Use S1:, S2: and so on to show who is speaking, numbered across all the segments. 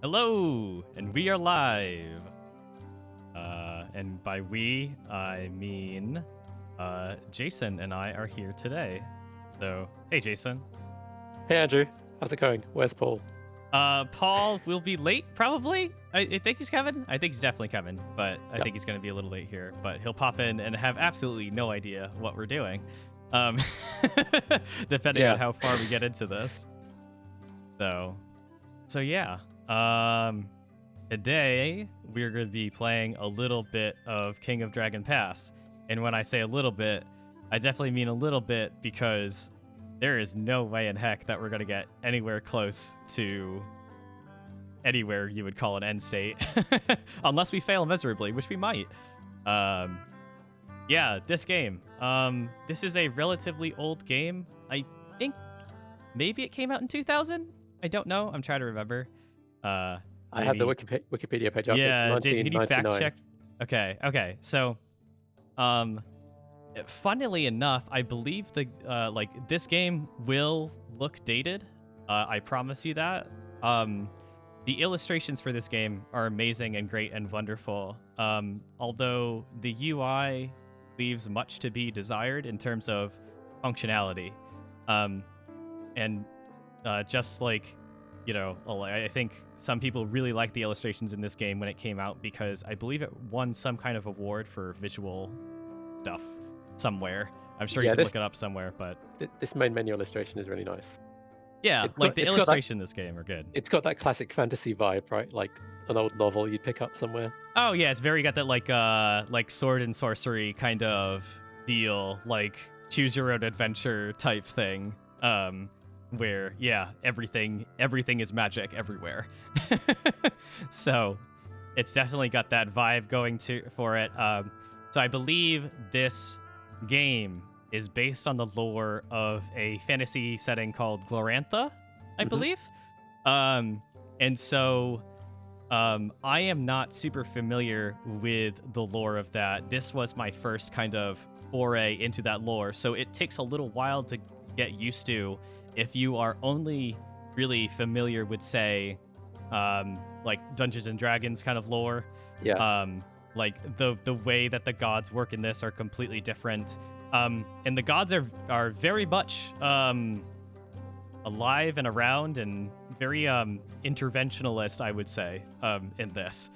S1: Hello, and we are live. And by we, I mean Jason and I are here today. So, hey, Jason.
S2: Hey, Andrew. How's it going? Where's Paul?
S1: Paul will be late, probably. I think he's coming. I think he's definitely coming, but I think he's going to be a little late here. But he'll pop in and have absolutely no idea what we're doing, depending on how far we get into this. So yeah. Today we're going to be playing a little bit of King of Dragon Pass. And when I say a little bit, I definitely mean a little bit because there is no way in heck that we're going to get anywhere close to anywhere you would call an end state. Unless we fail miserably, which we might. Yeah, this game. This is a relatively old game. I think maybe it came out in 2000? I don't know. I'm trying to remember.
S2: I have the Wikipedia page up.
S1: Yeah,
S2: it's
S1: Jason, can you fact check? Okay. So, funnily enough, I believe this game will look dated. I promise you that. The illustrations for this game are amazing and great and wonderful. Although the UI leaves much to be desired in terms of functionality. Just like, I think some people really liked the illustrations in this game when it came out because I believe it won some kind of award for visual stuff somewhere. I'm sure you can look it up somewhere, but
S2: this main menu illustration is really nice.
S1: Yeah, the illustration in this game are good.
S2: It's got that classic fantasy vibe, right? Like an old novel you'd pick up somewhere.
S1: Oh yeah, it's very got that like sword and sorcery kind of deal, like choose your own adventure type thing. Where everything is magic everywhere. So it's definitely got that vibe going for it. So I believe this game is based on the lore of a fantasy setting called Glorantha, I believe. And so I am not super familiar with the lore of that. This was my first kind of foray into that lore, so it takes a little while to get used to if you are only really familiar with, say, like Dungeons and Dragons kind of lore.
S2: Yeah.
S1: Like the way that the gods work in this are completely different. And the gods are very much alive and around and very interventionalist, I would say, in this.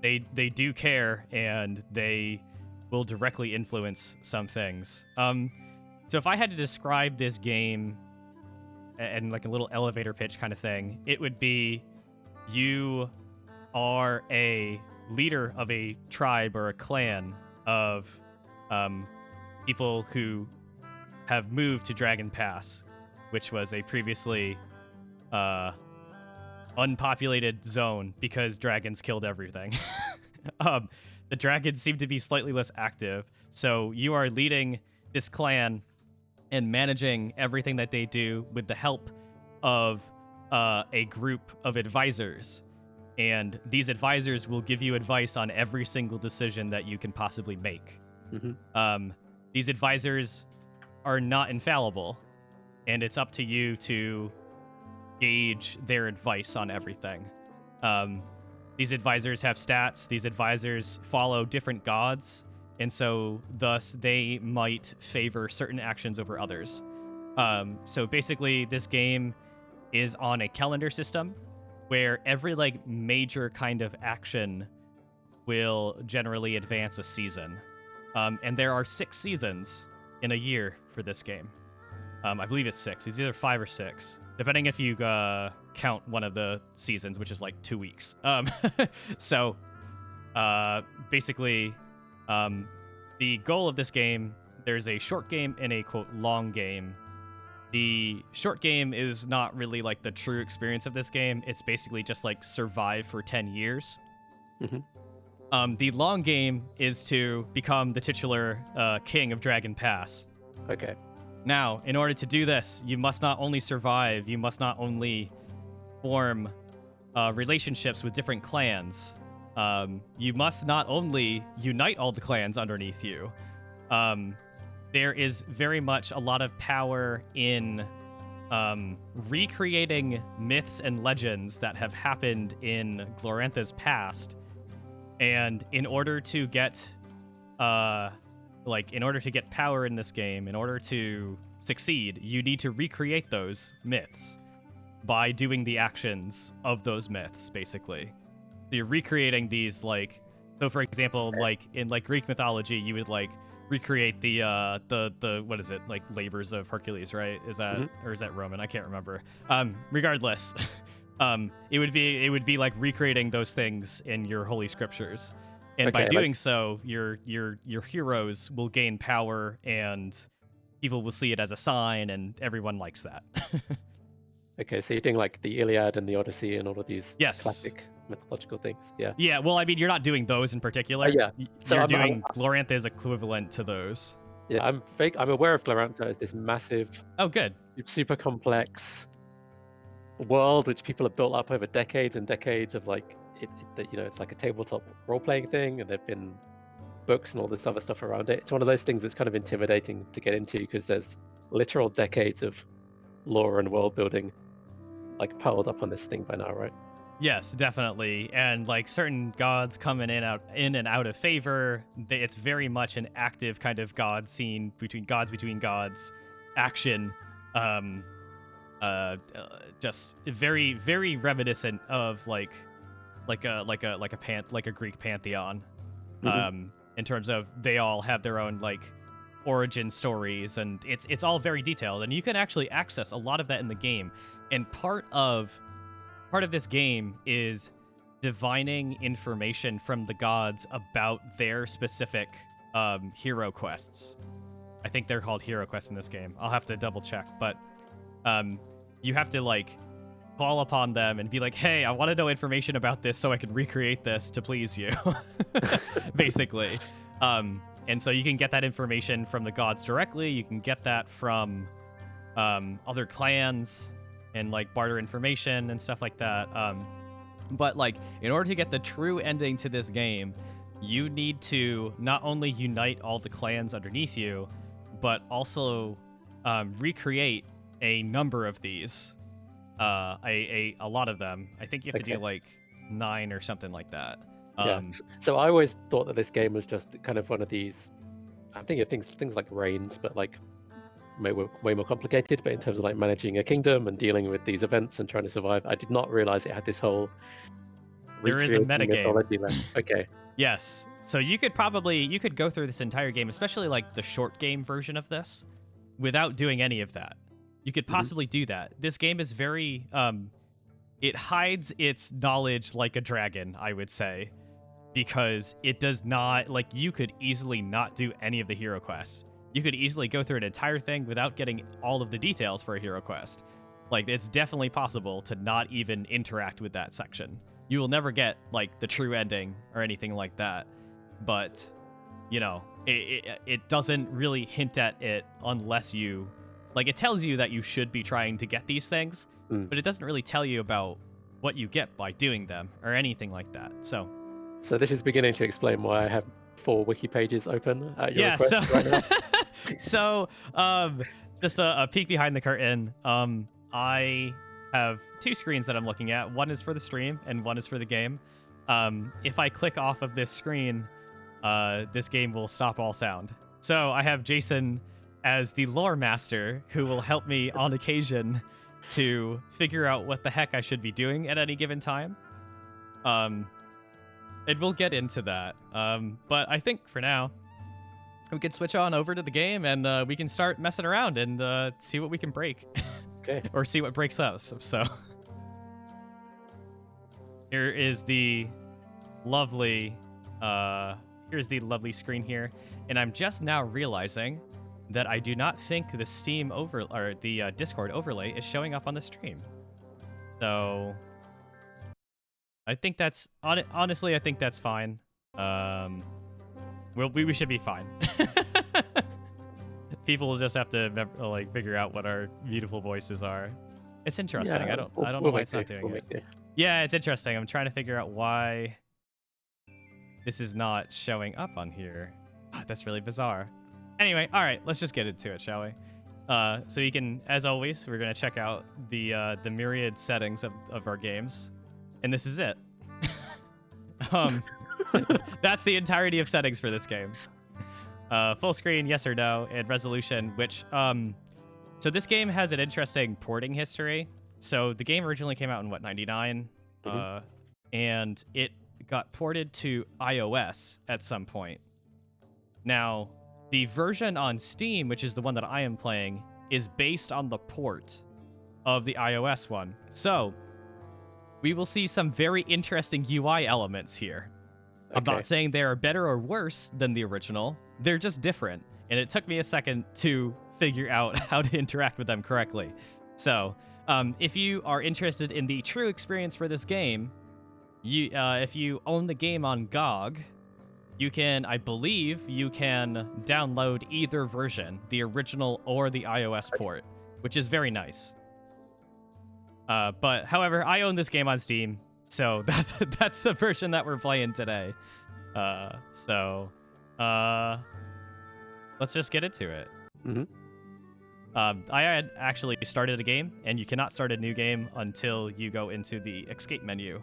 S1: They do care and they will directly influence some things. So if I had to describe this game and like a little elevator pitch kind of thing, it would be you are a leader of a tribe or a clan of people who have moved to Dragon Pass, which was a previously unpopulated zone because dragons killed everything. The dragons seem to be slightly less active, so you are leading this clan and managing everything that they do with the help of a group of advisors. And these advisors will give you advice on every single decision that you can possibly make. These advisors are not infallible, and it's up to you to gauge their advice on everything. These advisors have stats. These advisors follow different gods, and so thus they might favor certain actions over others. So basically, this game is on a calendar system where every like major kind of action will generally advance a season. And there are 6 seasons in a year for this game. I believe it's 6. It's either 5 or 6, depending if you count one of the seasons, which is like 2 weeks. So basically, the goal of this game, there's a short game and a, quote, long game. The short game is not really like the true experience of this game. It's basically just like survive for 10 years. The long game is to become the titular king of Dragon Pass.
S2: Okay.
S1: Now, in order to do this, you must not only survive, you must not only form relationships with different clans. You must not only unite all the clans underneath you. There is very much a lot of power in recreating myths and legends that have happened in Glorantha's past, and in order to get in order to get power in this game, in order to succeed, you need to recreate those myths by doing the actions of those myths, basically. So you're recreating these, so for example, in Greek mythology, you would recreate the what is it, labors of Hercules, right? Is that or is that Roman? I can't remember. Regardless, it would be like recreating those things in your holy scriptures, and by doing so, your heroes will gain power, and people will see it as a sign, and everyone likes that.
S2: Okay, so you're doing like the Iliad and the Odyssey and all of these
S1: Yes.
S2: classic mythological things. Yeah.
S1: Yeah, well, I mean, you're not doing those in particular.
S2: Yeah. So
S1: you're doing Glorantha's equivalent to those.
S2: Yeah, I'm aware of Glorantha as this massive,
S1: good,
S2: super complex world which people have built up over decades and decades of it's like a tabletop role-playing thing, and there've been books and all this other stuff around it. It's one of those things that's kind of intimidating to get into because there's literal decades of lore and world building piled up on this thing by now, right?
S1: Yes, definitely. And certain gods come in and out of favor. It's very much an active kind of god scene between gods action. Just very, very reminiscent of like a Greek pantheon. In terms of they all have their own origin stories, and it's all very detailed, and you can actually access a lot of that in the game. And part of this game is divining information from the gods about their specific hero quests. I think they're called hero quests in this game. I'll have to double check, but you have to call upon them and be like, hey, I want to know information about this so I can recreate this to please you, basically. And so you can get that information from the gods directly. You can get that from other clans and barter information and stuff like that. But in order to get the true ending to this game, you need to not only unite all the clans underneath you, but also recreate a number of these. A lot of them. I think you have to do 9 or something like that.
S2: Yeah. So I always thought that this game was just kind of one of these. I'm thinking of things like Reigns, but way more complicated. But in terms of managing a kingdom and dealing with these events and trying to survive, I did not realize it had this whole.
S1: There is a metagame.
S2: Okay.
S1: Yes. So you could go through this entire game, especially the short game version of this, without doing any of that. You could possibly do that. This game is very it hides its knowledge like a dragon, I would say, because it does not you could easily not do any of the hero quests. You could easily go through an entire thing without getting all of the details for a hero quest. It's definitely possible to not even interact with that section. You will never get the true ending or anything like that, but it doesn't really hint at it unless you it tells you that you should be trying to get these things, but it doesn't really tell you about what you get by doing them or anything like that. So
S2: this is beginning to explain why I have 4 wiki pages open at your request right now.
S1: So just a peek behind the curtain. I have 2 screens that I'm looking at. One is for the stream and one is for the game. If I click off of this screen, this game will stop all sound. So I have Jason as the lore master who will help me on occasion to figure out what the heck I should be doing at any given time. And we'll get into that. But I think for now, we can switch on over to the game and we can start messing around and see what we can break.
S2: Okay.
S1: Or see what breaks us. So here is the lovely screen here. And I'm just now realizing that I do not think the Steam or the Discord overlay is showing up on the stream. So I think that's honestly, I think that's fine. We should be fine. People will just have to figure out what our beautiful voices are. It's interesting.
S2: Yeah,
S1: I don't know why it's not doing it. Yeah, it's interesting. I'm trying to figure out why this is not showing up on here. That's really bizarre. Anyway, all right, let's just get into it, shall we? So you can, as always, we're gonna check out the myriad settings of our games, and this is it. um, that's the entirety of settings for this game. Full screen, yes or no, and resolution. Which so this game has an interesting porting history. So the game originally came out in what, 99, and it got ported to iOS at some point. Now, the version on Steam, which is the one that I am playing, is based on the port of the iOS one. So, we will see some very interesting UI elements here. Okay. I'm not saying they are better or worse than the original. They're just different. And it took me a second to figure out how to interact with them correctly. So, if you are interested in the true experience for this game, if you own the game on GOG, you can, I believe, you can download either version, the original or the iOS port, which is very nice. But however, I own this game on Steam, so that's the version that we're playing today. Let's just get into it. I had actually started a game, and you cannot start a new game until you go into the escape menu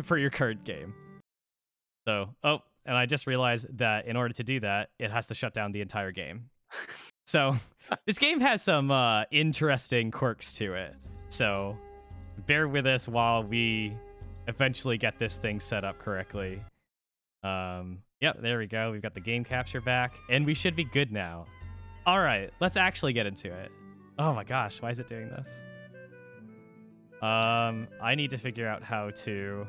S1: for your current game. So, and I just realized that in order to do that, it has to shut down the entire game. So, this game has some interesting quirks to it. So, bear with us while we eventually get this thing set up correctly. Yep, there we go. We've got the game capture back, and we should be good now. All right, let's actually get into it. Oh my gosh, why is it doing this? I need to figure out how to...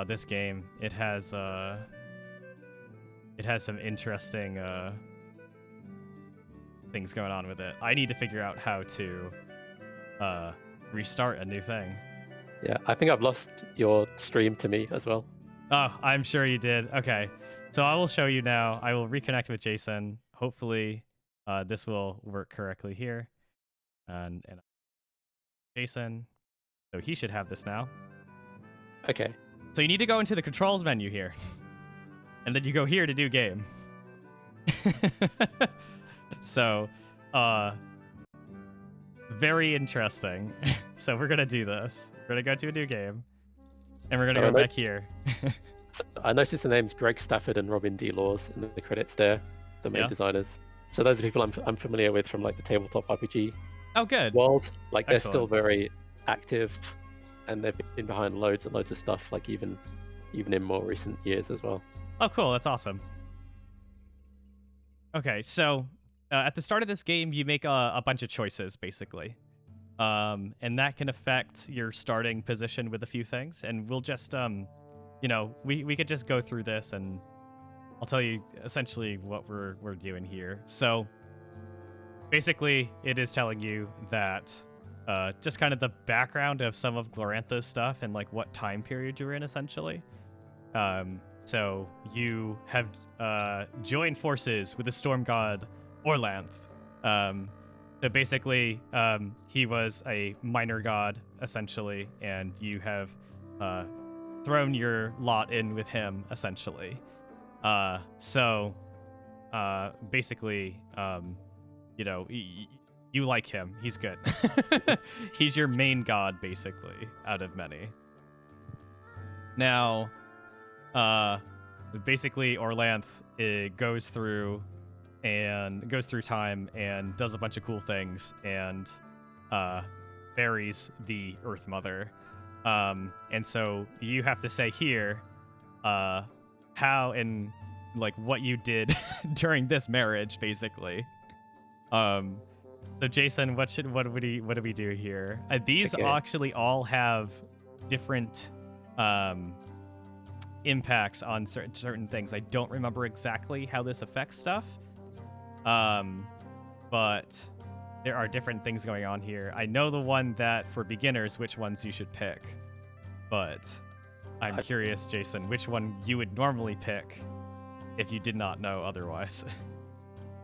S1: this game, it has some interesting things going on with it. I need to figure out how to restart a new thing.
S2: Yeah, I think I've lost your stream to me as well.
S1: Oh, I'm sure you did. Okay, so I will show you now. I will reconnect with Jason. Hopefully, this will work correctly here. And Jason, so he should have this now.
S2: Okay.
S1: So you need to go into the controls menu here. And then you go here to do game. So, very interesting. So we're going to do this. We're going to go to a new game. And we're going to go back here.
S2: I noticed the names Greg Stafford and Robin D. Laws in the credits there, the main designers. So those are people I'm familiar with from like the tabletop RPG world. Like they're still very active, and they've been behind loads and loads of stuff, like even in more recent years as well.
S1: Oh, cool. That's awesome. Okay, so at the start of this game, you make a bunch of choices, basically. And that can affect your starting position with a few things. And we'll just, we could just go through this, and I'll tell you essentially what we're doing here. So basically, it is telling you that just kind of the background of some of Glorantha's stuff and like what time period you're in, essentially. So you have joined forces with the storm god Orlanth. So basically, he was a minor god, essentially, and you have thrown your lot in with him, essentially. Basically, you like him. He's good. He's your main god, basically, out of many. Now, basically, Orlanth goes through time and does a bunch of cool things and buries the Earth Mother. And so you have to say here how and like what you did during this marriage, basically. So Jason, what do we do here? These actually all have different impacts on certain things. I don't remember exactly how this affects stuff. But there are different things going on here. I know the one that for beginners, which ones you should pick, but I'm curious, Jason, which one you would normally pick if you did not know otherwise.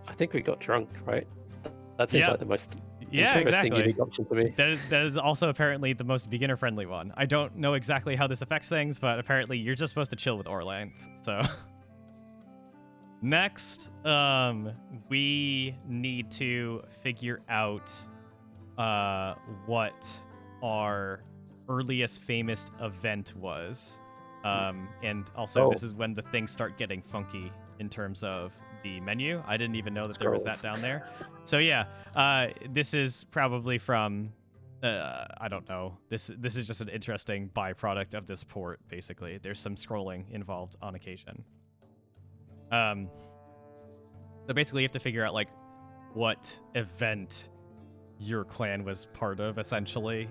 S2: I think we got drunk, right? That seems like the most
S1: exactly.
S2: unique option to me.
S1: That is also apparently the most beginner-friendly one. I don't know exactly how this affects things, but apparently you're just supposed to chill with Orlanth, so... Next, we need to figure out what our earliest famous event was. And also, this is when the things start getting funky in terms of the menu. I didn't even know that there was that down there. So yeah, this is probably from, I don't know. This is just an interesting byproduct of this port, basically. There's some scrolling involved on occasion. So basically you have to figure out like what event your clan was part of, essentially.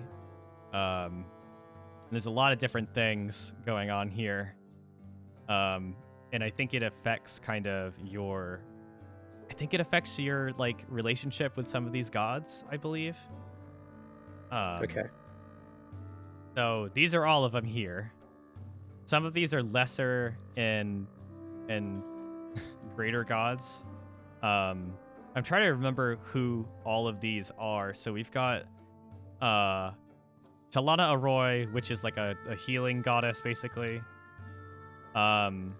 S1: There's a lot of different things going on here. And I think it affects kind of your, like relationship with some of these gods, I believe.
S2: Okay.
S1: So these are all of them here. Some of these are lesser and greater gods. I'm trying to remember who all of these are. So we've got Talana Arroy, which is like a healing goddess, basically. Odila,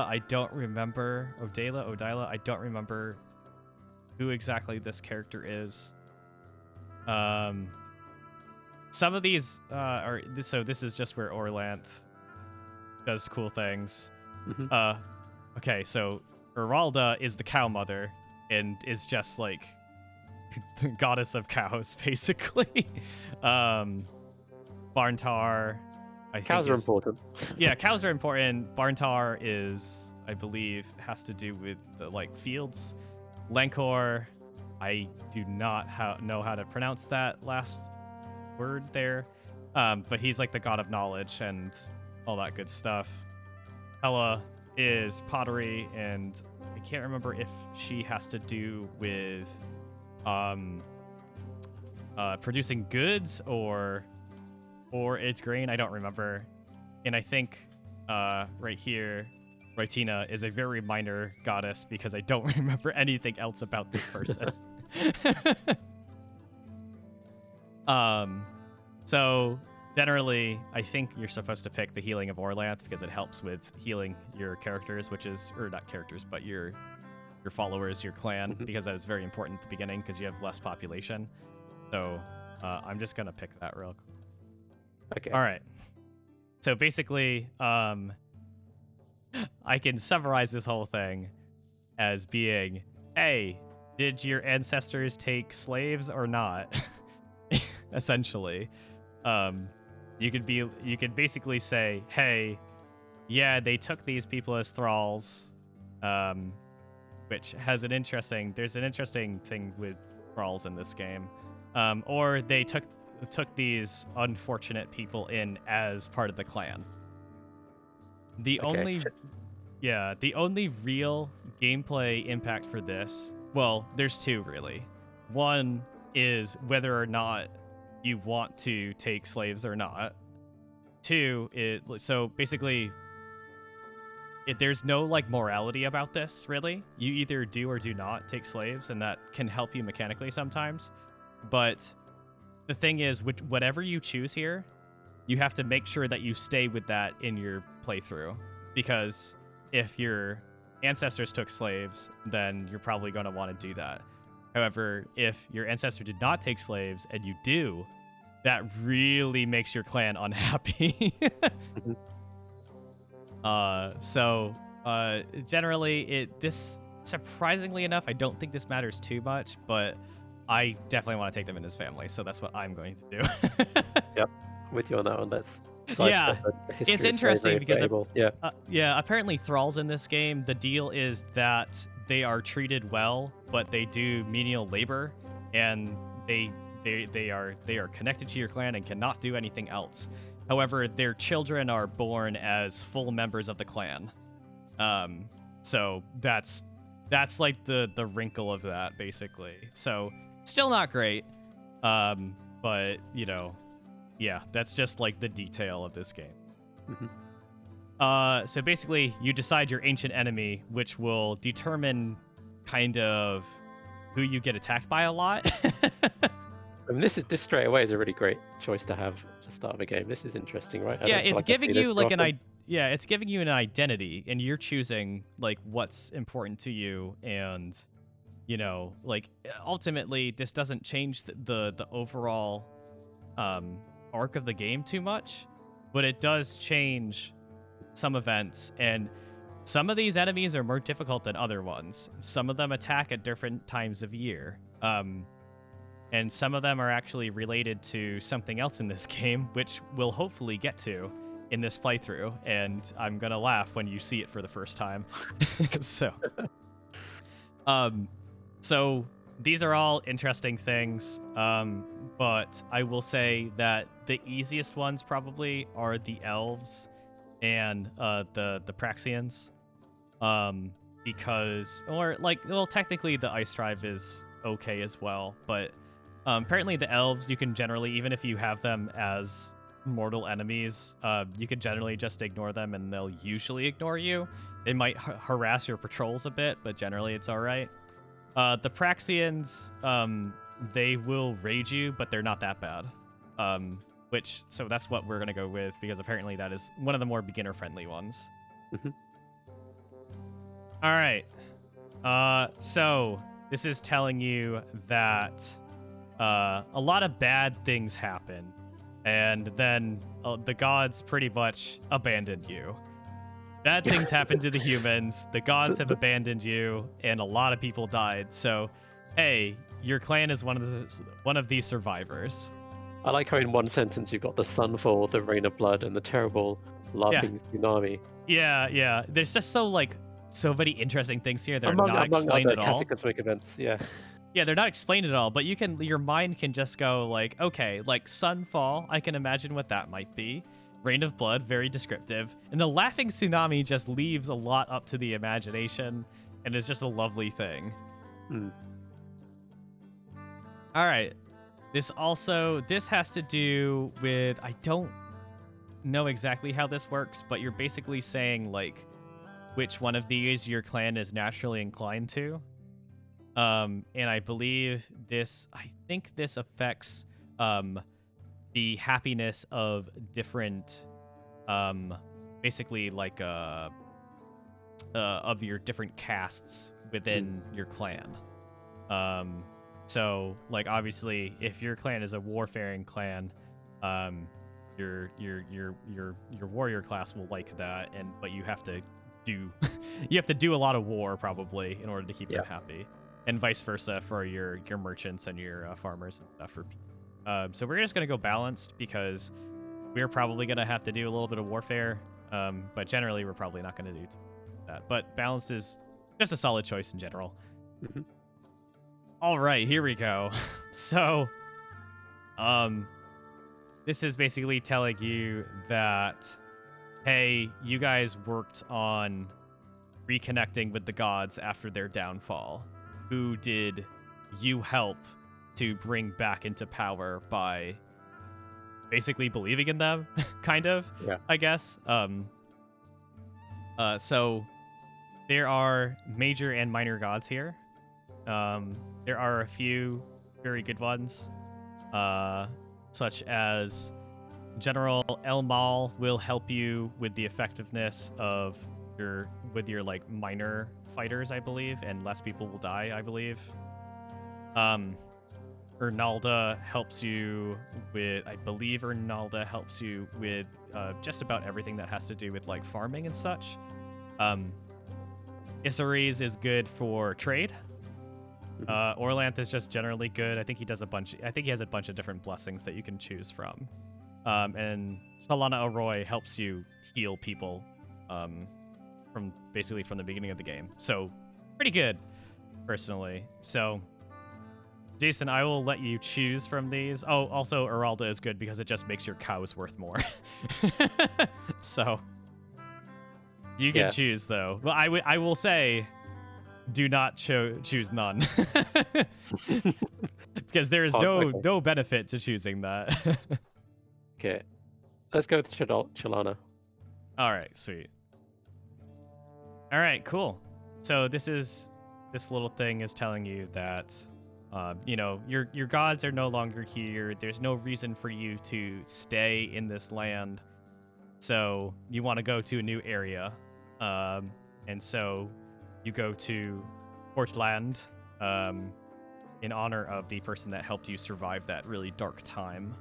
S1: I don't remember. Odila, I don't remember who exactly this character is. Some of these are, so this is just where Orlanth does cool things.
S2: Mm-hmm.
S1: Okay, so Eralda is the cow mother and is just like the goddess of cows, basically. Barntar,
S2: cows are important.
S1: Yeah, cows are important. Barntar is, I believe, has to do with the like fields. Lenkor, I do not know how to pronounce that last word there, but he's like the god of knowledge and all that good stuff. Hela is pottery, and I can't remember if she has to do with producing goods or its grain. I don't remember. And I think right here, Raitina is a very minor goddess because I don't remember anything else about this person. So generally, I think you're supposed to pick the healing of Orlanth because it helps with healing your characters, or not characters, but your followers, your clan, because that is very important at the beginning because you have less population. So I'm just gonna pick that real quick.
S2: Okay.
S1: All right. So basically, I can summarize this whole thing as being, hey, did your ancestors take slaves or not? Essentially. You could basically say, hey, yeah, they took these people as thralls, which has there's an interesting thing with thralls in this game. Or they took these unfortunate people in as part of the clan. The only real gameplay impact for this, well, there's two really. One is whether or not you want to take slaves or not. Two, so basically there's no like morality about this really. You either do or do not take slaves, and that can help you mechanically sometimes. But the thing is, whatever you choose here, you have to make sure that you stay with that in your playthrough. Because if your ancestors took slaves, then you're probably going to want to do that. However, if your ancestor did not take slaves and you do, that really makes your clan unhappy. Generally, this surprisingly enough, I don't think this matters too much, but I definitely want to take them in as family, so that's what I'm going to do.
S2: Yep, with you on that one. That's
S1: it's interesting because apparently thralls in this game, the deal is that they are treated well, but they do menial labor, and they are connected to your clan and cannot do anything else. However, their children are born as full members of the clan. So that's like the wrinkle of that, basically. So still not great. But yeah, that's just like the detail of this game. So basically, you decide your ancient enemy, which will determine kind of who you get attacked by a lot.
S2: I mean, this straight away is a really great choice to have at the start of a game. This is interesting, right?
S1: Yeah, it's giving you like it's giving you an identity, and you're choosing like what's important to you, and like ultimately this doesn't change the overall arc of the game too much, but it does change some events, and some of these enemies are more difficult than other ones. Some of them attack at different times of year. And some of them are actually related to something else in this game, which we'll hopefully get to in this playthrough. And I'm gonna laugh when you see it for the first time. So these are all interesting things. But I will say that the easiest ones probably are the elves and the Praxians. Because, or like, well, technically the Ice Drive is okay as well, but apparently the elves, you can generally, even if you have them as mortal enemies, you can generally just ignore them and they'll usually ignore you. They might harass your patrols a bit, but generally it's all right. The Praxians, they will rage you, but they're not that bad. So that's what we're going to go with, because apparently that is one of the more beginner-friendly ones. All right. So this is telling you that a lot of bad things happen, and then the gods pretty much abandon you. Bad things happen to the humans, the gods have abandoned you, and a lot of people died. So, hey, your clan is one of these survivors.
S2: I like how in one sentence you've got the sunfall, the rain of blood, and the terrible laughing tsunami.
S1: Yeah. There's just so many interesting things here. They're not
S2: among
S1: explained
S2: other
S1: at all.
S2: cataclysmic events, yeah.
S1: Yeah, they're not explained at all, but your mind can just go like, okay, like sunfall, I can imagine what that might be. Rain of blood, very descriptive. And the laughing tsunami just leaves a lot up to the imagination, and it's just a lovely thing. All right. This has to do with, I don't know exactly how this works, but you're basically saying like which one of these your clan is naturally inclined to. And I think this affects the happiness of different basically like of your different castes within your clan. So like obviously if your clan is a warfaring clan, your warrior class will like that, but you have to do a lot of war probably in order to keep them happy, and vice versa for your merchants and your farmers and stuff. So we're just gonna go balanced because we're probably gonna have to do a little bit of warfare, but generally we're probably not gonna do that. But balanced is just a solid choice in general. All right, here we go. So, this is basically telling you that, hey, you guys worked on reconnecting with the gods after their downfall. Who did you help to bring back into power by basically believing in them, kind of, I guess. So there are major and minor gods here. There are a few very good ones, such as General El Mal will help you with the effectiveness of your like minor fighters, I believe, and less people will die, I believe. Ernalda helps you with, just about everything that has to do with like farming and such. Issaries is good for trade. Orlanth is just generally good. I think he has a bunch of different blessings that you can choose from. And Shalana Arroy helps you heal people from the beginning of the game. So pretty good, personally. So Jason, I will let you choose from these. Oh, also Eralda is good because it just makes your cows worth more. So you can choose though. Well, I will say, do not choose none, because there is no benefit to choosing that.
S2: Okay, let's go with Shalana.
S1: All right, sweet. All right, cool. So this little thing is telling you that, your gods are no longer here. There's no reason for you to stay in this land. So you want to go to a new area. And so you go to Portland in honor of the person that helped you survive that really dark time.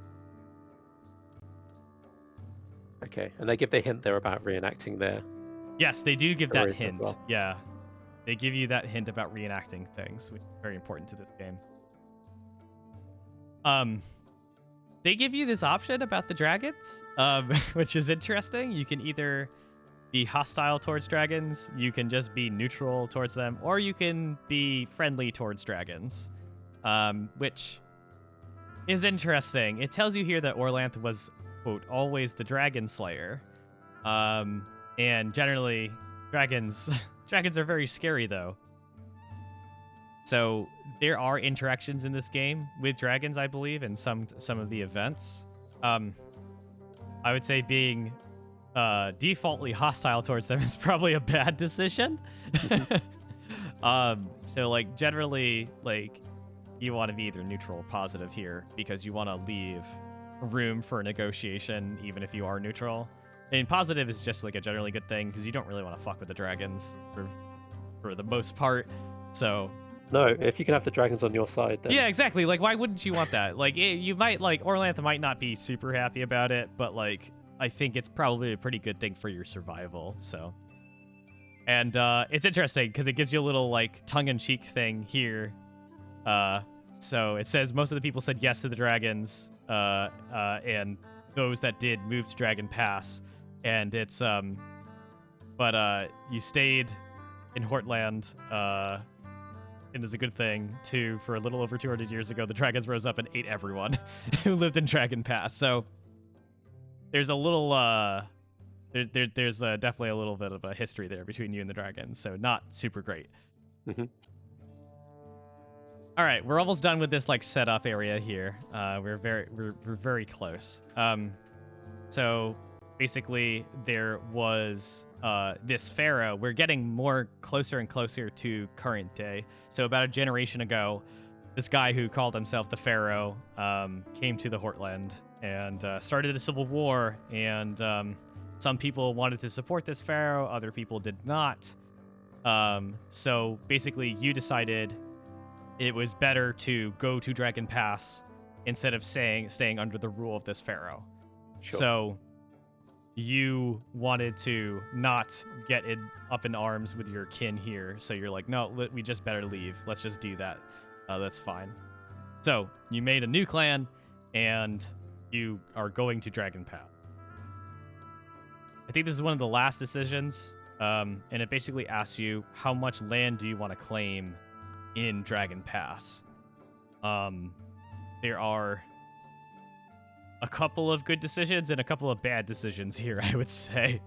S2: Okay, and they give the hint there about reenacting their.
S1: Yes, they do give that
S2: stories as
S1: hint.
S2: well.
S1: Yeah. They give you that hint about reenacting things, which is very important to this game. They give you this option about the dragons, which is interesting. You can either be hostile towards dragons, you can just be neutral towards them, or you can be friendly towards dragons, which is interesting. It tells you here that Orlanth was, quote, always the dragon slayer. And generally, dragons are very scary, though. So there are interactions in this game with dragons, I believe, in some of the events. I would say being defaultly hostile towards them is probably a bad decision. So like generally, like you want to be either neutral or positive here because you want to leave room for negotiation, even if you are neutral. And positive is just like a generally good thing because you don't really want to fuck with the dragons for the most part. So
S2: No, if you can have the dragons on your side, then
S1: yeah, exactly. Like, why wouldn't you want that? Like, you might like Orlanth might not be super happy about it, but like, I think it's probably a pretty good thing for your survival. So, and it's interesting because it gives you a little like tongue-in-cheek thing here. So it says most of the people said yes to the dragons, and those that did moved to Dragon Pass, and it's but you stayed in Hortland. It is a good thing, too. For a little over 200 years ago, the dragons rose up and ate everyone who lived in Dragon Pass. So there's a little, there's definitely a little bit of a history there between you and the dragons. So not super great.
S2: Mm-hmm.
S1: All right, we're almost done with this like setup area here. We're very close. So basically, there was this pharaoh. We're getting more closer and closer to current day. So about a generation ago, this guy who called himself the pharaoh came to the Hortland and started a civil war. And some people wanted to support this pharaoh, other people did not. So basically, you decided it was better to go to Dragon Pass instead of staying under the rule of this pharaoh.
S2: Sure.
S1: So you wanted to not get up in arms with your kin here. So you're like, no, we just better leave. Let's just do that. That's fine. So you made a new clan and you are going to Dragon Pass. I think this is one of the last decisions. And it basically asks you how much land do you want to claim in Dragon Pass. There are a couple of good decisions and a couple of bad decisions here, I would say.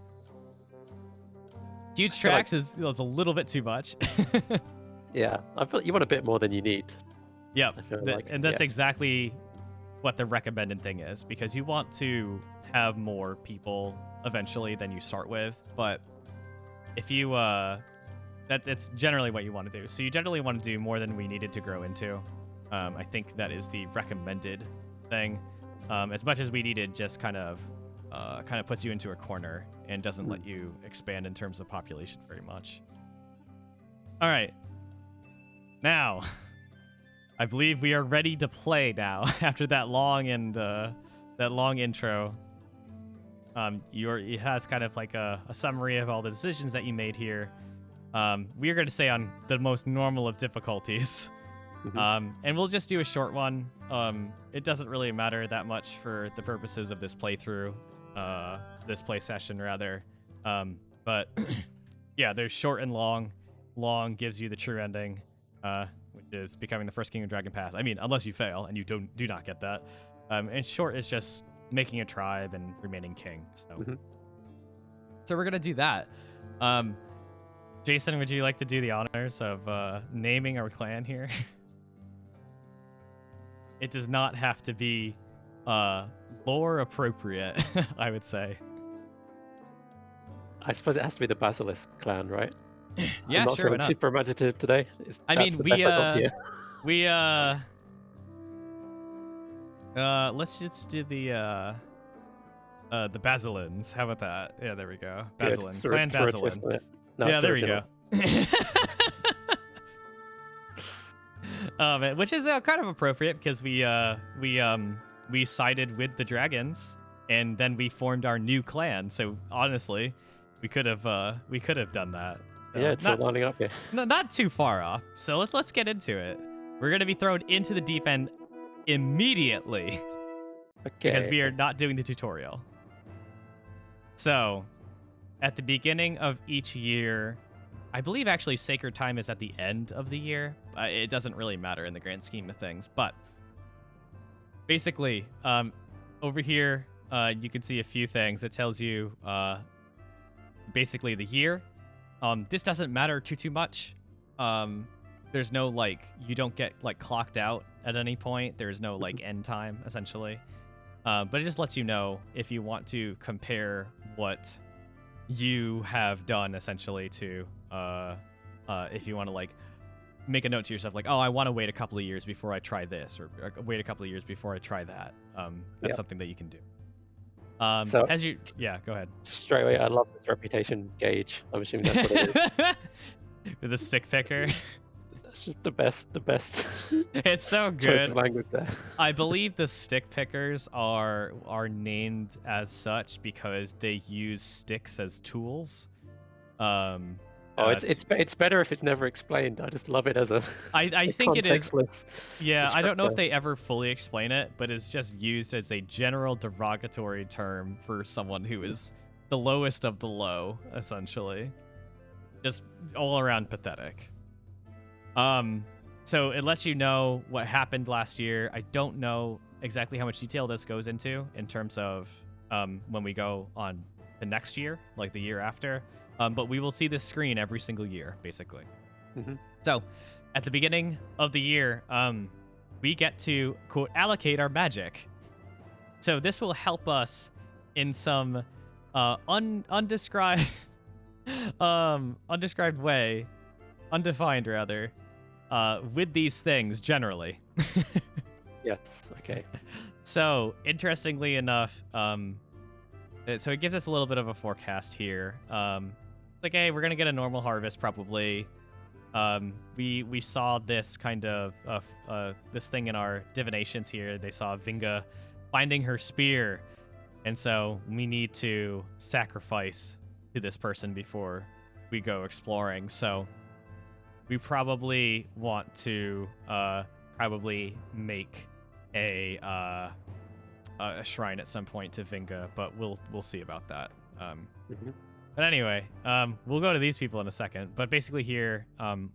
S1: Huge tracks is a little bit too much.
S2: Yeah, I feel like you want a bit more than you need.
S1: Yep, and that's
S2: yeah.
S1: exactly what the recommended thing is, because you want to have more people eventually than you start with, but if you, that's generally what you want to do. So you generally want to do more than we needed to grow into. I think that is the recommended thing. As much as we needed just kind of puts you into a corner and doesn't let you expand in terms of population very much. All right. Now, I believe we are ready to play now after that long intro. It has kind of like a summary of all the decisions that you made here. We are going to stay on the most normal of difficulties. And we'll just do a short one. It doesn't really matter that much for the purposes of this playthrough, this play session rather. But yeah, there's short and long. Long gives you the true ending, which is becoming the first king of Dragon Pass. I mean, unless you fail and you do not get that. And short is just making a tribe and remaining king. So we're gonna do that. Jason, would you like to do the honors of naming our clan here? It does not have to be lore appropriate, I would say.
S2: I suppose it has to be the Basilisk clan, right?
S1: Yeah,
S2: I'm not
S1: sure. Why not?
S2: super imaginative today.
S1: I mean, let's just do the The Basilins. How about that? Yeah, there we go.
S2: Good.
S1: Basilin.
S2: Throw
S1: Clan
S2: a twist
S1: Basilin.
S2: on it. No,
S1: Yeah,
S2: it's
S1: there we
S2: original.
S1: go. Which is kind of appropriate because we sided with the dragons and then we formed our new clan. So honestly, we could have done that. So
S2: Yeah, it's all lining up here.
S1: not too far off. So let's get into it. We're gonna be thrown into the deep end immediately because we are not doing the tutorial. So, at the beginning of each year, I believe actually Sacred Time is at the end of the year. It doesn't really matter in the grand scheme of things, but basically, over here, you can see a few things. It tells you basically the year. This doesn't matter too much. There's no you don't get clocked out at any point. There's no end time essentially. But it just lets you know if you want to compare what you have done essentially to if you want to make a note to yourself oh, I want to wait a couple of years before I try this, or wait a couple of years before I try that. That's something that you can do.
S2: So
S1: go ahead.
S2: Straight away, I love this reputation gauge. I'm assuming that's what it is.
S1: With a stick picker.
S2: That's just the best.
S1: It's so
S2: Choice
S1: good.
S2: of language there.
S1: I believe the stick pickers are named as such because they use sticks as tools.
S2: It's better if it's never explained. I just love it as a.
S1: I think it is. Yeah, I don't know if
S2: descriptor.
S1: they ever fully explain it, but it's just used as a general derogatory term for someone who is the lowest of the low, essentially. Just all around pathetic. So it lets you know what happened last year. I don't know exactly how much detail this goes into in terms of when we go on the next year, like the year after. But we will see this screen every single year, basically.
S2: Mm-hmm.
S1: So at the beginning of the year, we get to, quote, allocate our magic. So this will help us in some undescribed way, undefined rather, with these things generally.
S2: Yes. Okay.
S1: So interestingly enough, so it gives us a little bit of a forecast here. Hey, we're gonna get a normal harvest probably. We saw this kind of this thing in our divinations here. They saw Vinga finding her spear, and so we need to sacrifice to this person before we go exploring. So we probably want to probably make a shrine at some point to Vinga, but we'll see about that. But anyway, we'll go to these people in a second. But basically here,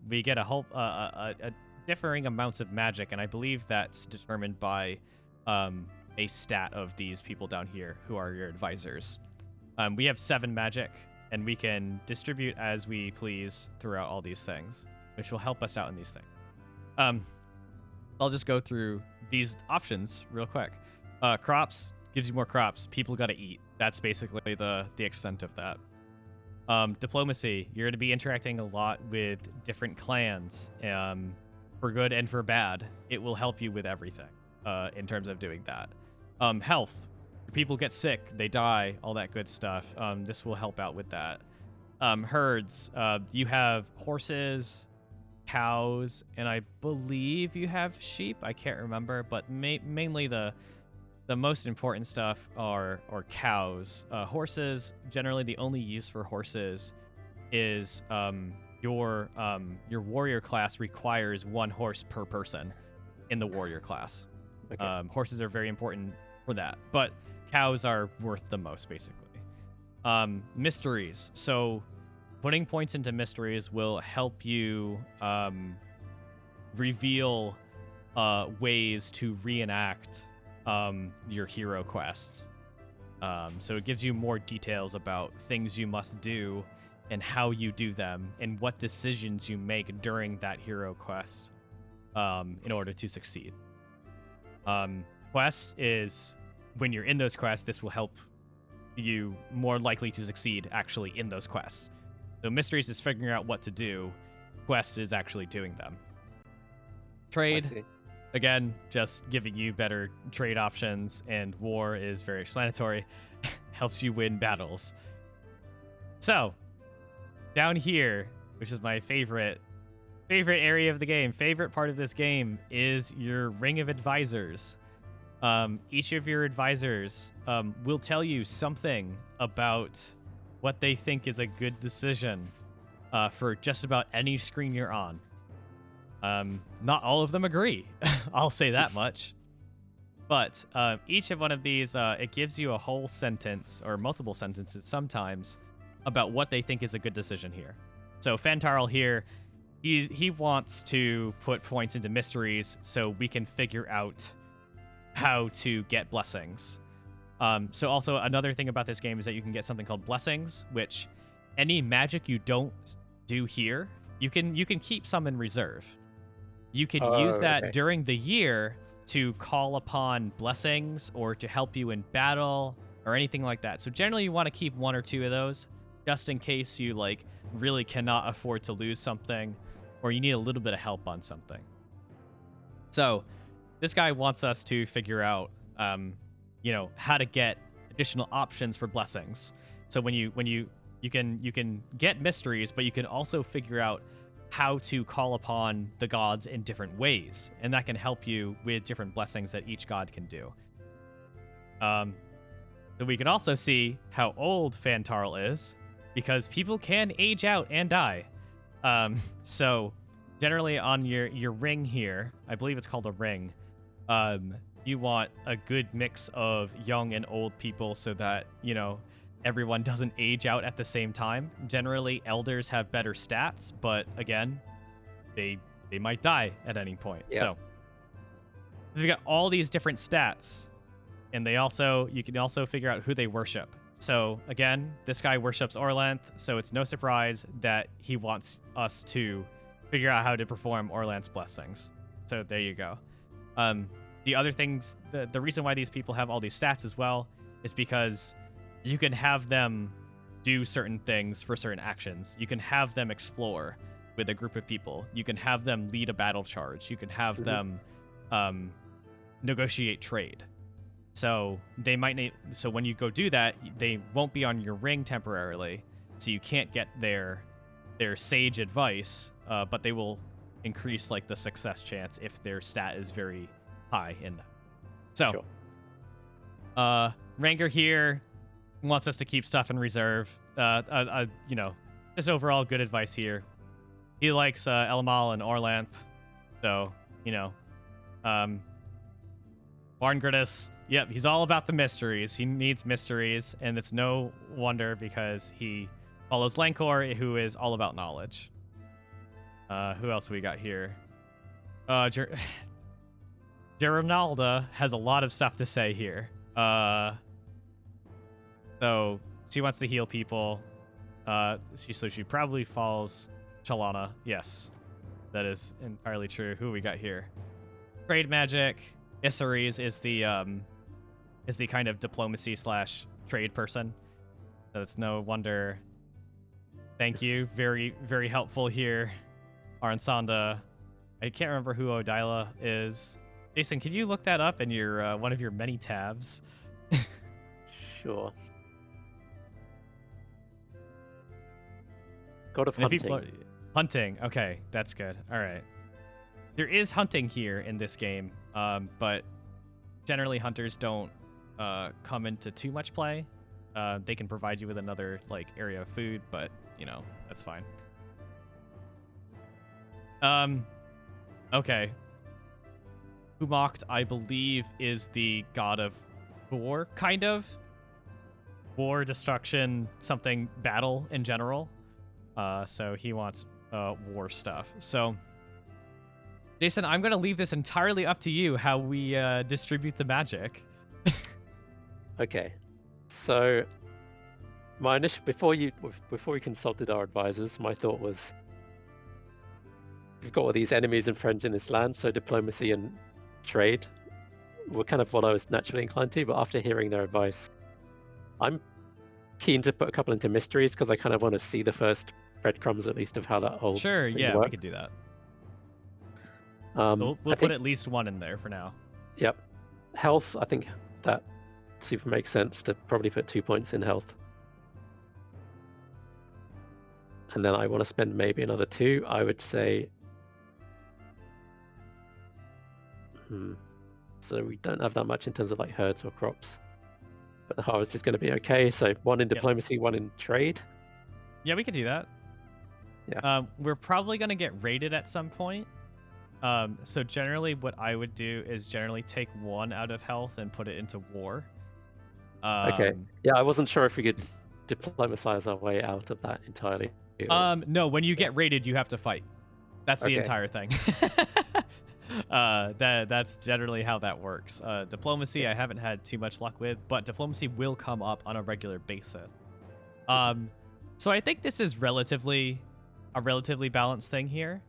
S1: we get a whole a differing amounts of magic, and I believe that's determined by a stat of these people down here who are your advisors. We have 7 magic, and we can distribute as we please throughout all these things, which will help us out in these things. I'll just go through these options real quick. Crops gives you more crops. People got to eat. That's basically the extent of that. Diplomacy, you're going to be interacting a lot with different clans, for good and for bad. It will help you with everything in terms of doing that. Health, people get sick, they die, all that good stuff. This will help out with that. Herds, you have horses, cows, and I believe you have sheep. I can't remember, but mainly the most important stuff are cows. Horses, generally the only use for horses is your warrior class requires 1 horse per person in the warrior class. Okay. Horses are very important for that, but cows are worth the most, basically. Mysteries. So putting points into mysteries will help you reveal ways to reenact your hero quests. So it gives you more details about things you must do and how you do them and what decisions you make during that hero quest in order to succeed. Quests is when you're in those quests, this will help you more likely to succeed actually in those quests. So mysteries is figuring out what to do. Quest is actually doing them. Trade, again, just giving you better trade options, and war is very explanatory. helps you win battles. So, down here, which is my favorite area of the game, favorite part of this game, is your ring of advisors. Each of your advisors will tell you something about what they think is a good decision for just about any screen you're on. Not all of them agree. I'll say that much. But each of one of these, it gives you a whole sentence or multiple sentences sometimes about what they think is a good decision here. So Fantarl here, he wants to put points into mysteries so we can figure out how to get blessings. So also another thing about this game is that you can get something called blessings, which any magic you don't do here, you can keep some in reserve. You can use that during the year to call upon blessings or to help you in battle or anything like that. So generally you want to keep 1 or 2 of those just in case you like really cannot afford to lose something or you need a little bit of help on something. So this guy wants us to figure out, how to get additional options for blessings. So when you can get mysteries, but you can also figure out how to call upon the gods in different ways, and that can help you with different blessings that each god can do. So we can also see how old Fantarl is, because people can age out and die. So generally on your ring here, I believe it's called a ring, you want a good mix of young and old people so that, everyone doesn't age out at the same time. Generally, elders have better stats, but again, they might die at any point. Yeah. So they've got all these different stats, and you can also figure out who they worship. So again, this guy worships Orlanth, so it's no surprise that he wants us to figure out how to perform Orlanth's blessings. So there you go. The other things, the reason why these people have all these stats as well is because you can have them do certain things for certain actions. You can have them explore with a group of people. You can have them lead a battle charge. You can have them negotiate trade. So they might need, so when you go do that, they won't be on your ring temporarily. So you can't get their sage advice, but they will increase like the success chance if their stat is very high in that. So, sure. Ranger here wants us to keep stuff in reserve. Just overall good advice here. He likes Elmal and Orlanth, so Barngridis. Yep, he's all about the mysteries. He needs mysteries, and it's no wonder because he follows Lancor, who is all about knowledge. Who else we got here? Geronalda has a lot of stuff to say here. So she wants to heal people. She probably follows Chalana. Yes, that is entirely true. Who we got here? Trade magic. Issaries is the kind of diplomacy / trade person. So it's no wonder. Thank you. Very, very helpful here. Aransanda. I can't remember who Odila is. Jason, can you look that up in your one of your many tabs?
S2: Sure. God of hunting.
S1: Hunting. Okay, that's good. All right. There is hunting here in this game, but generally hunters don't come into too much play. They can provide you with another area of food, but that's fine. Okay. Humocht, I believe, is the god of war, kind of. War, destruction, something, battle in general. So he wants war stuff. So, Jason, I'm going to leave this entirely up to you how we distribute the magic.
S2: Okay. So, my initial before we consulted our advisors, my thought was we've got all these enemies and friends in this land, so diplomacy and trade were kind of what I was naturally inclined to. But after hearing their advice, I'm keen to put a couple into mysteries because I kind of want to see the first breadcrumbs at least of how that whole
S1: Sure,
S2: thing
S1: yeah,
S2: works.
S1: we could do that. We'll put at least one in there for now.
S2: Yep. Health, I think that super makes sense to probably put 2 points in health. And then I want to spend maybe another 2. I would say. So we don't have that much in terms of like herds or crops. But the harvest is going to be okay. So 1 in diplomacy, 1 in trade.
S1: Yeah, we could do that.
S2: Yeah.
S1: We're probably going to get raided at some point. So generally what I would do is generally take 1 out of health and put it into war.
S2: Okay. Yeah, I wasn't sure if we could diplomatize our way out of that entirely.
S1: No, when you get raided, you have to fight. That's the entire thing. That's generally how that works. Diplomacy, I haven't had too much luck with, but diplomacy will come up on a regular basis. So I think this is a relatively balanced thing here.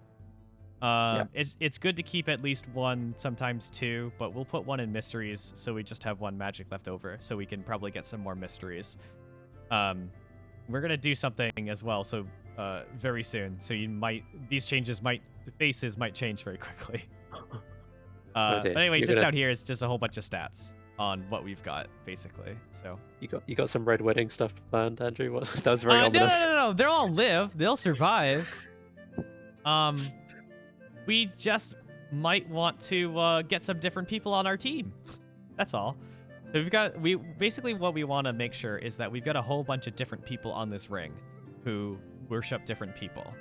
S1: It's good to keep at least 1, sometimes 2, but we'll put 1 in mysteries, so we just have 1 magic left over, so we can probably get some more mysteries. We're gonna do something as well, so very soon. So these faces might change very quickly. But anyway, just down here is just a whole bunch of stats on what we've got, basically. So
S2: you got some red wedding stuff planned, Andrew? That was very ominous.
S1: No. They'll all live. They'll survive. We just might want to get some different people on our team. That's all. So basically what we want to make sure is that we've got a whole bunch of different people on this ring who worship different people.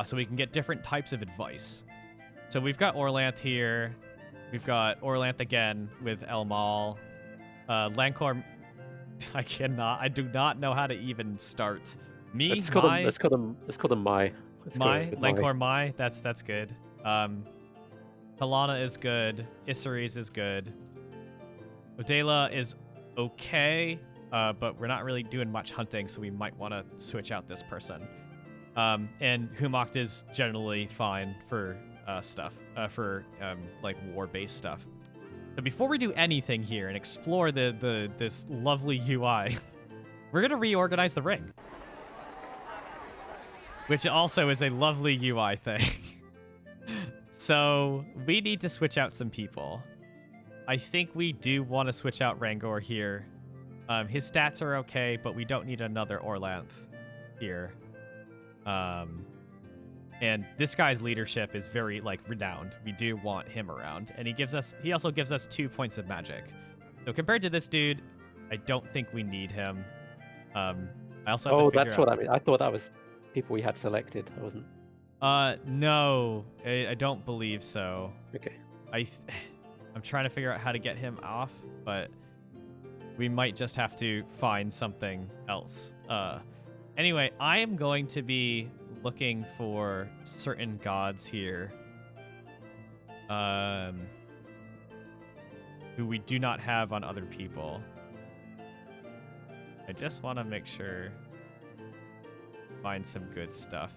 S1: So we can get different types of advice. So we've got Orlanth here. We've got Orlanth again with Elmal. Lancor, I do not know how to even start.
S2: Let's call them Mai.
S1: Lancor Mai, that's good. Talana is good. Isseries is good. Odela is okay, but we're not really doing much hunting, so we might want to switch out this person. And Humoct is generally fine for stuff, like war-based stuff. But before we do anything here and explore this lovely UI, we're gonna reorganize the ring, which also is a lovely UI thing. So we need to switch out some people. I think we do want to switch out Rangor here. His stats are okay, but we don't need another Orlanth here. And this guy's leadership is very renowned. We do want him around, and he also gives us 2 points of magic. So compared to this dude, I don't think we need him. I also have to figure
S2: that's what I mean. I thought that was people we had selected. I wasn't.
S1: No, I don't believe so.
S2: Okay.
S1: I'm trying to figure out how to get him off, but we might just have to find something else. Anyway, I am going to be looking for certain gods here, who we do not have on other people. I just want to make sure find some good stuff.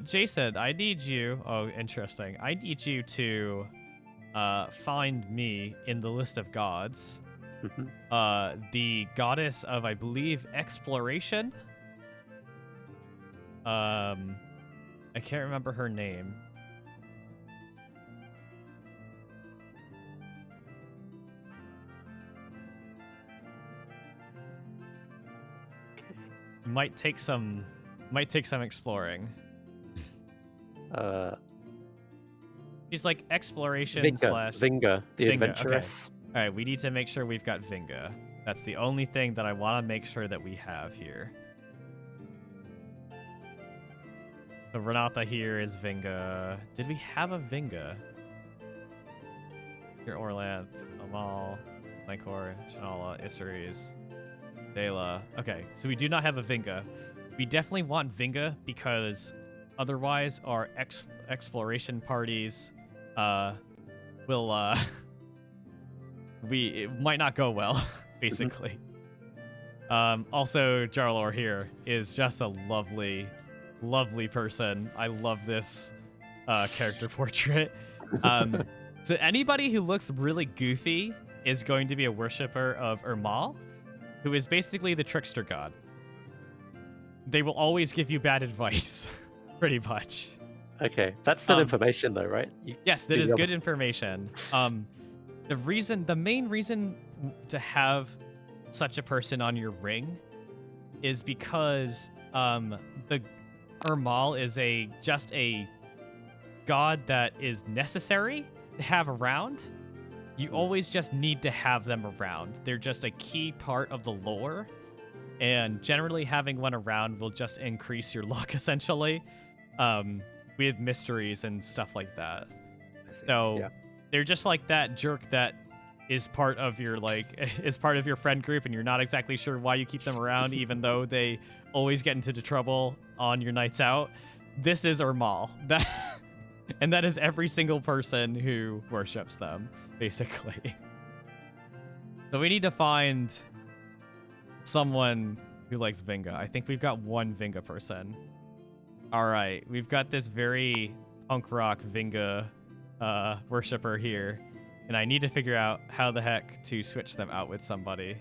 S1: Jason, I need you. Oh, interesting. I need you to find me in the list of gods. The goddess of, I believe, exploration. I can't remember her name. Might take some exploring. She's like exploration
S2: Vinga, the
S1: Vinga,
S2: adventuress.
S1: Okay. All right, we need to make sure we've got Vinga. That's the only thing that I want to make sure that we have here. So Renata here is Vinga. Did we have a Vinga? Here, Orlanth, Amal, Lancor, Shanala, Isseries, Dela. Okay, so we do not have a Vinga. We definitely want Vinga because otherwise our exploration parties will it might not go well, basically. Also, Jarlor here is just a lovely person. I love this character portrait. So anybody who looks really goofy is going to be a worshiper of Ermal, who is basically the trickster god. They will always give you bad advice, pretty much.
S2: Okay, that's still information though, right?
S1: Yes, that is good information. the main reason to have such a person on your ring is because the Ermal is just a god that is necessary to have around. You always just need to have them around. They're just a key part of the lore, and generally having one around will just increase your luck essentially, with mysteries and stuff like that. So they're just like that jerk that is part of your friend group, and you're not exactly sure why you keep them around, even though they always get into trouble on your nights out. This is Ermal. And that is every single person who worships them, basically. So we need to find someone who likes Vinga. I think we've got one Vinga person. All right, we've got this very punk rock Vinga worshiper here, and I need to figure out how the heck to switch them out with somebody.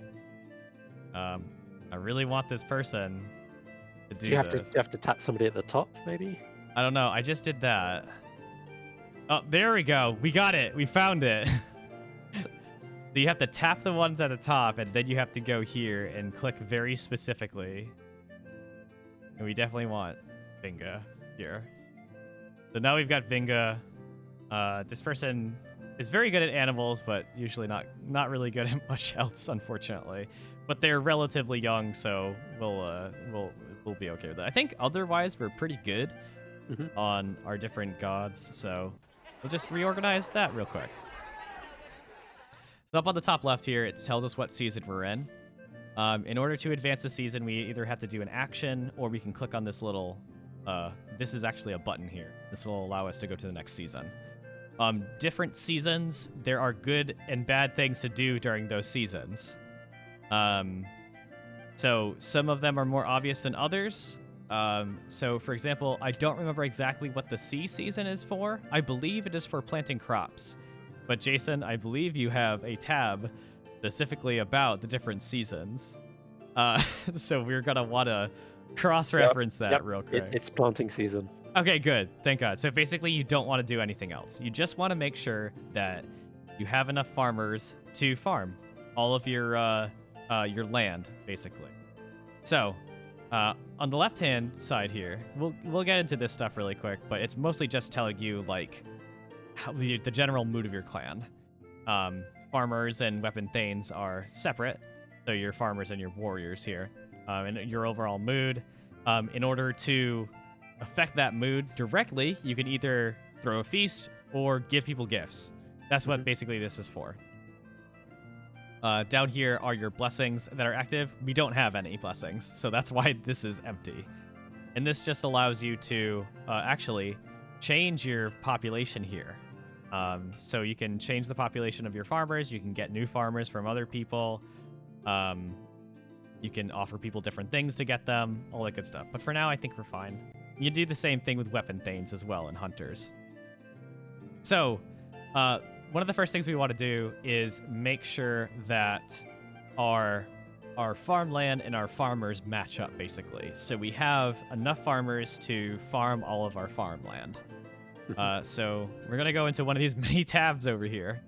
S1: I really want this person to do this.
S2: Do you have to tap somebody at the top, maybe?
S1: I don't know. I just did that. Oh, there we go. We got it. We found it. So you have to tap the ones at the top, and then you have to go here and click very specifically. And we definitely want Vinga here. So now we've got Vinga. This person is very good at animals, but usually not really good at much else, unfortunately. But they're relatively young, so we'll be okay with that. I think otherwise we're pretty good on our different gods, so we'll just reorganize that real quick. So up on the top left here, it tells us what season we're in. In order to advance the season, we either have to do an action, or we can click on this little... this is actually a button here. This will allow us to go to the next season. Different seasons, there are good and bad things to do during those seasons. So some of them are more obvious than others. So for example, I don't remember exactly what the sea season is for. I believe it is for planting crops. But Jason, I believe you have a tab specifically about the different seasons. So we're gonna want to cross-reference that real quick.
S2: It's planting season.
S1: Okay, good. Thank God. So basically, you don't want to do anything else. You just want to make sure that you have enough farmers to farm all of your land, basically. So, on the left-hand side here, we'll get into this stuff really quick, but it's mostly just telling you like how the general mood of your clan. Farmers and weapon thanes are separate, so your farmers and your warriors here, and your overall mood. In order to affect that mood directly, you can either throw a feast or give people gifts. That's what basically this is for. Down here are your blessings that are active. We don't have any blessings, so that's why this is empty. And this just allows you to actually change your population here. So you can change the population of your farmers. You can get new farmers from other people. You can offer people different things to get them, all that good stuff. But for now, I think we're fine. You do the same thing with weapon thanes as well and hunters. So, one of the first things we want to do is make sure that our farmland and our farmers match up, basically. So we have enough farmers to farm all of our farmland. So we're going to go into one of these many tabs over here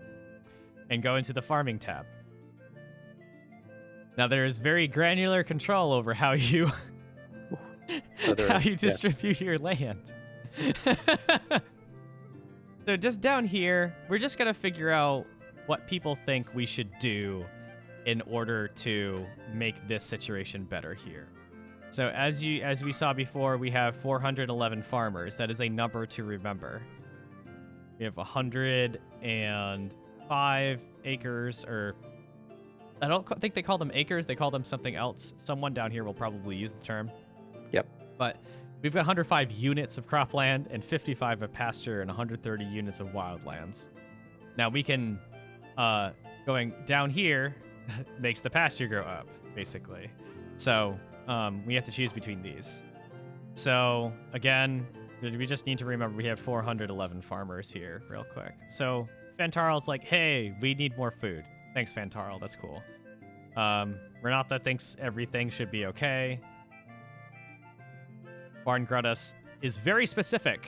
S1: and go into the farming tab. Now, there's very granular control over how you distribute your land. So just down here, we're just going to figure out what people think we should do in order to make this situation better here. So as we saw before, we have 411 farmers. That is a number to remember. We have 105 acres, or I don't think they call them acres. They call them something else. Someone down here will probably use the term.
S2: Yep.
S1: But we've got 105 units of cropland and 55 of pasture and 130 units of wildlands. Now we can, going down here makes the pasture grow up, basically. So we have to choose between these. So again, we just need to remember we have 411 farmers here real quick. So Fantarl's like, hey, we need more food. Thanks, Fantarl. That's cool. Renata thinks everything should be okay. Barn Grudus is very specific.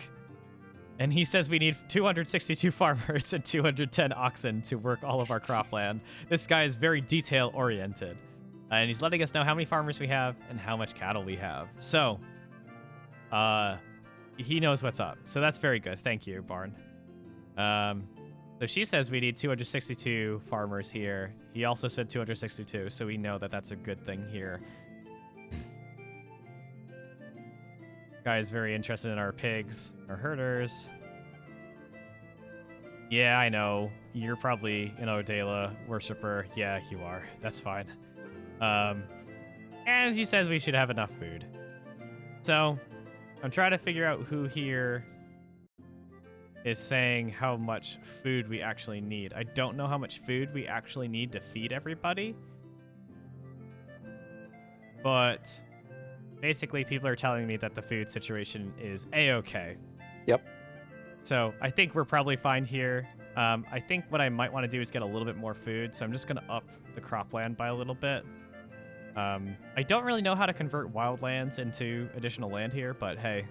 S1: And he says we need 262 farmers and 210 oxen to work all of our cropland. This guy is very detail-oriented. And he's letting us know how many farmers we have and how much cattle we have. So, he knows what's up. So that's very good. Thank you, Barn. So she says we need 262 farmers here. He also said 262, so we know that that's a good thing here. Guy is very interested in our pigs, our herders. Yeah, I know. You're probably an Odela worshiper. Yeah, you are. That's fine. And he says we should have enough food. So, I'm trying to figure out who here is saying how much food we actually need. I don't know how much food we actually need to feed everybody. But basically, people are telling me that the food situation is A-okay.
S2: Yep.
S1: So I think we're probably fine here. I think what I might want to do is get a little bit more food. So I'm just going to up the cropland by a little bit. I don't really know how to convert wildlands into additional land here, but hey,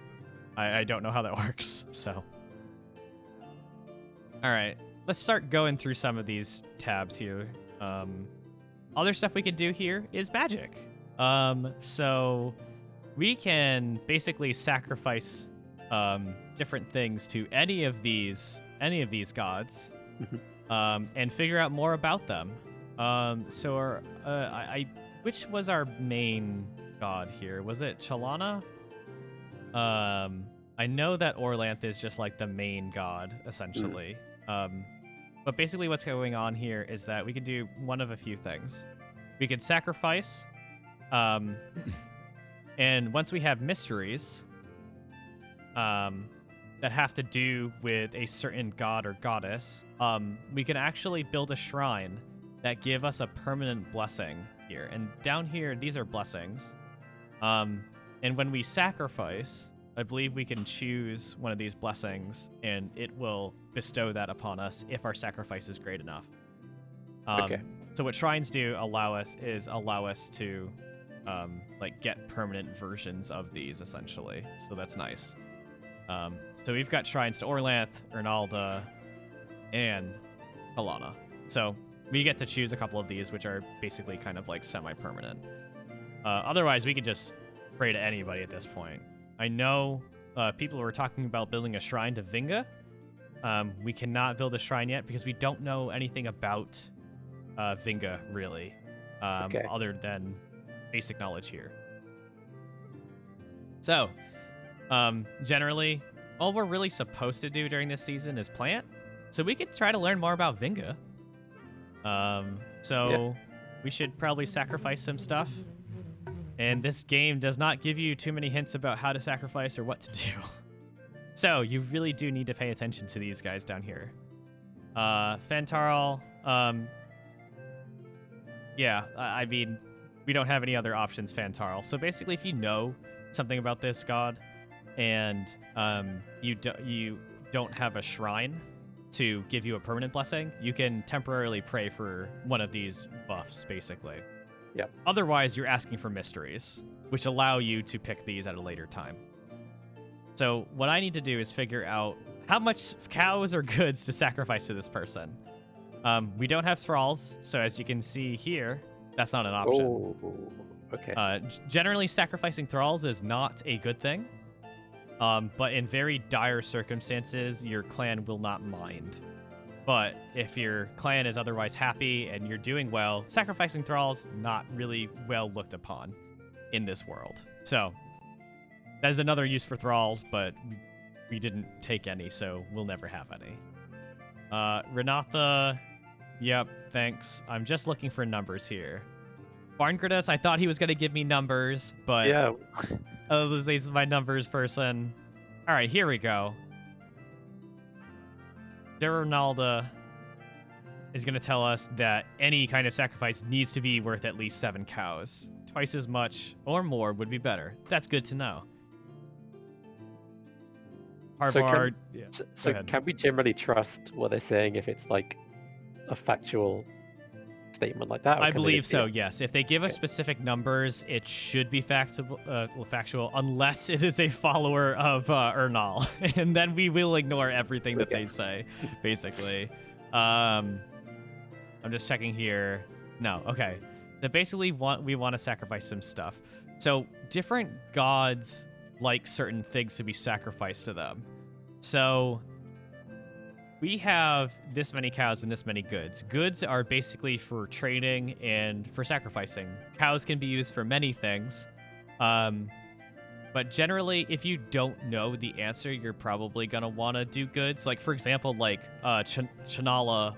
S1: I don't know how that works, so. All right, let's start going through some of these tabs here. Other stuff we can do here is magic. So we can basically sacrifice different things to any of these gods, and figure out more about them. Which was our main god here? Was it Chalana? I know that Orlanth is just like the main god, essentially. But basically what's going on here is that we can do one of a few things. We could sacrifice, and once we have mysteries that have to do with a certain god or goddess, we can actually build a shrine that give us a permanent blessing here. And down here, these are blessings. And when we sacrifice, I believe we can choose one of these blessings, and it will bestow that upon us if our sacrifice is great enough.
S2: Okay.
S1: So what shrines do allow us to like get permanent versions of these, essentially. So that's nice. So we've got shrines to Orlanth, Ernalda, and Alana. So we get to choose a couple of these, which are basically kind of like semi-permanent. Otherwise, we could just pray to anybody at this point. I know people were talking about building a shrine to Vinga. We cannot build a shrine yet because we don't know anything about Vinga, really, other than basic knowledge here. So, generally, all we're really supposed to do during this season is plant. So we could try to learn more about Vinga. We should probably sacrifice some stuff. And this game does not give you too many hints about how to sacrifice or what to do. So you really do need to pay attention to these guys down here. Fantarl, I mean, we don't have any other options, Fantarl. So basically, if you know something about this god and you don't have a shrine to give you a permanent blessing, you can temporarily pray for one of these buffs, basically.
S2: Yep.
S1: Otherwise, you're asking for mysteries, which allow you to pick these at a later time. So what I need to do is figure out how much cows or goods to sacrifice to this person. We don't have thralls, so as you can see here, that's not an option.
S2: Oh, okay.
S1: Generally, sacrificing thralls is not a good thing. But in very dire circumstances, your clan will not mind. But if your clan is otherwise happy and you're doing well, sacrificing thralls, not really well looked upon in this world. So that is another use for thralls, but we didn't take any, so we'll never have any. Renatha, yep, thanks. I'm just looking for numbers here. Barngradus, I thought he was going to give me numbers, but
S2: Yeah.
S1: oh, this is my numbers person. All right, here we go. Ronalda is going to tell us that any kind of sacrifice needs to be worth at least 7 cows. Twice as much or more would be better. That's good to know. Harvard.
S2: So can we generally trust what they're saying if it's like a factual statement like that? Or
S1: I
S2: can they
S1: believe
S2: just
S1: so,
S2: be
S1: yes. If they give us
S2: Okay.
S1: specific numbers, it should be factual, unless it is a follower of Ernal. And then we will ignore everything that
S2: Okay.
S1: they say, basically. I'm just checking here. No, okay. So basically, we want to sacrifice some stuff. So different gods like certain things to be sacrificed to them. So we have this many cows and this many goods. Goods are basically for trading and for sacrificing. Cows can be used for many things. But generally, if you don't know the answer, you're probably going to want to do goods. Like, for example, like Chanala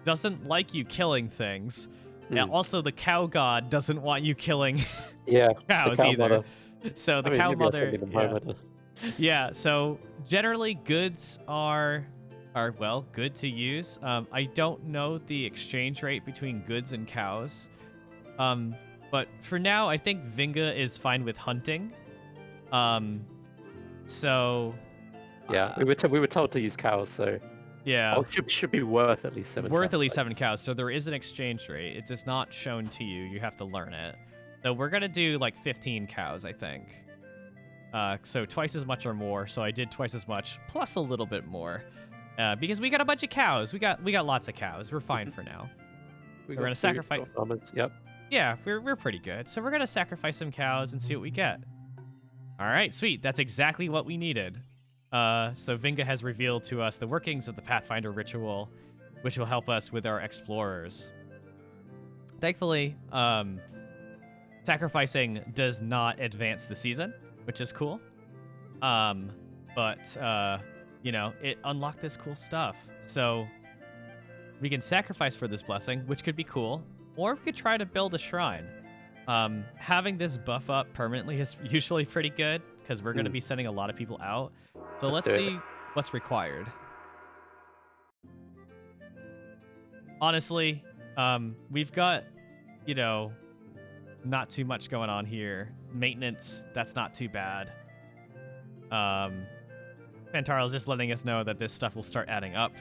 S1: doesn't like you killing things. And also, the cow god doesn't want you killing
S2: Yeah, the
S1: cows
S2: cow
S1: either.
S2: mother.
S1: So the
S2: I mean,
S1: cow
S2: maybe I'll
S1: mother,
S2: send them
S1: yeah.
S2: home. I don't know.
S1: Yeah, so generally goods are well, good to use. I don't know the exchange rate between goods and cows. But for now, I think Vinga is fine with hunting. So
S2: Yeah, we were told to use cows, so
S1: yeah,
S2: should be worth at least 7
S1: worth
S2: cows,
S1: at least
S2: right?
S1: 7 cows. So there is an exchange rate. It is not shown to you. You have to learn it. So we're gonna do like 15 cows, I think. So twice as much or more. So I did twice as much plus a little bit more, because we got a bunch of cows. We got lots of cows. We're fine for now.
S2: We're
S1: gonna sacrifice.
S2: Yep.
S1: Yeah, we're pretty good. So we're gonna sacrifice some cows and see what we get. All right, sweet. That's exactly what we needed. So Vinga has revealed to us the workings of the Pathfinder ritual, which will help us with our explorers. Thankfully, sacrificing does not advance the season, which is cool. But you know, it unlocked this cool stuff. So we can sacrifice for this blessing, which could be cool, or we could try to build a shrine. Having this buff up permanently is usually pretty good because we're going to be sending a lot of people out. So let's see what's required. Honestly, we've got, you know, not too much going on here. Maintenance, that's not too bad. Pantarl's just letting us know that this stuff will start adding up.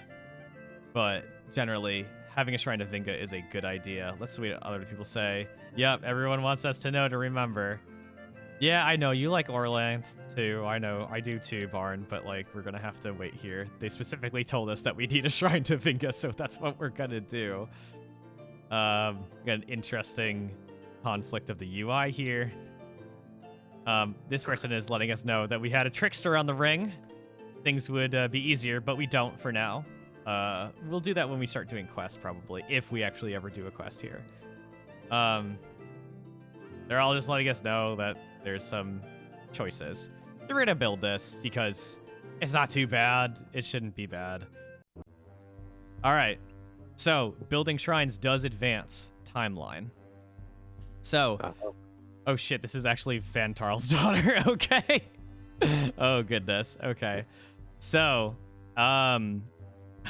S1: But generally, having a shrine to Vinga is a good idea. Let's see what other people say. Yep, everyone wants us to know to remember. Yeah, I know, you like Orlanth too. I know, I do too, Barn, but like, we're gonna have to wait here. They specifically told us that we need a shrine to Vinga, so that's what we're gonna do. Got an interesting conflict of the UI here. This person is letting us know that we had a trickster on the ring. Things would be easier, but we don't for now. We'll do that when we start doing quests, probably, if we actually ever do a quest here. They're all just letting us know that there's some choices. We're gonna build this because it's not too bad. It shouldn't be bad. All right. So building shrines does advance timeline. So, oh shit, this is actually Vantarl's daughter. Okay. Oh goodness. Okay. So, all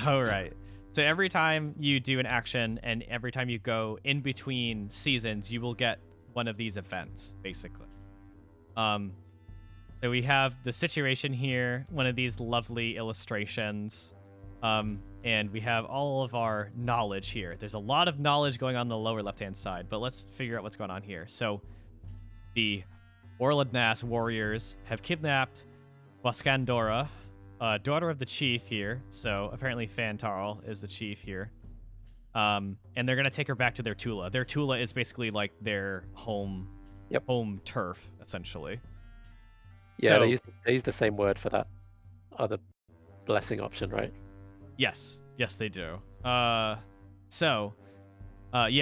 S1: right. So every time you do an action and every time you go in between seasons, you will get one of these events, basically. So we have the situation here, one of these lovely illustrations, and we have all of our knowledge here. There's a lot of knowledge going on the lower left-hand side, but let's figure out what's going on here. So the Orladnas warriors have kidnapped Waskandora, daughter of the chief here. So apparently Fantarl is the chief here. And they're going to take her back to their Tula. Their Tula is basically like their home turf, essentially.
S2: Yeah,
S1: so,
S2: they use the same word for that other blessing option, right?
S1: Yes, they do. Yeah,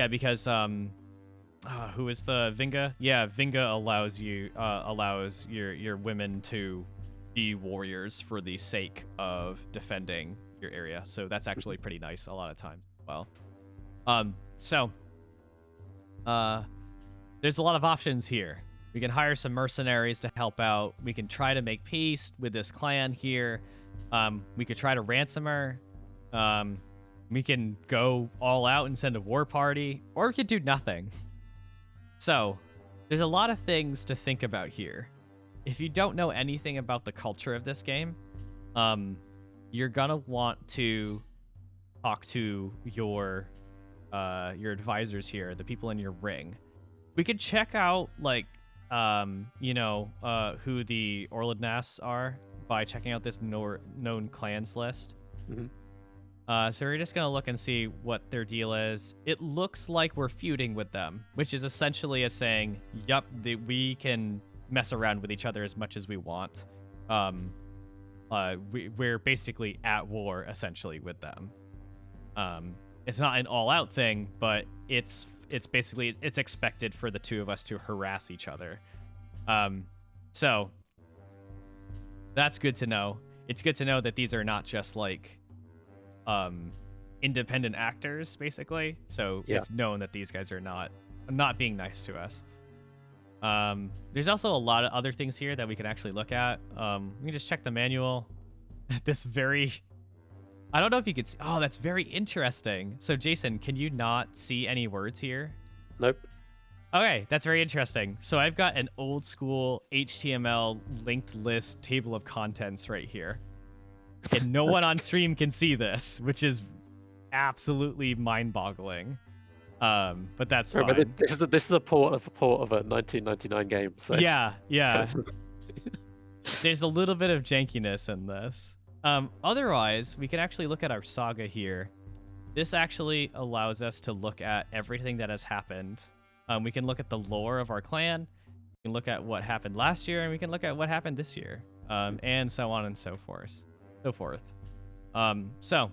S1: because who is the Vinga? Yeah, Vinga allows your women to be warriors for the sake of defending your area. So that's actually pretty nice a lot of times. Well, there's a lot of options here. We can hire some mercenaries to help out. We can try to make peace with this clan here. We could try to ransom her. We can go all out and send a war party, or we could do nothing. So, there's a lot of things to think about here. If you don't know anything about the culture of this game, you're gonna want to talk to your advisors here, the people in your ring. We could check out like who the Orladnas are by checking out this known clans list.
S2: Mm-hmm.
S1: So we're just gonna look and see what their deal is. It looks like we're feuding with them, which is essentially a saying, "Yup, we can mess around with each other as much as we want." We're basically at war essentially with them. It's not an all-out thing, but it's basically it's expected for the two of us to harass each other. So that's good to know. It's good to know that these are not just like independent actors, basically. So it's known that these guys are not being nice to us. There's also a lot of other things here that we can actually look at. We can just check the manual. I don't know if you could see. Oh, that's very interesting. So Jason, can you not see any words here?
S2: Nope.
S1: Okay, that's very interesting. So I've got an old school HTML linked list table of contents right here. And no one on stream can see this, which is absolutely mind-boggling. But that's fine.
S2: But this is a port of a 1999 game. So
S1: yeah. There's a little bit of jankiness in this. Otherwise, we can actually look at our saga here. This actually allows us to look at everything that has happened. We can look at the lore of our clan. We can look at what happened last year, and we can look at what happened this year, and so on and so forth. So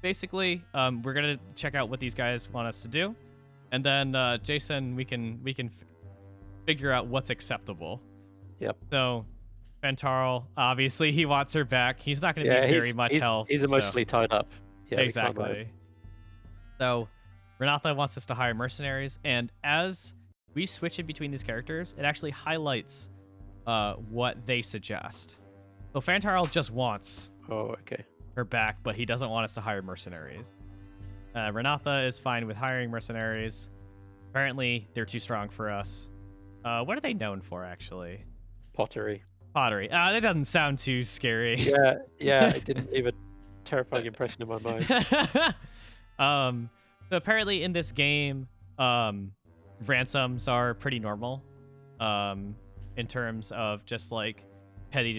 S1: basically, we're gonna check out what these guys want us to do, and then Jason, we can figure out what's acceptable.
S2: Yep.
S1: So Pentarl, obviously, he wants her back. He's not going to be very much help.
S2: He's emotionally tied up. Yeah,
S1: exactly. So Renatha wants us to hire mercenaries, and as we switch in between these characters, it actually highlights what they suggest. So Fantarl just wants her back, but he doesn't want us to hire mercenaries. Renatha is fine with hiring mercenaries. Apparently, they're too strong for us. What are they known for, actually?
S2: Pottery.
S1: That doesn't sound too scary.
S2: Yeah, it didn't leave a terrifying impression in my mind.
S1: So apparently in this game, ransoms are pretty normal, in terms of just like petty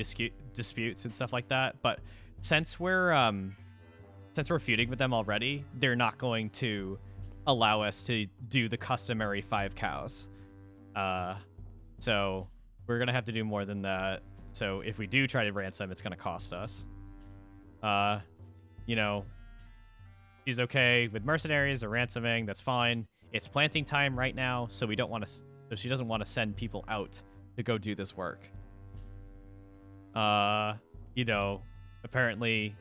S1: disputes and stuff like that. But since we're feuding with them already, they're not going to allow us to do the customary 5 cows. So we're gonna have to do more than that. So if we do try to ransom, it's gonna cost us. She's okay with mercenaries or ransoming. That's fine. It's planting time right now, so we don't want to. So she doesn't want to send people out to go do this work. Apparently,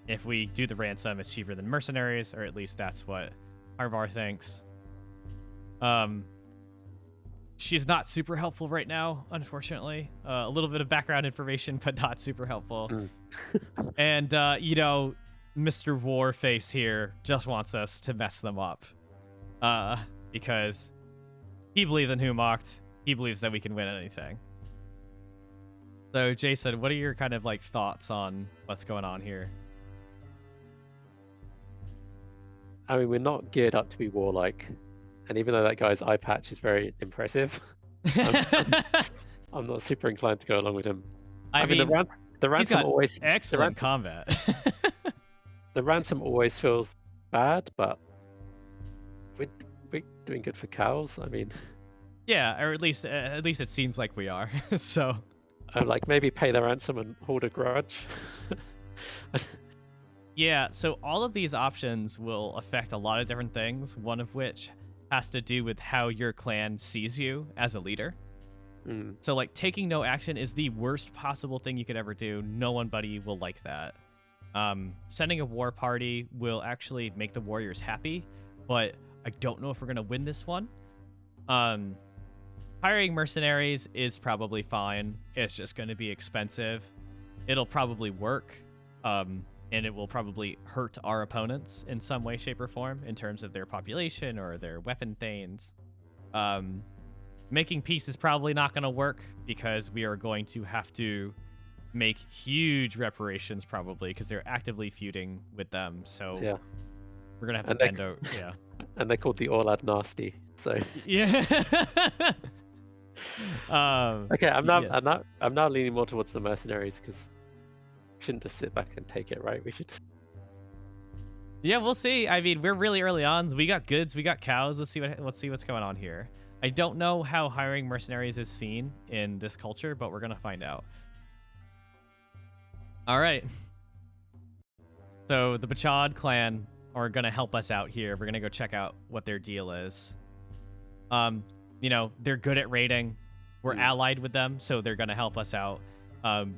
S1: if we do the ransom, it's cheaper than mercenaries, or at least that's what Harvar thinks. She's not super helpful right now, unfortunately. A little bit of background information, but not super helpful. And, Mr. Warface here just wants us to mess them up. Because he believes in Humocht. He believes that we can win anything. So, Jason, what are your kind of, thoughts on what's going on here?
S2: I mean, we're not geared up to be warlike. And even though that guy's eye patch is very impressive, I'm not super inclined to go along with him. I mean the ransom always
S1: excellent combat.
S2: The ransom always feels bad, but we're doing good for cows. I mean,
S1: yeah, or at least it seems like we are. So,
S2: maybe pay the ransom and hold a grudge.
S1: Yeah. So all of these options will affect a lot of different things. One of which has to do with how your clan sees you as a leader. So taking no action is the worst possible thing you could ever do. No one buddy will like that. Sending a war party will actually make the warriors happy, but I don't know if we're gonna win this one. Hiring mercenaries is probably fine. It's just going to be expensive. It'll probably work, and it will probably hurt our opponents in some way, shape, or form in terms of their population or their weapon thanes. Making peace is probably not going to work because we are going to have to make huge reparations probably because they're actively feuding with them. So
S2: Yeah.
S1: we're gonna have to
S2: And they-
S1: bend out. Yeah.
S2: And they're called the Orlad Nasty. So
S1: Yeah.
S2: okay,
S1: yes.
S2: I'm now leaning more towards the mercenaries because we shouldn't just sit back and take it, right? We should.
S1: Yeah, we'll see. I mean, we're really early on. We got goods, we got cows. Let's see what's going on here. I don't know how hiring mercenaries is seen in this culture, but we're gonna find out. All right. So the Bachad clan are gonna help us out here. We're gonna go check out what their deal is. You know, they're good at raiding. We're allied with them, so they're gonna help us out.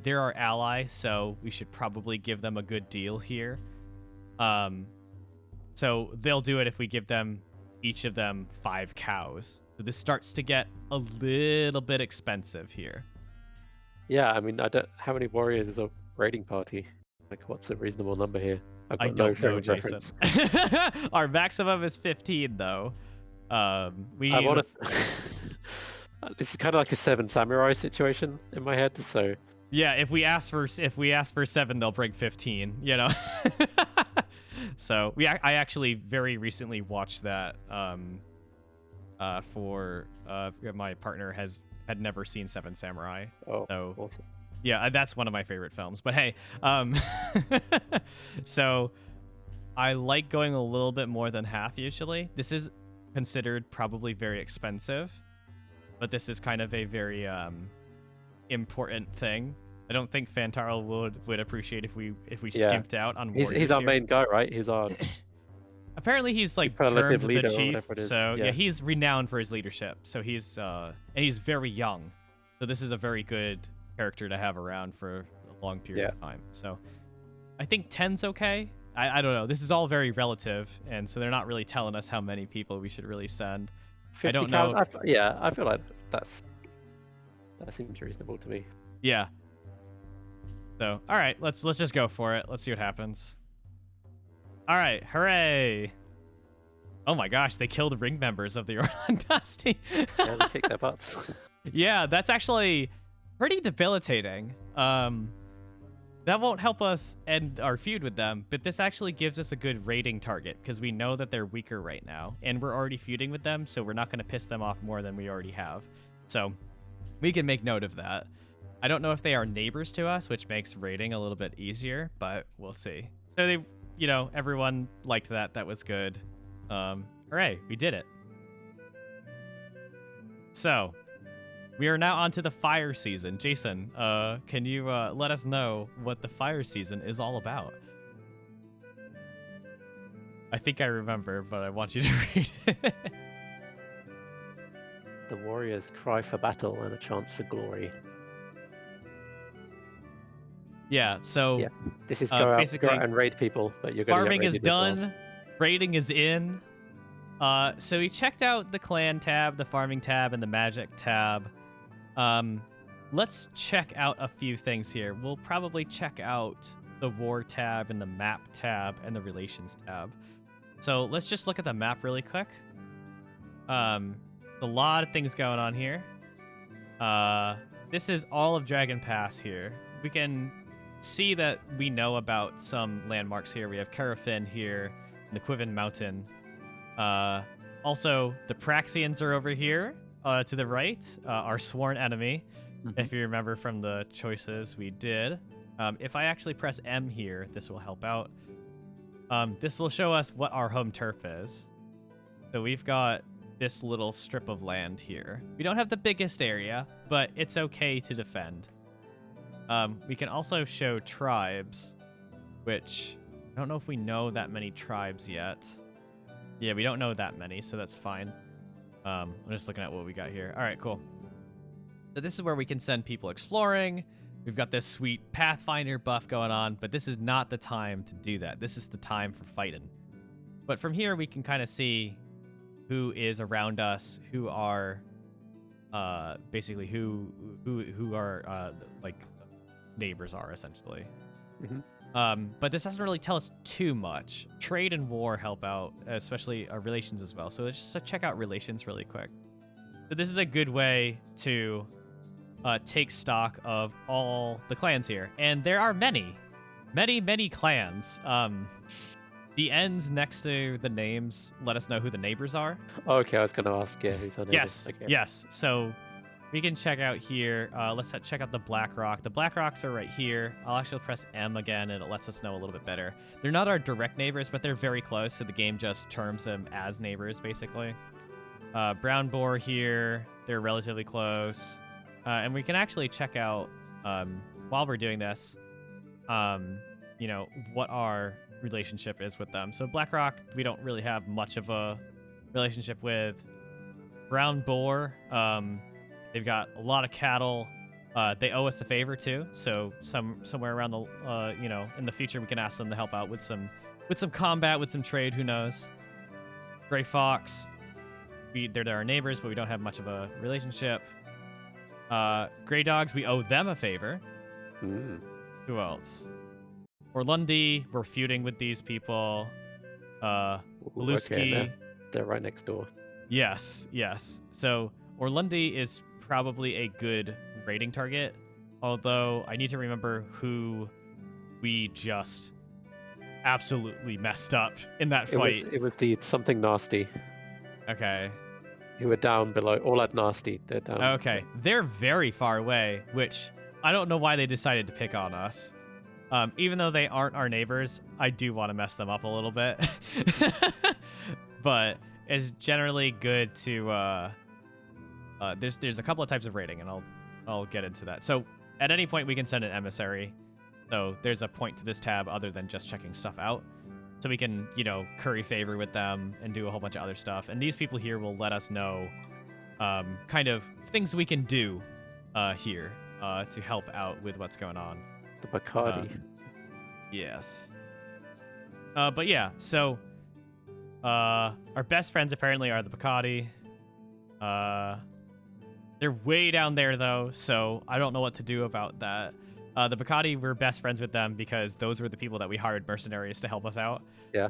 S1: They're our ally, so we should probably give them a good deal here. So they'll do it if we give them, each of them, 5 cows. So this starts to get a little bit expensive here.
S2: Yeah, I mean, how many warriors is a raiding party? Like, what's a reasonable number here? I've got
S1: I don't know,
S2: frame of
S1: Jason.
S2: reference.
S1: Our maximum is 15, though.
S2: I want to. This is kind of like a 7 samurai situation in my head. So
S1: yeah, if we ask for 7, they'll bring 15. You know. So I actually very recently watched that. For my partner had never seen 7 Samurai.
S2: Oh,
S1: so
S2: awesome.
S1: yeah, that's one of my favorite films. But hey, so I like going a little bit more than half usually. This is considered probably very expensive, but this is kind of a very important thing. I don't think Fantaro would appreciate if we skimped out on warriors.
S2: He's our
S1: here.
S2: main guy, right? He's our
S1: Apparently he's like
S2: superlative
S1: termed
S2: leader
S1: the
S2: or
S1: chief.
S2: whatever it is.
S1: So yeah, he's renowned for his leadership. So he's and he's very young. So this is a very good character to have around for a long period of time. So I think 10's okay. I don't know. This is all very relative, and so they're not really telling us how many people we should really send. I don't know.
S2: I feel like that seems reasonable to me.
S1: Yeah. So all right, let's just go for it. Let's see what happens. All right, hooray! Oh my gosh, they killed ring members of the Orlad Nasty.
S2: Yeah, they kicked their butts.
S1: Yeah, that's actually pretty debilitating. That won't help us end our feud with them, but this actually gives us a good raiding target because we know that they're weaker right now, and we're already feuding with them, so we're not going to piss them off more than we already have. So we can make note of that. I don't know if they are neighbors to us, which makes raiding a little bit easier, but we'll see. So they, you know, everyone liked that. That was good. Hooray, we did it. So we are now on to the fire season. Jason, can you let us know what the fire season is all about? I think I remember, but I want you to read it.
S2: The warriors cry for battle and a chance for glory.
S1: Yeah, so
S2: yeah, this is
S1: basically
S2: go out and raid people, but you're going to
S1: farming
S2: get
S1: is
S2: raided as well.
S1: done, raiding is in. So we checked out the clan tab, the farming tab, and the magic tab. Let's check out a few things here. We'll probably check out the war tab and the map tab and the relations tab. So let's just look at the map really quick. A lot of things going on here. This is all of Dragon Pass here. We can see that we know about some landmarks here. We have Carafin here in the Quiven Mountain. Also, the Praxians are over here to the right, our sworn enemy. If you remember from the choices we did. If I actually press M here, this will help out. This will show us what our home turf is. So we've got this little strip of land here. We don't have the biggest area, but it's okay to defend. We can also show tribes, which I don't know if we know that many tribes yet. Yeah, we don't know that many, so that's fine. I'm just looking at what we got here. All right, cool. So this is where we can send people exploring. We've got this sweet Pathfinder buff going on, but this is not the time to do that. This is the time for fighting. But from here, we can kind of see who is around us, who are basically who our like neighbors are essentially. But this doesn't really tell us too much. Trade and war help out, especially relations as well. So let's just check out relations really quick. So this is a good way to take stock of all the clans here. And there are many clans. The ends next to the names let us know who the neighbors are.
S2: Oh, okay, I was going to ask, yeah, who's our neighbor?
S1: Yes,
S2: Okay.
S1: yes. So we can check out here. Let's check out the Blackrock. The Blackrocks are right here. I'll actually press M again, and it lets us know a little bit better. They're not our direct neighbors, but they're very close, so the game just terms them as neighbors, basically. Brown Boar here. They're relatively close. And we can actually check out, while we're doing this, what our relationship is with them. So Blackrock, we don't really have much of a relationship with. Brown Boar, they've got a lot of cattle. They owe us a favor too. So somewhere around the, in the future, we can ask them to help out with some combat, with some trade. Who knows? Gray Fox, they're our neighbors, but we don't have much of a relationship. Gray Dogs, we owe them a favor.
S2: Mm.
S1: Who else? Orlundi, we're feuding with these people. Beluski.
S2: Okay, they're right next door.
S1: Yes. So Orlundi is probably a good raiding target, although I need to remember who we just absolutely messed up in that fight.
S2: It was the something nasty.
S1: Okay.
S2: Who were down below. All that nasty. They're down.
S1: Okay. They're very far away, which I don't know why they decided to pick on us. Even though they aren't our neighbors, I do want to mess them up a little bit. But it's generally good to there's a couple of types of raiding, and I'll get into that. So at any point we can send an emissary. So there's a point to this tab other than just checking stuff out. So we can, curry favor with them and do a whole bunch of other stuff. And these people here will let us know kind of things we can do here to help out with what's going on.
S2: The Bacardi.
S1: Yes. But yeah, so our best friends apparently are the Bacardi. They're way down there though, so I don't know what to do about that. The Bacardi, we're best friends with them because those were the people that we hired mercenaries to help us out.
S2: Yeah.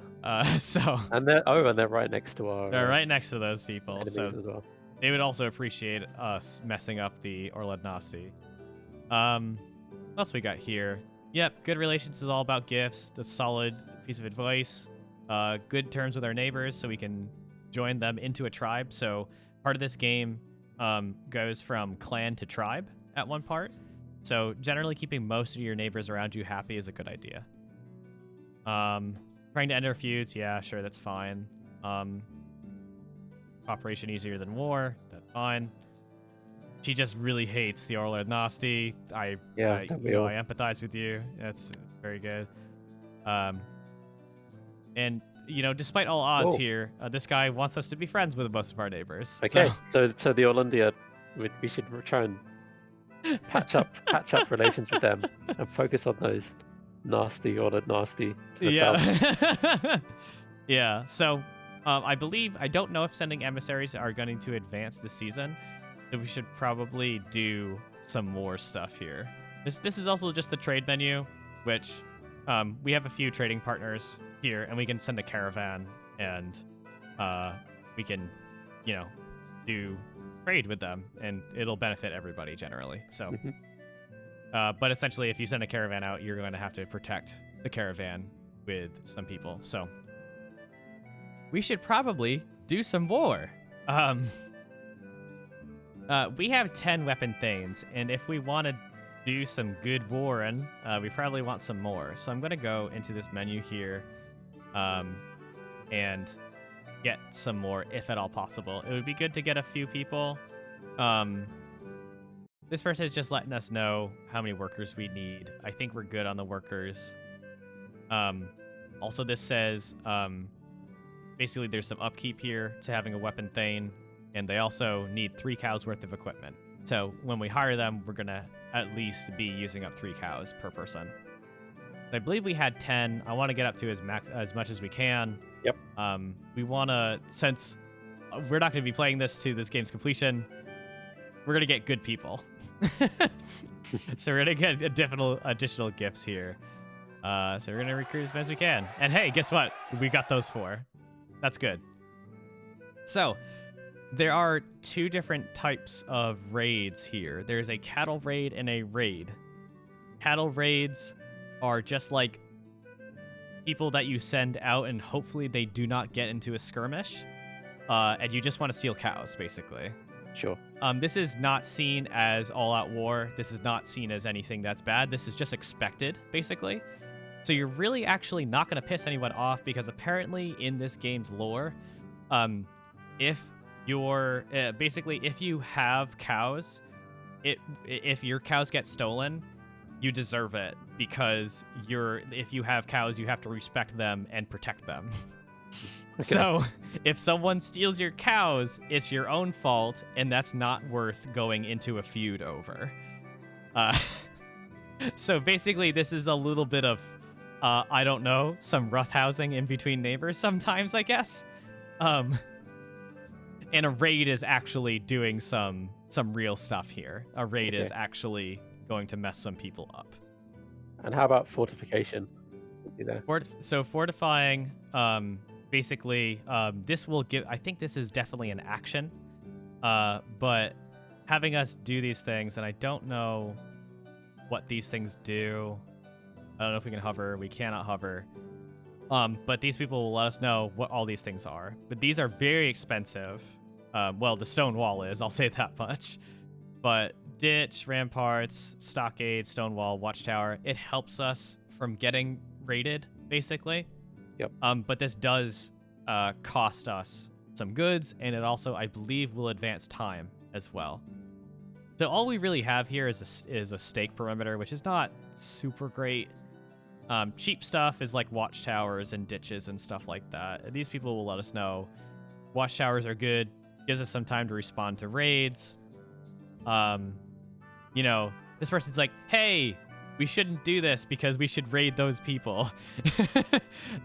S1: So.
S2: And they're right next to our.
S1: They're right next to those people, so
S2: as well.
S1: They would also appreciate us messing up the Orlednosti. What else we got here? Yep, good relations is all about gifts. That's a solid piece of advice. Good terms with our neighbors so we can join them into a tribe. So part of this game goes from clan to tribe at one part. So generally keeping most of your neighbors around you happy is a good idea. Trying to end our feuds, yeah, sure, that's fine. Operation easier than war, that's fine. She just really hates the Orlad Nasty. I empathize with you. That's very good. And despite all odds here, this guy wants us to be friends with most of our neighbors.
S2: Okay, so the Orlandia, we should try and patch up relations with them and focus on those nasty Orlad Nasty.
S1: Yeah. Yeah. So I don't know if sending emissaries are going to advance this season. So we should probably do some more stuff here. This is also just the trade menu, which we have a few trading partners here, and we can send a caravan, and we can, do trade with them, and it'll benefit everybody generally. So, but essentially, if you send a caravan out, you're going to have to protect the caravan with some people. So we should probably do some war. We have 10 weapon thanes, and if we want to do some good warring, we probably want some more. So I'm going to go into this menu here and get some more, if at all possible. It would be good to get a few people. This person is just letting us know how many workers we need. I think we're good on the workers. Also, this says basically there's some upkeep here to having a weapon thane, and they also need 3 cows worth of equipment. So when we hire them, we're going to at least be using up 3 cows per person. I believe we had 10. I want to get up to as much as we can.
S2: Yep.
S1: We want to, since we're not going to be playing this to this game's completion, we're going to get good people. So we're going to get additional gifts here. So we're going to recruit as many as we can. And hey, guess what? We got those 4. That's good. So there are two different types of raids here. There's a cattle raid and a raid. Cattle raids are just like people that you send out and hopefully they do not get into a skirmish. And you just want to steal cows, basically.
S2: Sure.
S1: This is not seen as all-out war. This is not seen as anything that's bad. This is just expected, basically. So you're really actually not going to piss anyone off because apparently in this game's lore, if you're basically if you have cows, if your cows get stolen, you deserve it because if you have cows, you have to respect them and protect them. Okay. So if someone steals your cows, it's your own fault, and that's not worth going into a feud over. So basically, this is a little bit of, I don't know, some roughhousing in between neighbors sometimes, I guess. And a raid is actually doing some real stuff here. A raid is actually going to mess some people up.
S2: And how about fortification?
S1: So fortifying, basically, this will give... I think this is definitely an action, but having us do these things, and I don't know what these things do. I don't know if we can hover. We cannot hover. But these people will let us know what all these things are. But these are very expensive. Well, the stone wall is, I'll say that much. But ditch, ramparts, stockade, stone wall, watchtower, it helps us from getting raided, basically.
S2: Yep.
S1: But this does cost us some goods, and it also, I believe, will advance time as well. So all we really have here is a stake perimeter, which is not super great. Cheap stuff is like watchtowers and ditches and stuff like that. These people will let us know. Watchtowers are good. Gives us some time to respond to raids. You know, this person's like, hey, we shouldn't do this because we should raid those people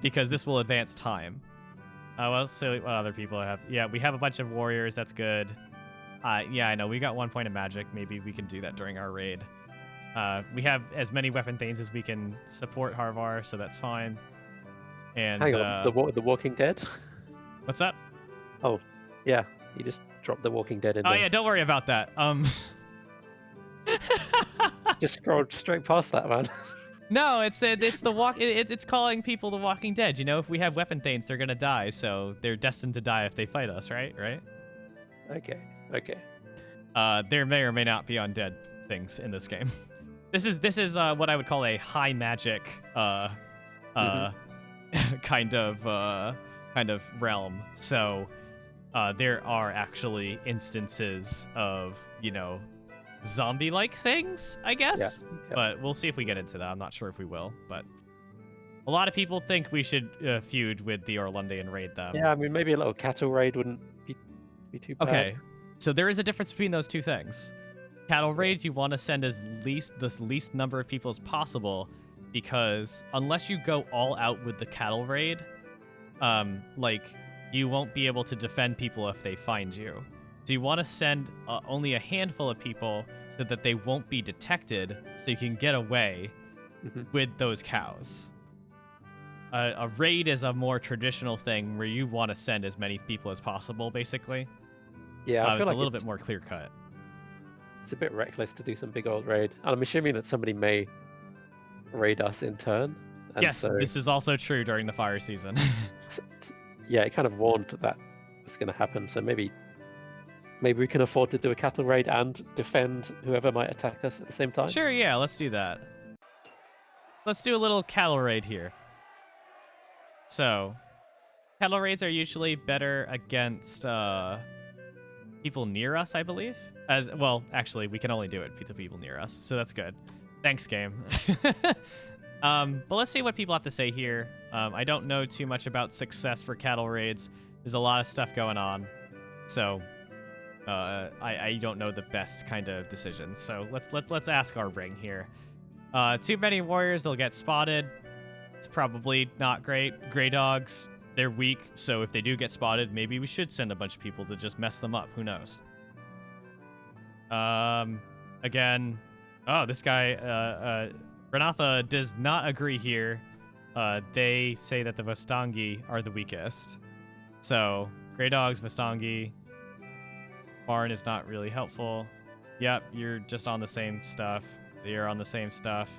S1: because this will advance time. Well, so what other people have? Yeah, we have a bunch of warriors. That's good. Yeah, I know. We got 1 point of magic. Maybe we can do that during our raid. We have as many weapon things as we can support Harvar, so that's fine. And
S2: hang on, the Walking Dead?
S1: What's up?
S2: Oh, yeah. You just dropped the Walking Dead in there.
S1: Oh, yeah, don't worry about that.
S2: Just scrolled straight past that, man.
S1: No, it's calling people the Walking Dead. You know, if we have weapon thanes, they're gonna die, so they're destined to die if they fight us, right?
S2: Okay.
S1: There may or may not be undead things in this game. This is what I would call a high magic kind of realm. So there are actually instances of, you know, zombie-like things, I guess. Yeah. But we'll see if we get into that. I'm not sure if we will, but a lot of people think we should feud with the Orlunde and raid them.
S2: Yeah, I mean, maybe a little cattle raid wouldn't be too bad.
S1: Okay, so there is a difference between those two things. Cattle raid, you want to send the least number of people as possible, because unless you go all out with the cattle raid, like, you won't be able to defend people if they find you. So you want to send only a handful of people so that they won't be detected, so you can get away with those cows. A raid is a more traditional thing where you want to send as many people as possible, basically.
S2: Yeah, I feel
S1: it's
S2: like
S1: a little bit more clear-cut.
S2: It's a bit reckless to do some big old raid. And I'm assuming that somebody may raid us in turn. And
S1: yes, this is also true during the fire season.
S2: Yeah, it kind of warned that was going to happen, so maybe we can afford to do a cattle raid and defend whoever might attack us at the same time.
S1: Sure, yeah, let's do that. Let's do a little cattle raid here. So, cattle raids are usually better against people near us, I believe. Well, actually, we can only do it to people near us, so that's good. Thanks, game. But let's see what people have to say here. I don't know too much about success for cattle raids. There's a lot of stuff going on, so I don't know the best kind of decisions. So let's ask our ring here. Too many warriors, they'll get spotted. It's probably not great. Gray dogs, they're weak, so if they do get spotted, maybe we should send a bunch of people to just mess them up. Who knows? Again, oh, this guy, Renatha does not agree here. They say that the Vastangi are the weakest. So, Grey Dogs, Vastangi. Barn is not really helpful. Yep, you're just on the same stuff. You're on the same stuff.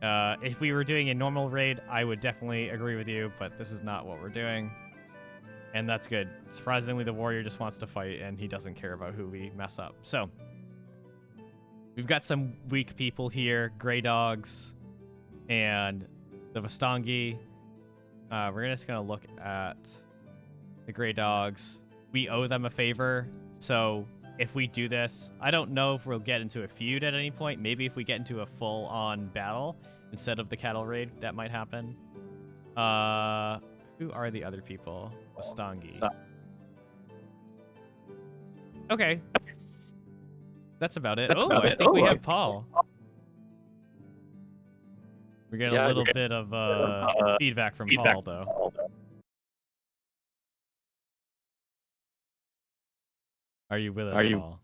S1: If we were doing a normal raid, I would definitely agree with you, but this is not what we're doing. And that's good. Surprisingly, the warrior just wants to fight, and he doesn't care about who we mess up. So, we've got some weak people here. Grey Dogs and the Vastangi. We're just going to look at the Grey Dogs. We owe them a favor, so if we do this, I don't know if we'll get into a feud at any point. Maybe if we get into a full-on battle instead of the cattle raid, that might happen. Who are the other people? Vastangi. Okay. That's about it. I think we have Paul. We're getting a little bit of feedback from Paul, though. Are you with us, Paul?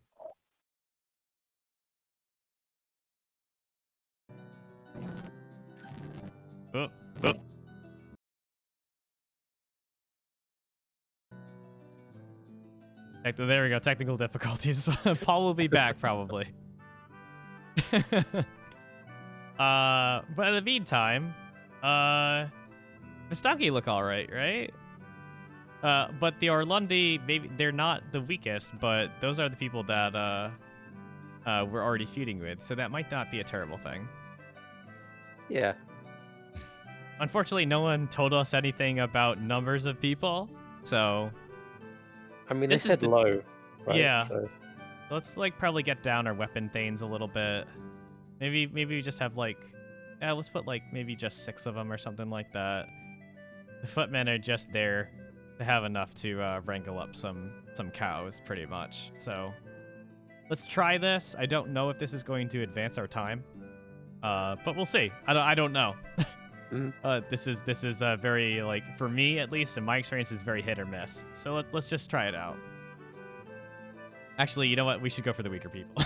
S1: Oh. There we go. Technical difficulties. Paul will be back probably. But in the meantime, Vastangi look all right, right? But the Orlundi, maybe they're not the weakest, but those are the people that we're already feuding with, so that might not be a terrible thing.
S2: Yeah.
S1: Unfortunately, no one told us anything about numbers of people, so...
S2: I mean, they said low, right?
S1: Yeah.
S2: So...
S1: Let's, like, probably get down our weapon thanes a little bit. Maybe we just have, like... Yeah, let's put, like, maybe just 6 of them or something like that. The footmen are just there to have enough to wrangle up some cows, pretty much. So, let's try this. I don't know if this is going to advance our time. But we'll see. I don't know. This is very, like, for me at least, in my experience, is very hit or miss. So let's just try it out. Actually, you know what? We should go for the weaker people.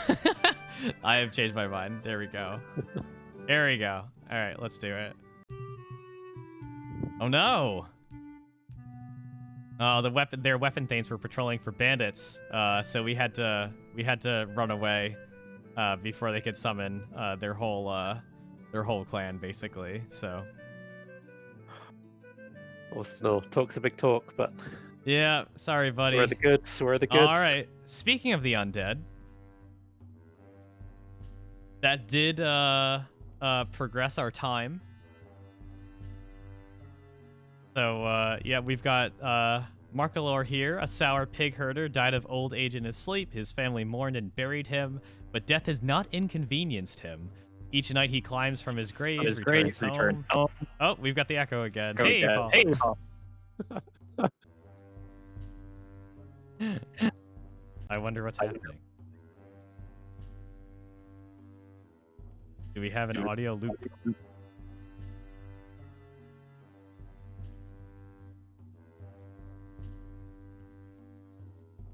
S1: I have changed my mind. There we go. There we go. All right, let's do it. Oh no! Oh, their weapon thanes were patrolling for bandits. So we had to run away before they could summon their whole clan, basically. So.
S2: Oh, no, talk's a big talk, but.
S1: Yeah, sorry, buddy.
S2: We're the goods. We're the goods.
S1: All right. Speaking of the undead, that did progress our time. So yeah, we've got Markalor here, a sour pig herder, died of old age in his sleep. His family mourned and buried him, but death has not inconvenienced him. Each night he climbs from his grave, returns home. Oh, we've got the echo again. Hey, Paul.
S2: Hey, Paul.
S1: I wonder what's happening. Do we have an audio loop?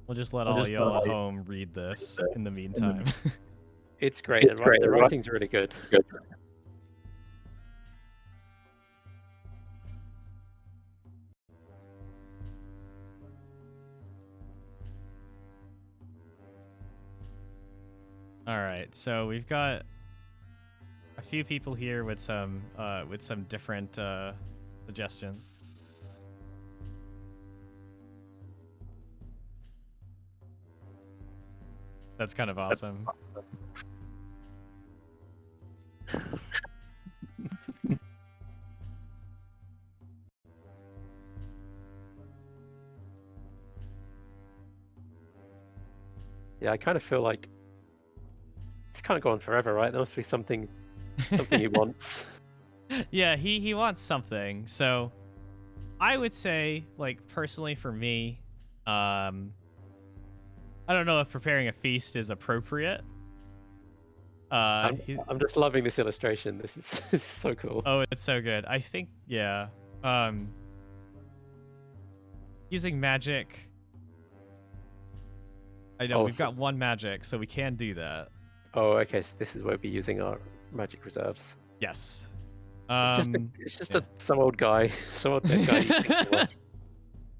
S1: We'll just let all y'all at home read this in the meantime.
S2: It's great. The writing's really good.
S1: All right, so we've got a few people here with some different suggestions. That's kind of awesome.
S2: Yeah, I kind of feel like it's kind of going forever, right? There must be something he wants.
S1: Yeah, he wants something. So I would say, like, personally for me, I don't know if preparing a feast is appropriate.
S2: I'm just loving this illustration. This is so cool.
S1: Oh, it's so good. I think, yeah. Using magic. I know we've got one magic, so we can do that.
S2: Oh, okay. So this is where we're using our magic reserves.
S1: Yes.
S2: It's just some old guy, some old dead guy.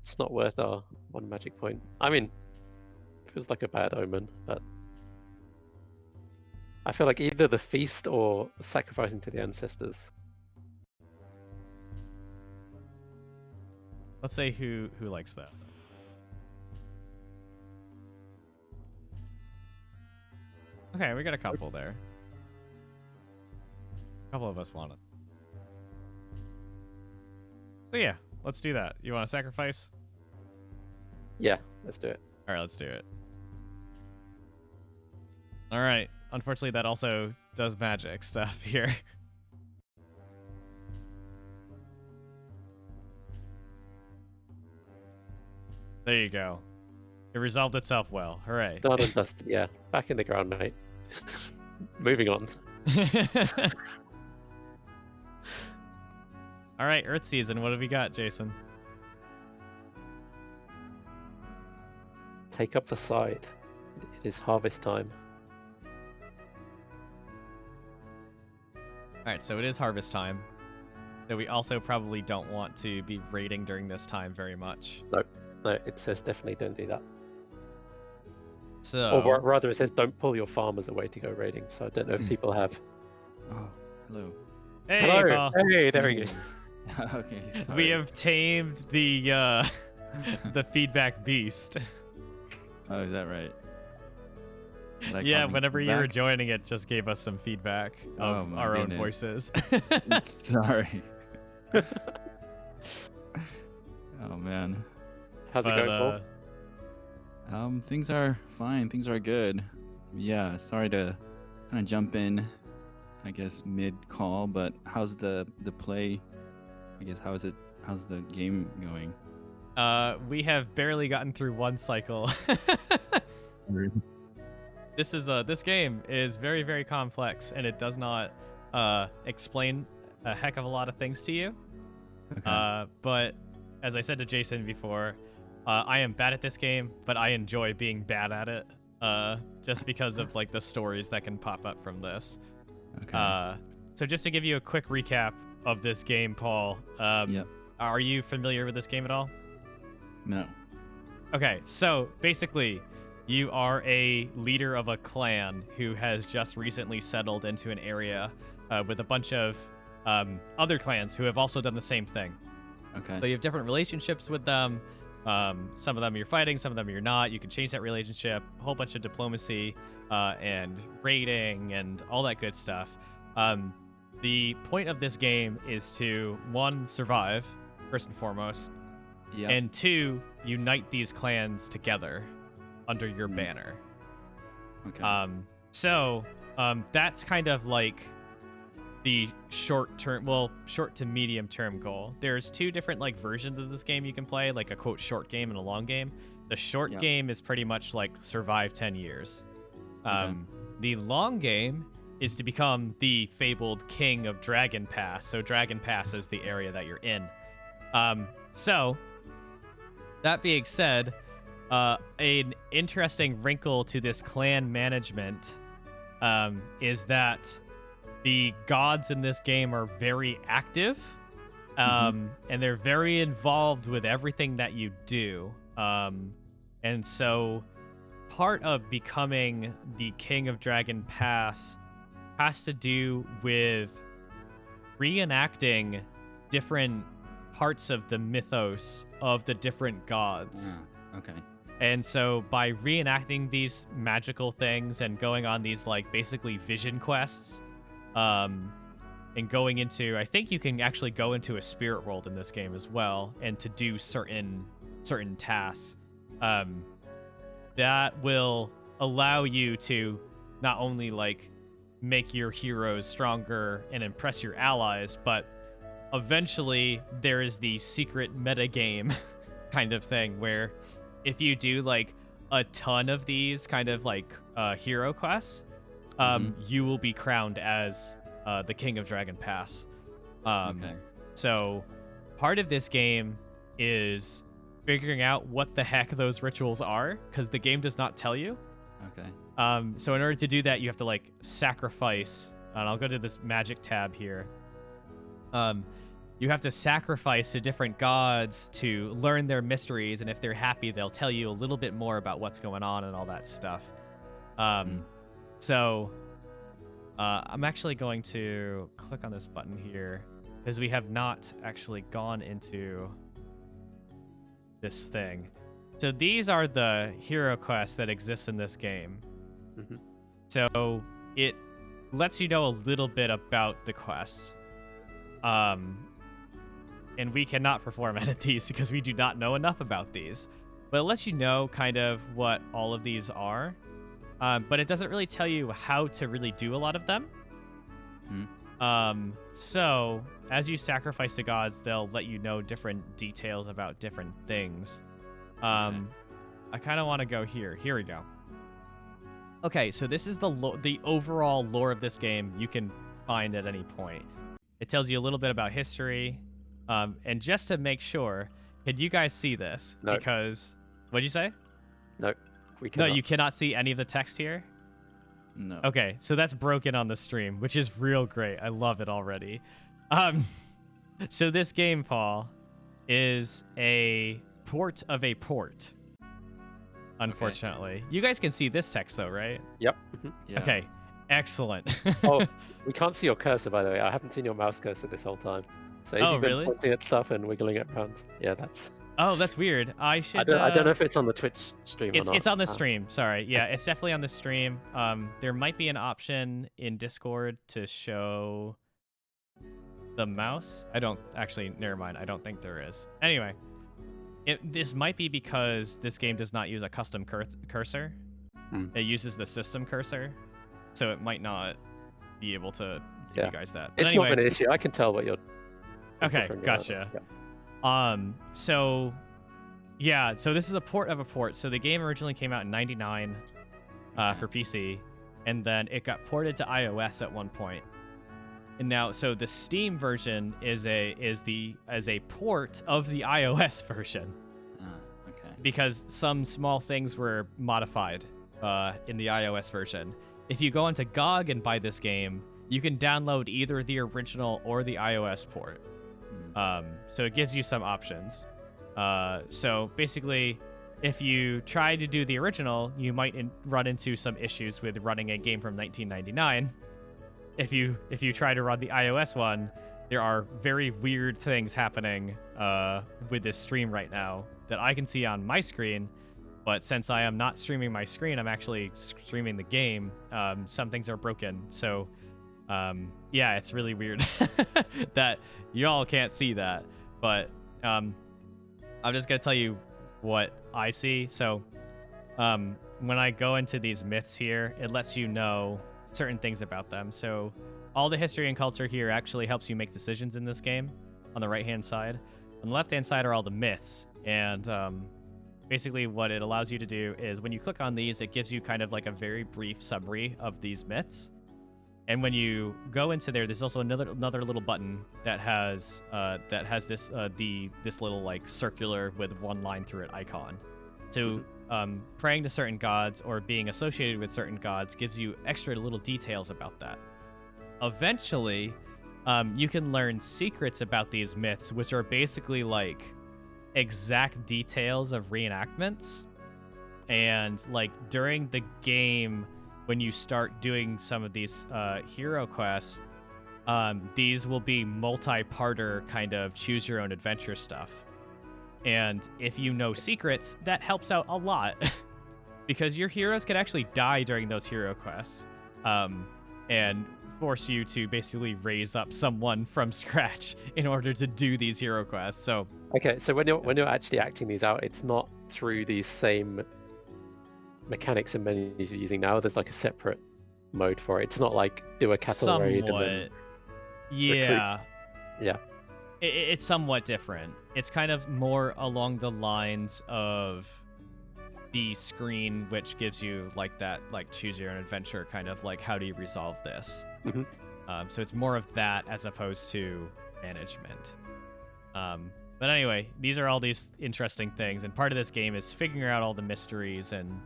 S2: It's not worth our one magic point. I mean, feels like a bad omen, but I feel like either the feast or sacrificing to the ancestors.
S1: Let's say who likes that. Okay, we got a couple there. A couple of us want it. So yeah, let's do that. You want to sacrifice?
S2: Yeah, let's do it.
S1: All right, let's do it. All right. Unfortunately, that also does magic stuff here. There you go. It resolved itself well. Hooray.
S2: Done and dusted. Yeah, back in the ground, mate. Moving on.
S1: All right, Earth Season. What have we got, Jason?
S2: Take up the side. It is harvest time.
S1: All right, so it is harvest time. So we also probably don't want to be raiding during this time very much.
S2: No, it says definitely don't do that.
S1: So,
S2: Or rather, it says don't pull your farmers away to go raiding. So I don't know if people have.
S3: Oh, hello.
S1: hey,
S2: Hello.
S1: Paul.
S2: Hey, there he is.
S3: Okay, sorry.
S1: We have tamed the the feedback beast.
S3: Oh, is that right? Is that
S1: Yeah,
S3: coming
S1: whenever you were
S3: back?
S1: joining, it just gave us some feedback
S3: Oh,
S1: of
S3: my
S1: our own
S3: goodness.
S1: voices.
S3: Sorry. Oh man.
S2: How's it
S1: But,
S2: going, Paul?
S3: Things are fine. Things are good. Yeah, sorry to kind of jump in, I guess mid call, but how's the play? I guess how's the game going?
S1: We have barely gotten through one cycle. This game is very, very complex, and it does not explain a heck of a lot of things to you.
S3: Okay.
S1: But as I said to Jason before, I am bad at this game, but I enjoy being bad at it. Just because of like the stories that can pop up from this.
S3: Okay.
S1: So just to give you a quick recap of this game, Paul.
S3: Yep.
S1: Are you familiar with this game at all?
S3: No.
S1: Okay, so basically, you are a leader of a clan who has just recently settled into an area with a bunch of other clans who have also done the same thing.
S3: Okay.
S1: So you have different relationships with them. Some of them you're fighting, some of them you're not. You can change that relationship. A whole bunch of diplomacy and raiding and all that good stuff. The point of this game is to, one, survive, first and foremost,
S3: Yeah.
S1: and two, unite these clans together under your banner.
S3: Okay.
S1: So that's kind of like the short to medium term goal. There's two different like versions of this game you can play, like a quote short game and a long game. The short
S3: Yeah.
S1: game is pretty much like survive 10 years.
S3: Okay.
S1: The long game is to become the fabled king of Dragon Pass. So Dragon Pass is the area that you're in. So that being said, an interesting wrinkle to this clan management is that the gods in this game are very active, and they're very involved with everything that you do. And so part of becoming the King of Dragon Pass has to do with reenacting different parts of the mythos of the different gods.
S3: Okay.
S1: And so by reenacting these magical things and going on these like basically vision quests, and going into, I think you can actually go into a spirit world in this game as well, and to do certain tasks, that will allow you to not only like make your heroes stronger and impress your allies, but eventually there is the secret metagame kind of thing where if you do like a ton of these kind of like hero quests, you will be crowned as the King of Dragon Pass.
S3: Okay.
S1: So part of this game is figuring out what the heck those rituals are, because the game does not tell you.
S3: Okay.
S1: So in order to do that, you have to like sacrifice, and I'll go to this magic tab here. you have to sacrifice to different gods to learn their mysteries, and if they're happy, they'll tell you a little bit more about what's going on and all that stuff. So I'm actually going to click on this button here because we have not actually gone into this thing. So these are the hero quests that exist in this game. So it lets you know a little bit about the quests. And we cannot perform edit these because we do not know enough about these. But it lets you know kind of what all of these are. But it doesn't really tell you how to really do a lot of them. So as you sacrifice to gods, they'll let you know different details about different things. I kind of want to go here. Here we go. Okay, so this is the overall lore of this game you can find at any point. It tells you a little bit about history. And just to make sure, can you guys see this?
S2: No.
S1: Because, what'd you say?
S2: No, we cannot.
S1: No, you cannot see any of the text here?
S3: No.
S1: Okay, so that's broken on the stream, which is real great. I love it already. So this game, Paul, is a port of a port. Unfortunately. You guys can see this text though, right?
S2: Yep.
S3: Yeah.
S1: Okay, excellent.
S2: Oh, we can't see your cursor, by the way. I haven't seen your mouse cursor this whole time. So if you've been
S1: really?
S2: pointing at stuff and wiggling it around, yeah, that's.
S1: Oh, that's weird. I should.
S2: I don't know if it's on the Twitch stream or not.
S1: It's on the stream. Sorry. Yeah, it's definitely on the stream. There might be an option in Discord to show the mouse. I don't actually. Never mind. I don't think there is. Anyway, this might be because this game does not use a custom cursor. It uses the system cursor, so it might not be able to give you guys that. But
S2: It's
S1: anyway,
S2: not an issue. I can tell what you're.
S1: Okay,
S2: figuring out.
S1: gotcha. So this is a port of a port. So the game originally came out in '99 for PC, and then it got ported to iOS at one point. And now, so the Steam version is a port of the iOS version.
S3: Okay.
S1: Because some small things were modified in the iOS version. If you go onto GOG and buy this game, you can download either the original or the iOS port. So it gives you some options. So basically, if you try to do the original, you might run into some issues with running a game from 1999. If you try to run the iOS one, there are very weird things happening with this stream right now that I can see on my screen. But since I am not streaming my screen, I'm actually streaming the game. Some things are broken. So yeah, it's really weird that y'all can't see that. But I'm just going to tell you what I see. So when I go into these myths here, it lets you know certain things about them. So all the history and culture here actually helps you make decisions in this game on the right-hand side. On the left-hand side are all the myths. And basically what it allows you to do is when you click on these, it gives you kind of like a very brief summary of these myths. And when you go into there, there's also another little button that has this this little like circular with one line through it icon. So praying to certain gods or being associated with certain gods gives you extra little details about that. Eventually, you can learn secrets about these myths, which are basically like exact details of reenactments. And like during the game, when you start doing some of these hero quests, these will be multi-parter kind of choose your own adventure stuff. And if you know secrets, that helps out a lot because your heroes can actually die during those hero quests and force you to basically raise up someone from scratch in order to do these hero quests. So
S2: okay, so when you're actually acting these out, it's not through these same mechanics and menus you're using now. There's like a separate mode for it. It's not like do a cattle raid and then
S1: yeah.
S2: Yeah.
S1: It's somewhat different. It's kind of more along the lines of the screen, which gives you like that, like choose your own adventure, kind of like how do you resolve this. So it's more of that as opposed to management. But anyway, these are all these interesting things, and part of this game is figuring out all the mysteries and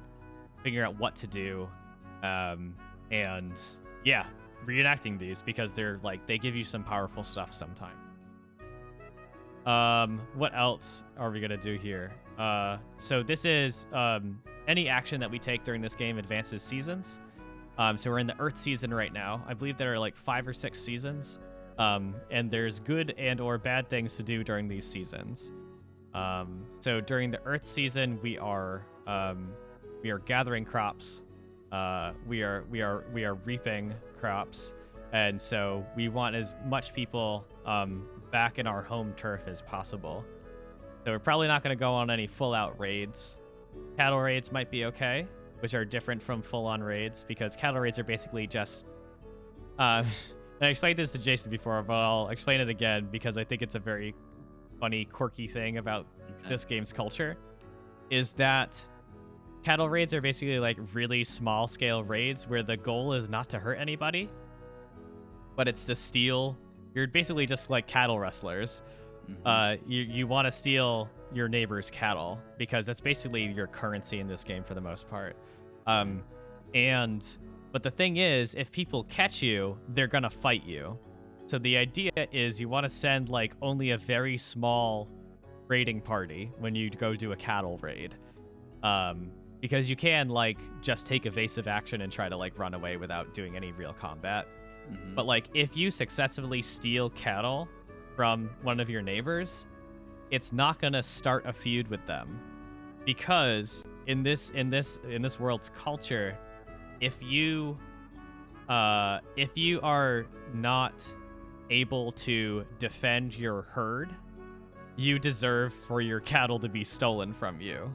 S1: figuring out what to do, and yeah, reenacting these because they're like they give you some powerful stuff sometimes. What else are we gonna do here? So this is any action that we take during this game advances seasons. So we're in the Earth season right now. I believe there are like 5 or 6 seasons. And there's good and or bad things to do during these seasons. So during the Earth season, we are gathering crops. We are reaping crops, and so we want as much people back in our home turf as possible. So we're probably not going to go on any full-out raids. Cattle raids might be okay, which are different from full-on raids, because cattle raids are basically just... I explained this to Jason before, but I'll explain it again because I think it's a very funny, quirky thing about this game's culture, is that cattle raids are basically like really small-scale raids where the goal is not to hurt anybody, but it's to steal. You're basically just like cattle wrestlers. You want to steal your neighbor's cattle because that's basically your currency in this game for the most part. But the thing is, if people catch you, they're gonna fight you. So the idea is you want to send like only a very small raiding party when you go do a cattle raid, because you can like just take evasive action and try to like run away without doing any real combat. But like if you successfully steal cattle from one of your neighbors, it's not gonna start a feud with them, because in this world's culture, if you are not able to defend your herd, you deserve for your cattle to be stolen from you.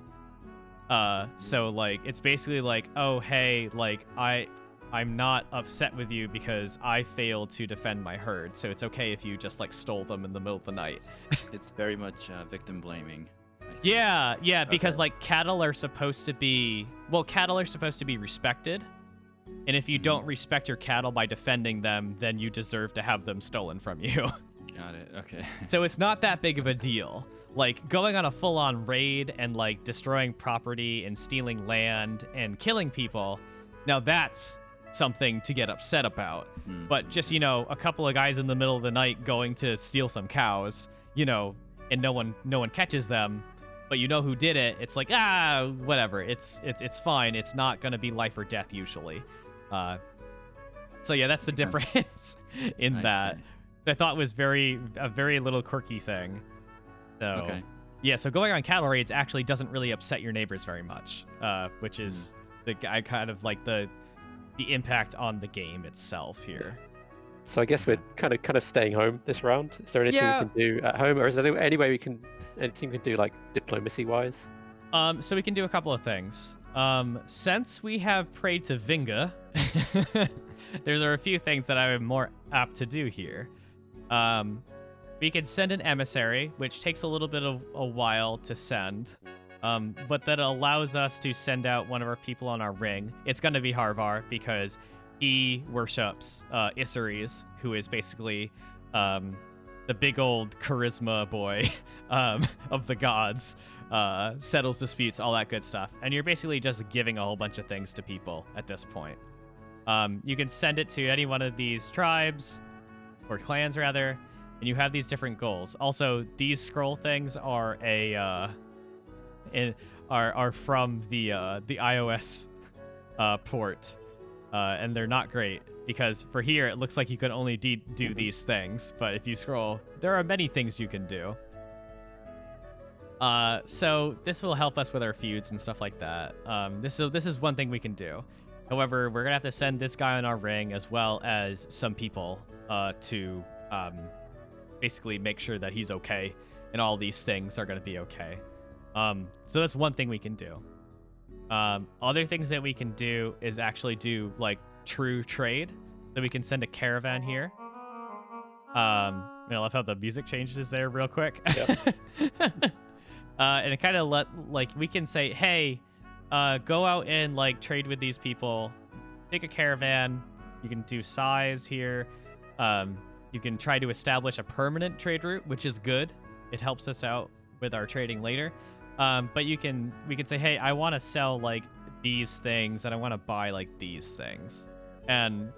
S1: So like it's basically like, oh hey, like I'm not upset with you because I failed to defend my herd, so it's okay if you just like stole them in the middle of the night.
S3: It's very much victim blaming. I see.
S1: Yeah, because like cattle are supposed to be respected. And if you don't respect your cattle by defending them, then you deserve to have them stolen from you.
S3: Got it. Okay.
S1: So it's not that big of a deal. Like going on a full-on raid and like destroying property and stealing land and killing people, now that's something to get upset about. But just, you know, a couple of guys in the middle of the night going to steal some cows, you know, and no one catches them, but you know who did it, it's like, whatever. It's fine. It's not going to be life or death usually. So yeah, that's the difference in that. I thought was a very little quirky thing. So yeah, so going on cattle raids actually doesn't really upset your neighbors very much, which is I kind of like the impact on the game itself here.
S2: So I guess we're kind of staying home this round. Is there anything we can do at home, or is there any way anything we can do like diplomacy wise?
S1: So we can do a couple of things. Since we have prayed to Vinga, there are a few things that I'm more apt to do here. We can send an emissary, which takes a little bit of a while to send, but that allows us to send out one of our people on our ring. It's going to be Harvar, because he worships Isseries, who is basically the big old charisma boy of the gods, settles disputes, all that good stuff. And you're basically just giving a whole bunch of things to people at this point. You can send it to any one of these tribes, or clans rather, and you have these different goals. Also, these scroll things are are from the iOS port, and they're not great, because for here it looks like you can only do these things, but if you scroll, there are many things you can do. So this will help us with our feuds and stuff like that. This is one thing we can do. However, we're gonna have to send this guy on our ring, as well as some people to basically make sure that he's okay, and all these things are gonna be okay. So that's one thing we can do. Other things that we can do is actually do like true trade. So we can send a caravan here. I love how the music changes there real quick. Yep. And it kind of we can say, hey, go out and like trade with these people. Take a caravan. You can do size here. You can try to establish a permanent trade route, which is good. It helps us out with our trading later. But we can say, hey, I want to sell like these things, and I want to buy like these things. and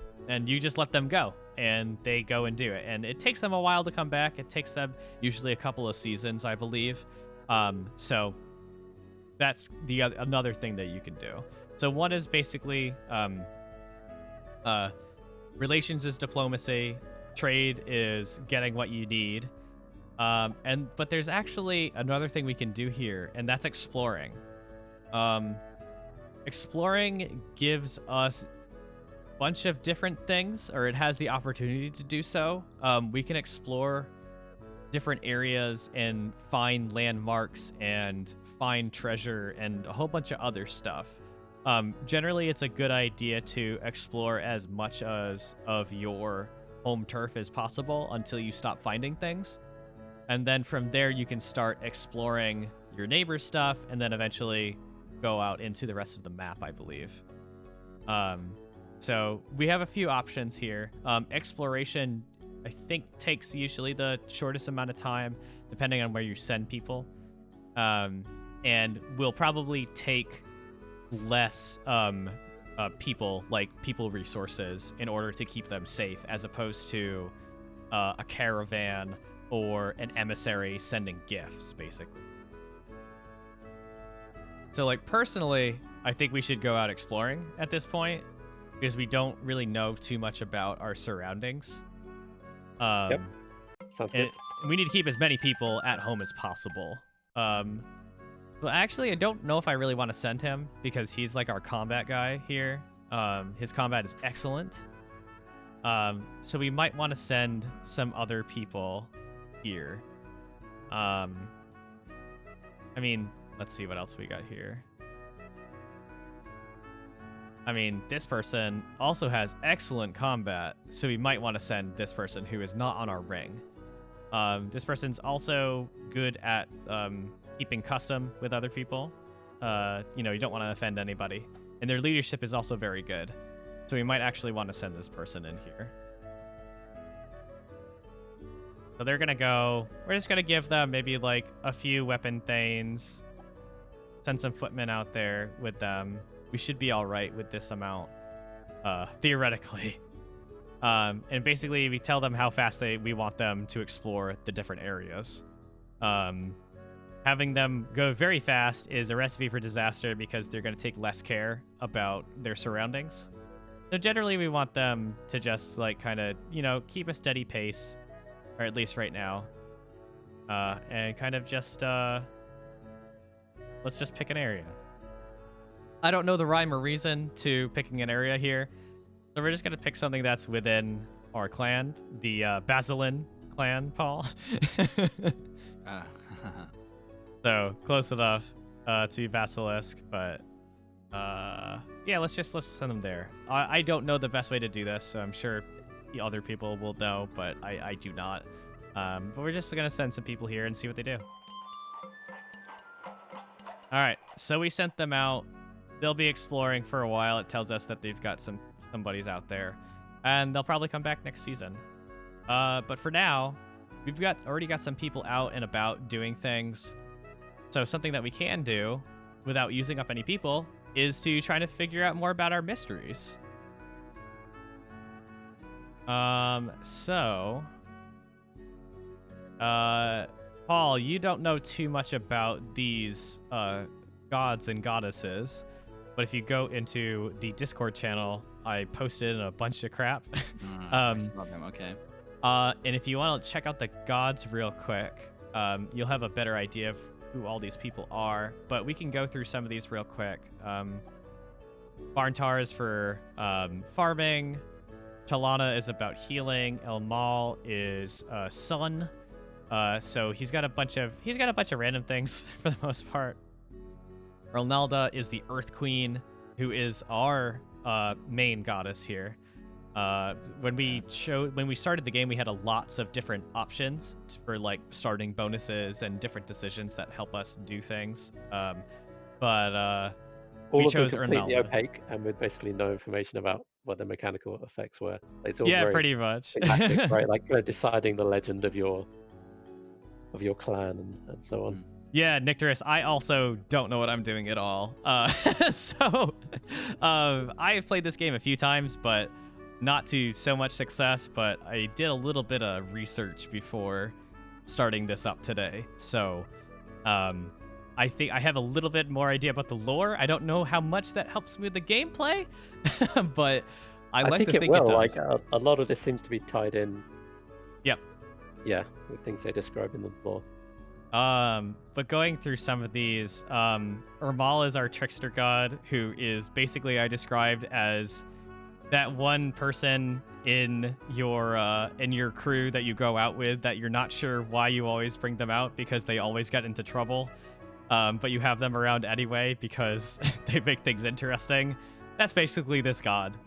S1: you just let them go, and they go and do it. And it takes them a while to come back. It takes them usually a couple of seasons, I believe. So that's another thing that you can do. So one is basically relations is diplomacy, trade is getting what you need. But there's actually another thing we can do here, and that's exploring. Exploring gives us a bunch of different things, or it has the opportunity to do so. We can explore different areas and find landmarks and find treasure and a whole bunch of other stuff. Generally, it's a good idea to explore as much of your home turf as possible until you stop finding things. And then from there, you can start exploring your neighbor's stuff and then eventually go out into the rest of the map, I believe. So we have a few options here. Exploration, I think, takes usually the shortest amount of time, depending on where you send people. And will probably take less people resources in order to keep them safe, as opposed to a caravan or an emissary sending gifts, basically. So, like, personally, I think we should go out exploring at this point, because we don't really know too much about our surroundings.
S2: Yep. Sounds good.
S1: We need to keep as many people at home as possible. Well, actually, I don't know if I really want to send him, because he's like our combat guy here. His combat is excellent. So we might want to send some other people here. I mean, let's see what else we got here. I mean, this person also has excellent combat, so we might want to send this person who is not on our ring. This person's also good at keeping custom with other people. You don't want to offend anybody. And their leadership is also very good. So we might actually want to send this person in here. So they're going to go... We're just going to give them maybe like a few weapon thanes. Send some footmen out there with them. We should be all right with this amount, theoretically. And basically, we tell them how fast we want them to explore the different areas. Having them go very fast is a recipe for disaster, because they're going to take less care about their surroundings. So generally, we want them to just like kind of, keep a steady pace, or at least right now, and kind of just let's just pick an area. I don't know the rhyme or reason to picking an area here, so we're just going to pick something that's within our clan, the Basilin clan, Paul. So close enough to Basilisk, but yeah, let's send them there. I don't know the best way to do this, so I'm sure the other people will know, but I do not. But we're just going to send some people here and see what they do. All right, so we sent them out. They'll be exploring for a while. It tells us that they've got some buddies out there, and they'll probably come back next season. But for now, we've already got some people out and about doing things. So something that we can do without using up any people is to try to figure out more about our mysteries. Paul, you don't know too much about these gods and goddesses, but if you go into the Discord channel, I posted a bunch of crap.
S3: I saw them, okay.
S1: And if you want to check out the gods real quick, you'll have a better idea of who all these people are, but we can go through some of these real quick. Barntar is for farming. Talana is about healing. Elmal is sun. So he's got a bunch of random things for the most part. Ronalda is the Earth Queen, who is our main goddess here. When we started the game, we had lots of different options for like starting bonuses and different decisions that help us do things. But
S2: all
S1: we
S2: of them
S1: chose
S2: completely
S1: Ernalda.
S2: opaque, and with basically no information about what the mechanical effects were. It's all
S1: Yeah,
S2: very
S1: pretty much.
S2: thematic, right? Like deciding the legend of your clan and so on.
S1: Yeah, Nycteris, I also don't know what I'm doing at all. So, I have played this game a few times, but not to so much success, but I did a little bit of research before starting this up today. So, I think I have a little bit more idea about the lore. I don't know how much that helps me with the gameplay, but I like
S2: think
S1: to
S2: it
S1: think
S2: will.
S1: it does.
S2: Like a lot of this seems to be tied in.
S1: Yep.
S2: Yeah, with things they describe in the lore.
S1: But going through some of these, Ermal is our trickster god, who is basically I described as that one person in your crew that you go out with that you're not sure why you always bring them out because they always get into trouble. But you have them around anyway because they make things interesting. That's basically this god.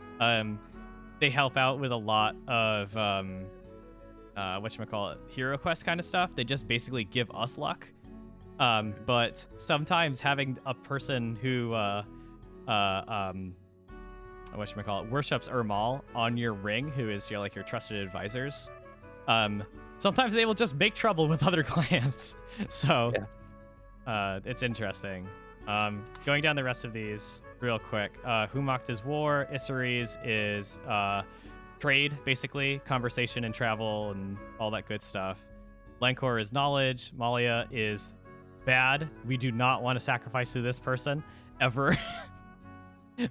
S1: They help out with a lot of whatchamacallit, hero quest kind of stuff. They just basically give us luck. But sometimes having a person who worships Ermal on your ring, who is like your trusted advisors, sometimes they will just make trouble with other clans. So it's interesting. Going down the rest of these real quick. Humacht is war. Isseries is trade, basically, conversation and travel and all that good stuff. Lancor is knowledge. Malia is bad. We do not want to sacrifice to this person ever.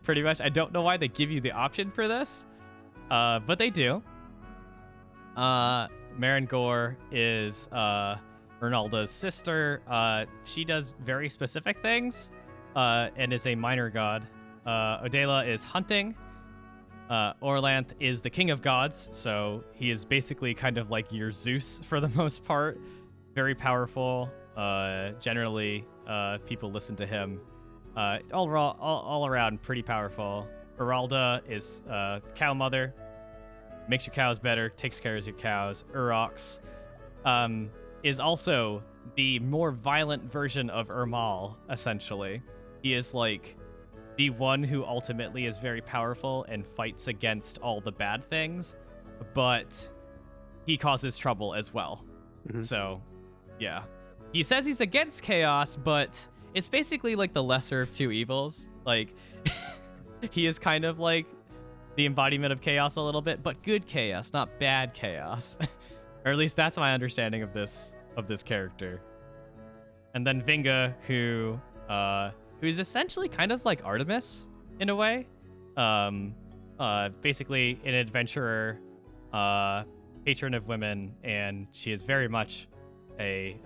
S1: Pretty much. I don't know why they give you the option for this, but they do. Marangor is Ronaldo's sister. She does very specific things and is a minor god. Odela is hunting. Orlanth is the king of gods, so he is basically kind of like your Zeus for the most part. Very powerful. Generally, people listen to him. All around pretty powerful. Uralda is cow mother. Makes your cows better, takes care of your cows. Urox is also the more violent version of Ermal, essentially. He is like the one who ultimately is very powerful and fights against all the bad things, but he causes trouble as well.
S2: Mm-hmm.
S1: So, yeah. He says he's against chaos, but it's basically like the lesser of two evils. Like, he is kind of like the embodiment of chaos a little bit, but good chaos, not bad chaos. Or at least that's my understanding of this character. And then Vinga, who's essentially kind of like Artemis in a way. Basically an adventurer, patron of women, and she is very much a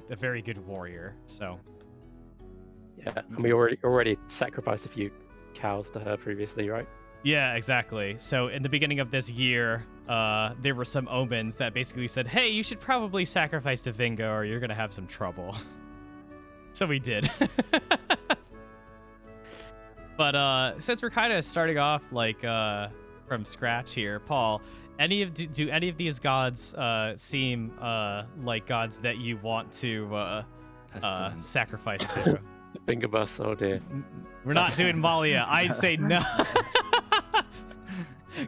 S1: very good warrior. So
S2: yeah, and we already sacrificed a few cows to her previously, right?
S1: yeah, exactly. So in the beginning of this year, there were some omens that basically said, hey, you should probably sacrifice to Vinga or you're gonna have some trouble. So we did. But since we're kind of starting off like from scratch here, Paul, do any of these gods seem like gods that you want to sacrifice to?
S2: Finger bus, oh dear.
S1: We're not doing Malia. I'd say no.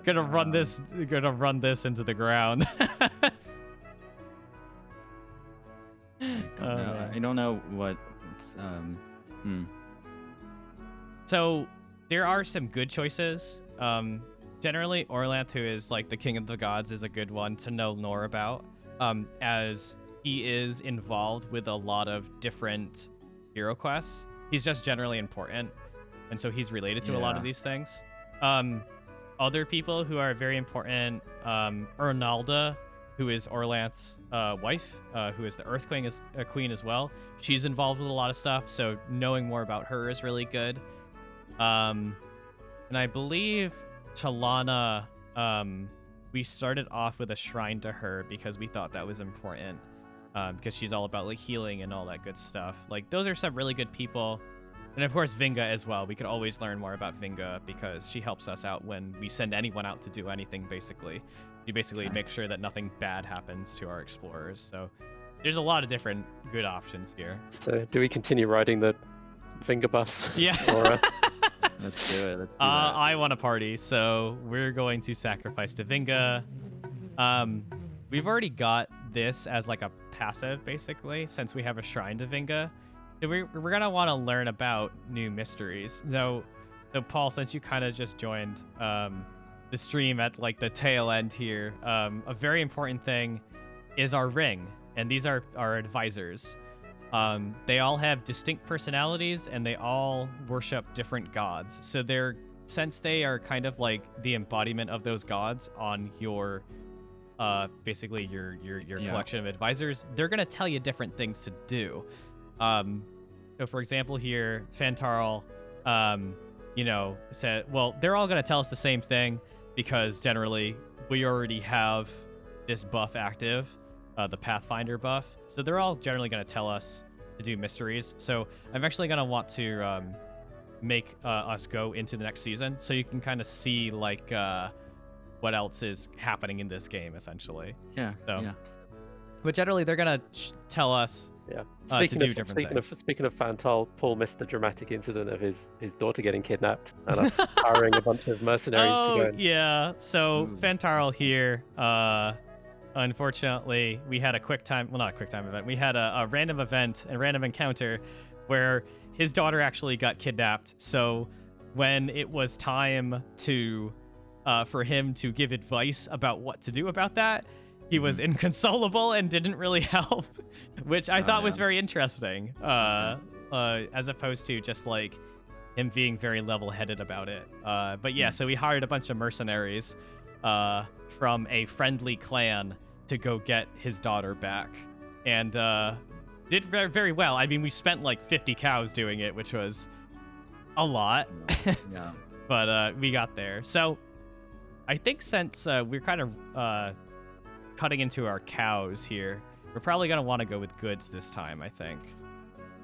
S1: gonna run this into the ground.
S3: I don't know what.
S1: So there are some good choices. Generally, Orlanth, who is like the king of the gods, is a good one to know more about, as he is involved with a lot of different hero quests. He's just generally important, and so he's related to a lot of these things. Other people who are very important, Ernalda, who is Orlanth's wife, who is the Earth Queen as well. She's involved with a lot of stuff, so knowing more about her is really good. And I believe Chalana, we started off with a shrine to her because we thought that was important, because she's all about like healing and all that good stuff. Like those are some really good people. And of course Vinga as well. We could always learn more about Vinga because she helps us out when we send anyone out to do anything, basically. You basically make sure that nothing bad happens to our explorers. So there's a lot of different good options here.
S2: So do we continue riding the finger bus?
S1: Yeah.
S2: Or,
S3: Let's do it.
S1: I want a party, so we're going to sacrifice to Vinga. We've already got this as like a passive, basically, since we have a shrine to Vinga. So we're gonna want to learn about new mysteries. So Paul, since you kind of just joined the stream at like the tail end here, a very important thing is our ring, and these are our advisors. They all have distinct personalities, and they all worship different gods. So since they are kind of like the embodiment of those gods on your basically your collection of advisors, they're gonna tell you different things to do. So for example here, Fantarl, said, well, they're all gonna tell us the same thing because generally we already have this buff active, the Pathfinder buff. So they're all generally gonna tell us to do mysteries. So I'm actually gonna want to make us go into the next season so you can kind of see like what else is happening in this game, essentially.
S3: Yeah.
S1: So,
S3: yeah.
S1: But generally, they're gonna tell us
S2: Yeah.
S1: to do different things.
S2: Speaking of Fantal, Paul missed the dramatic incident of his daughter getting kidnapped and us hiring a bunch of mercenaries to go.
S1: Oh, yeah. So Fantarl here, unfortunately, we had not a quick time event. We had a random event and random encounter where his daughter actually got kidnapped. So when it was time to for him to give advice about what to do about that, he was inconsolable and didn't really help, which I thought was very interesting, as opposed to just like him being very level-headed about it. But yeah, so we hired a bunch of mercenaries from a friendly clan to go get his daughter back, and did very, very well. I mean, we spent like 50 cows doing it, which was a lot.
S3: Yeah.
S1: But we got there. So I think since we're kind of cutting into our cows here, we're probably going to want to go with goods this time, I think.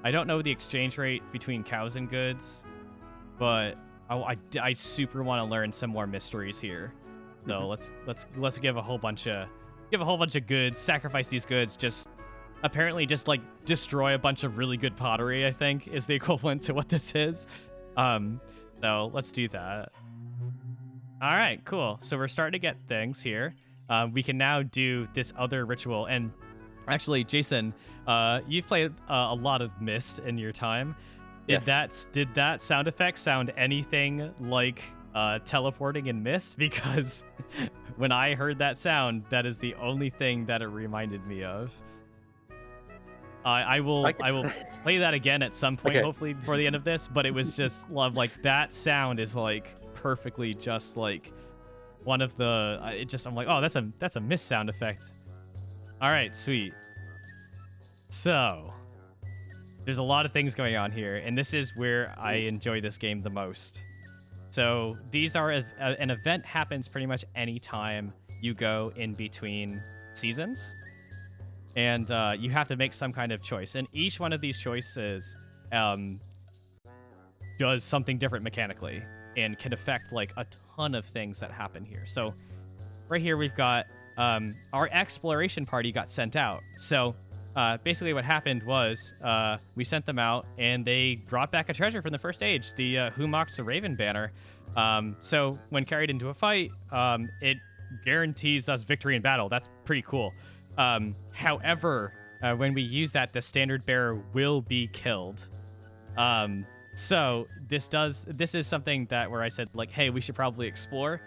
S1: I don't know the exchange rate between cows and goods, but I super want to learn some more mysteries here. So let's give a whole bunch of goods, sacrifice these goods, apparently just like destroy a bunch of really good pottery, I think is the equivalent to what this is. So let's do that. All right, cool. So we're starting to get things here. We can now do this other ritual. And actually, Jason, you've played a lot of Myst in your time. Did that sound effect sound anything like teleporting in Myst? Because when I heard that sound, that is the only thing that it reminded me of. I will play that again at some point, hopefully before the end of this. But it was just like that sound is like perfectly just like one of the. I'm like, oh, that's a Myst sound effect. All right, sweet. So there's a lot of things going on here, and this is where I enjoy this game the most. So these are an event happens pretty much any time you go in between seasons. And you have to make some kind of choice. And each one of these choices does something different mechanically and can affect like a ton of things that happen here. So right here we've got our exploration party got sent out. So basically what happened was we sent them out and they brought back a treasure from the First Age, the Who Mocks the Raven banner. So when carried into a fight, it guarantees us victory in battle. That's pretty cool. However, when we use that, the standard bearer will be killed. So this is something that where I said like, hey, we should probably explore,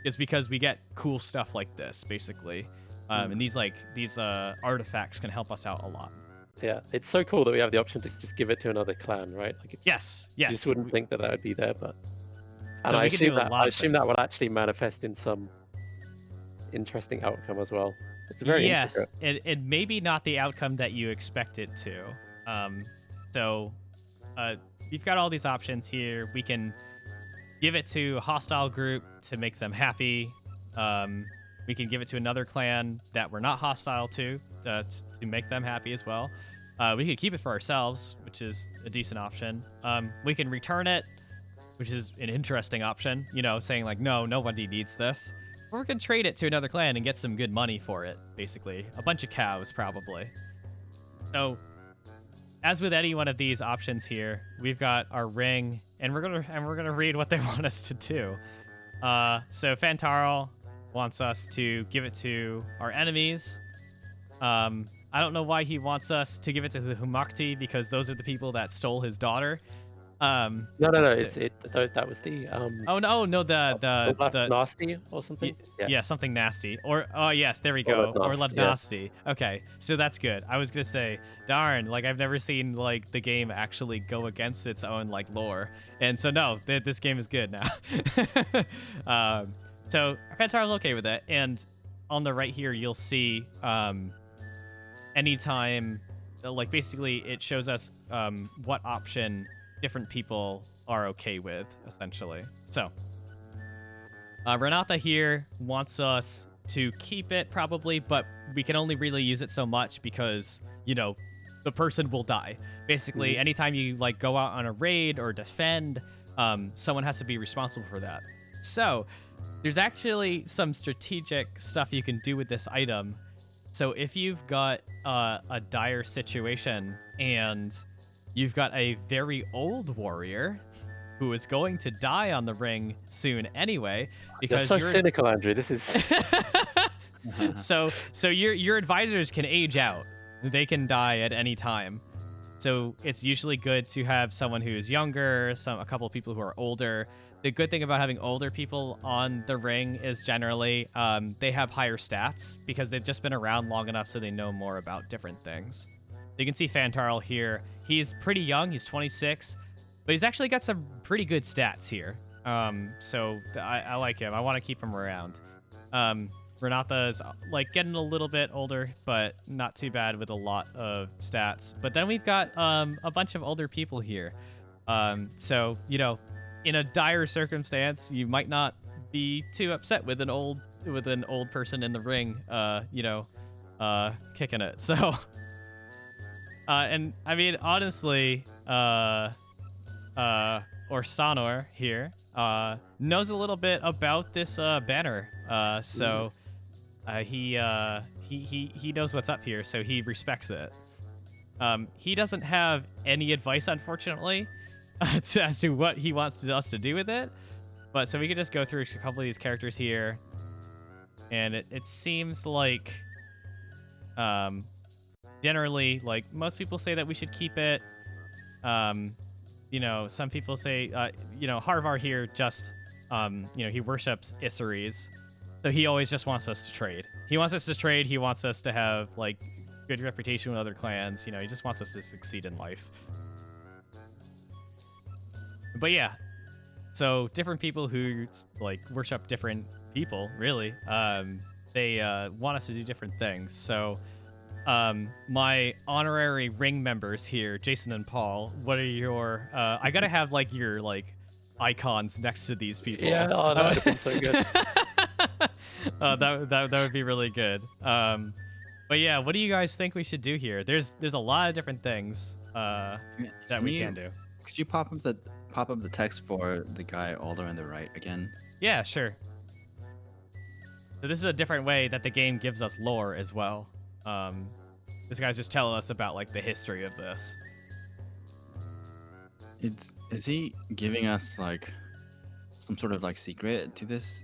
S1: is because we get cool stuff like this basically, and these artifacts can help us out a lot.
S2: Yeah, it's so cool that we have the option to just give it to another clan, right? Like
S1: yes.
S2: You just wouldn't think that would be there, but
S1: So
S2: I assume that
S1: would
S2: will actually manifest in some interesting outcome as well. It's very intricate.
S1: It may be not the outcome that you expect it to. So we've got all these options here. We can give it to a hostile group to make them happy. We can give it to another clan that we're not hostile to make them happy as well. We could keep it for ourselves, which is a decent option. We can return it, which is an interesting option, saying like, no, nobody needs this. Or we can trade it to another clan and get some good money for it, basically. A bunch of cows, probably. So, as with any one of these options here, we've got our ring, and we're gonna read what they want us to do. So Fantarl wants us to give it to our enemies, I don't know why he wants us to give it to the Humakti, because those are the people that stole his daughter.
S2: No, that was the
S1: Oh no, the
S2: nasty or something.
S1: yeah, something nasty. Or oh yes, there we
S2: Or
S1: go. Or
S2: Ladnasti, yeah.
S1: Ladnasti. Okay, so that's good. I was gonna say, darn, like I've never seen like the game actually go against its own like lore, and so no, this game is good now. So Fantar's okay with it, and on the right here you'll see anytime, like basically it shows us what option different people are okay with, essentially. So Renata here wants us to keep it probably, but we can only really use it so much because, you know, the person will die. Basically, anytime you like go out on a raid or defend, someone has to be responsible for that. So there's actually some strategic stuff you can do with this item. So if you've got a dire situation and you've got a very old warrior who is going to die on the ring soon anyway, because
S2: you're so cynical, Andrew. This is
S1: so your advisors can age out. They can die at any time. So it's usually good to have someone who's younger, a couple of people who are older. The good thing about having older people on the ring is generally they have higher stats because they've just been around long enough so they know more about different things. You can see Fantarl here. He's pretty young. He's 26, but he's actually got some pretty good stats here. So I like him. I want to keep him around. Renata is like getting a little bit older, but not too bad with a lot of stats. But then we've got a bunch of older people here. So, you know, in a dire circumstance, you might not be too upset with an old person in the ring, kicking it. So, and I mean, honestly, Orstanor here knows a little bit about this banner. So he knows what's up here, so he respects it. He doesn't have any advice, unfortunately, as to what he wants us to do with it. But so we could just go through a couple of these characters here, and it seems like generally, like most people say that we should keep it. You know, some people say, Harvar here just, he worships Isseries. So he always just wants us to trade. He wants us to trade. He wants us to have, like, good reputation with other clans. You know, he just wants us to succeed in life. But yeah, so different people who, like, worship different people, really, they want us to do different things. So my honorary ring members here, Jason and Paul, what are your I gotta have like your like icons next to these people.
S2: Yeah, oh, that would have been so good.
S1: That would be really good. But yeah, what do you guys think we should do here? There's a lot of different things that we can do.
S3: Could you pop up the text for the guy older on the right again?
S1: Yeah, sure. So this is a different way that the game gives us lore as well. This guy's just telling us about like the history of this.
S3: Is he giving us like some sort of like secret to this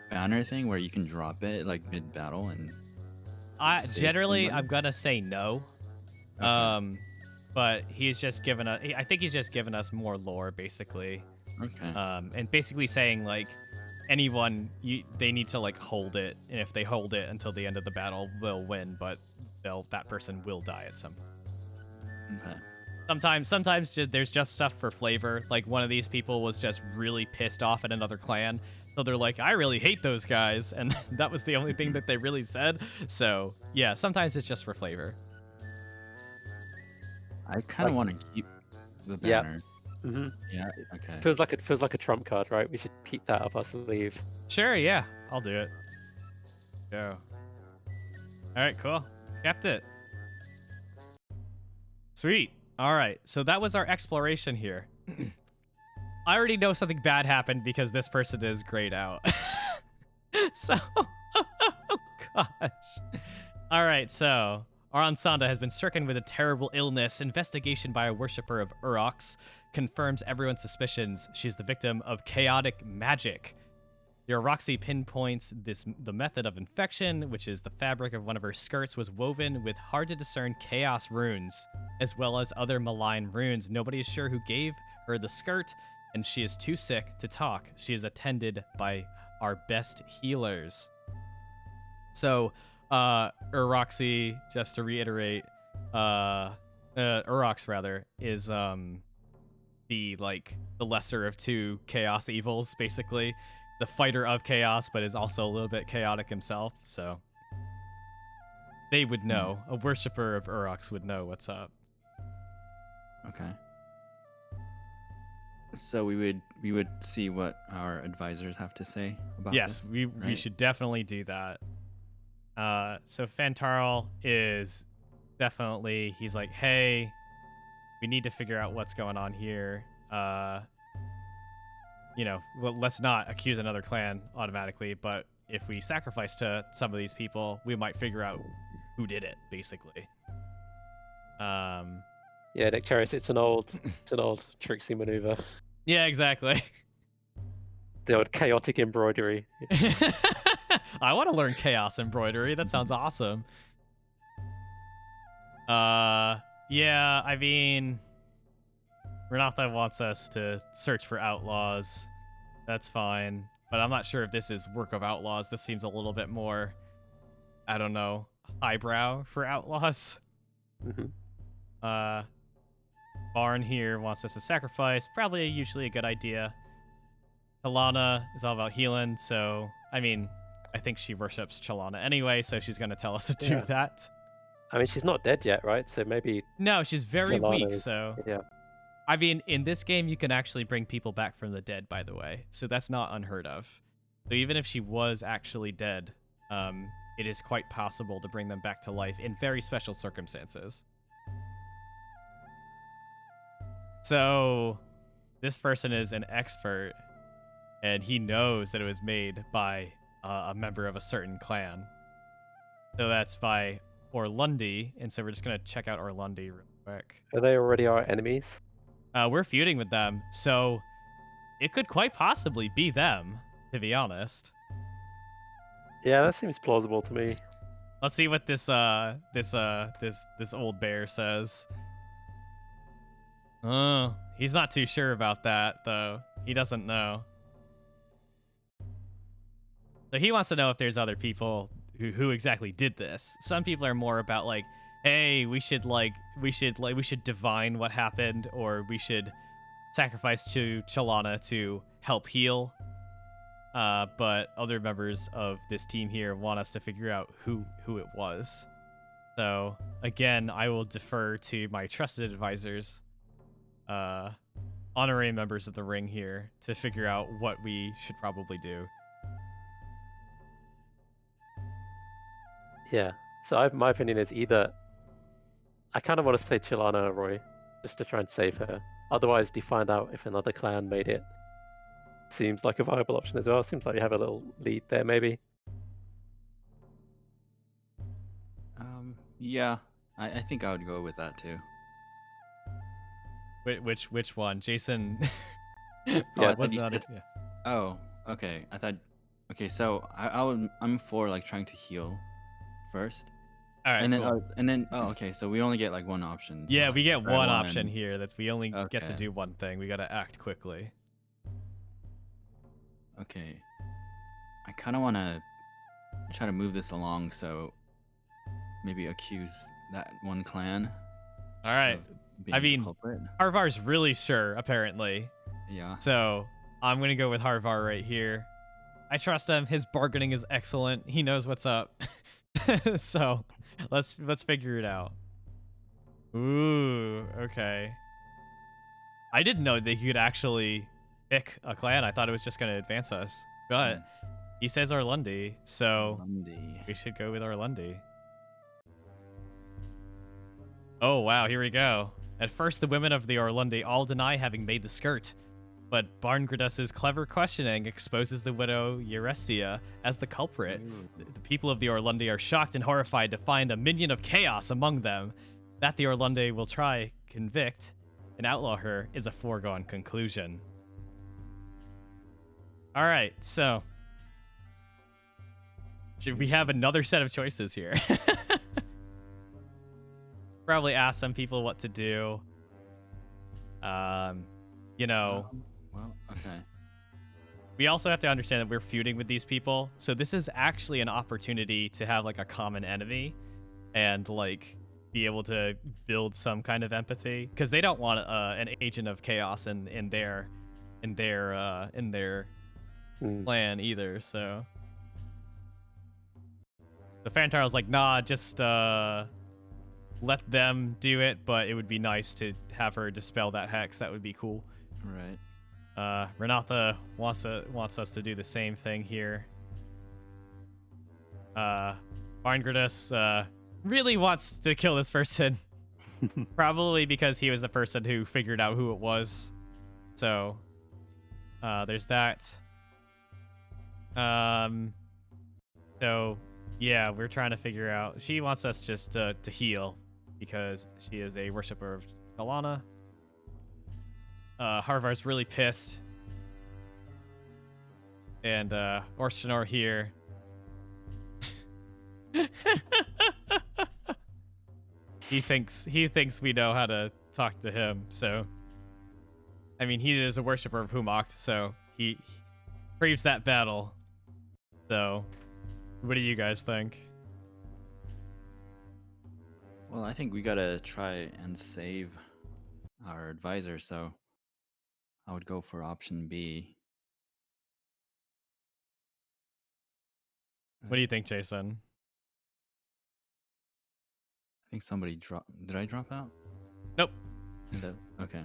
S3: banner thing where you can drop it like mid battle and?
S1: Generally, I'm gonna say no. Okay. But he's just given us. I think he's just given us more lore, basically.
S3: Okay.
S1: And basically saying like, anyone they need to like hold it, and if they hold it until the end of the battle, they'll win. But that person will die at some point.
S3: Okay.
S1: Sometimes there's just stuff for flavor. Like one of these people was just really pissed off at another clan, so they're like, I really hate those guys, and that was the only thing that they really said. So yeah, sometimes it's just for flavor.
S3: I kind of want to keep the banner.
S2: Yeah. Mm-hmm.
S3: Yeah. Okay.
S2: Feels like a trump card, right? We should keep that up our sleeve.
S1: Sure. Yeah, I'll do it. Go. All right. Cool. Kept it. Sweet. All right. So that was our exploration here. I already know something bad happened because this person is grayed out. So, oh gosh. All right. So. Aran Sanda has been stricken with a terrible illness. Investigation by a worshipper of Urox confirms everyone's suspicions. She is the victim of chaotic magic. Your Roxy pinpoints the method of infection, which is the fabric of one of her skirts was woven with hard to discern chaos runes, as well as other malign runes. Nobody is sure who gave her the skirt, and she is too sick to talk. She is attended by our best healers. So, Roxy, just to reiterate, Urox rather, is the lesser of two chaos evils, basically. The fighter of chaos, but is also a little bit chaotic himself, so they would know. A worshiper of Urox would know what's up.
S3: Okay. So we would see what our advisors have to say about
S1: Yes,
S3: this,
S1: we
S3: right?
S1: should definitely do that. So Fantarl is definitely, he's like, hey, we need to figure out what's going on here. Well, let's not accuse another clan automatically, but if we sacrifice to some of these people, we might figure out who did it, basically.
S2: Yeah, Nectarius, it's an old tricksy maneuver.
S1: Yeah, exactly.
S2: The old chaotic embroidery.
S1: I want to learn chaos embroidery. That sounds awesome. Yeah, I mean, Renatha wants us to search for outlaws. That's fine. But I'm not sure if this is work of outlaws. This seems a little bit more, I don't know, highbrow for outlaws.
S2: Mm-hmm.
S1: Barn here wants us to sacrifice. Probably usually a good idea. Chalana is all about healing, so, I mean, I think she worships Chalana anyway, so she's going to tell us to do that.
S2: I mean, she's not dead yet, right? So maybe...
S1: No, she's very weak, so...
S2: Yeah.
S1: I mean, in this game, you can actually bring people back from the dead, by the way, so that's not unheard of. So even if she was actually dead, it is quite possible to bring them back to life in very special circumstances. So this person is an expert, and he knows that it was made by a member of a certain clan. So that's by Orlundi, and so we're just going to check out Orlundi real quick.
S2: Are they already our enemies?
S1: We're feuding with them, so it could quite possibly be them, to be honest.
S2: Yeah, that seems plausible to me.
S1: Let's see what this old bear says. Oh, he's not too sure about that, though. He doesn't know. So he wants to know if there's other people who exactly did this. Some people are more about like, hey, we should divine what happened, or we should sacrifice to Chalana to help heal. But other members of this team here want us to figure out who it was. So again, I will defer to my trusted advisors, honorary members of the ring here, to figure out what we should probably do.
S2: Yeah. So my opinion is either I kind of want to say Chalana Roy, just to try and save her. Otherwise, they find out if another clan made it. Seems like a viable option as well. Seems like you have a little lead there, maybe.
S3: Yeah, I think I would go with that too.
S1: Which one, Jason?
S2: Yeah,
S3: Oh, okay. I thought. Okay, so I'm for like trying to heal first.
S1: All right,
S3: and then
S1: cool.
S3: okay, so we only get like one option.
S1: Yeah, we get
S3: try
S1: one option here. That's we only get to
S3: Okay.
S1: do one thing. We got to act quickly.
S3: Okay. I kind of want to try to move this along, so maybe accuse that one clan.
S1: All right.
S3: of being
S1: I
S3: the
S1: mean,
S3: culprit.
S1: Harvar's really sure, apparently.
S3: Yeah.
S1: So I'm gonna go with Harvar right here. I trust him. His bargaining is excellent. He knows what's up. So let's figure it out. Ooh, okay. I didn't know that he could actually pick a clan. I thought it was just gonna advance us, but he says Orlundi, so
S3: Lundy.
S1: we should go with Orlundi. Oh wow, here we go. At first, the women of the Orlundi all deny having made the skirt, but Barngradus's clever questioning exposes the widow Eurestia as the culprit. The people of the Orlundi are shocked and horrified to find a minion of chaos among them. That the Orlundi will try, convict, and outlaw her is a foregone conclusion. All right, so We have another set of choices here. Probably ask some people what to do. You know,
S3: Well, okay.
S1: we also have to understand that we're feuding with these people. So this is actually an opportunity to have like a common enemy and like be able to build some kind of empathy, because they don't want an agent of chaos in their plan either. So the Fantarl's like, nah, just let them do it, but it would be nice to have her dispel that hex. That would be cool.
S3: Right.
S1: Renatha wants us to do the same thing here. Barngradus really wants to kill this person. Probably because he was the person who figured out who it was. So there's that. So yeah, we're trying to figure out. She wants us just to heal because she is a worshiper of Kalana. Harvar's really pissed. And Orshinor here. He thinks we know how to talk to him, so I mean, he is a worshiper of Humoct, so he craves that battle. So what do you guys think?
S3: Well, I think we gotta try and save our advisor, so I would go for option B.
S1: What do you think, Jason?
S3: I think somebody dropped. Did I drop out?
S1: Nope.
S3: Okay.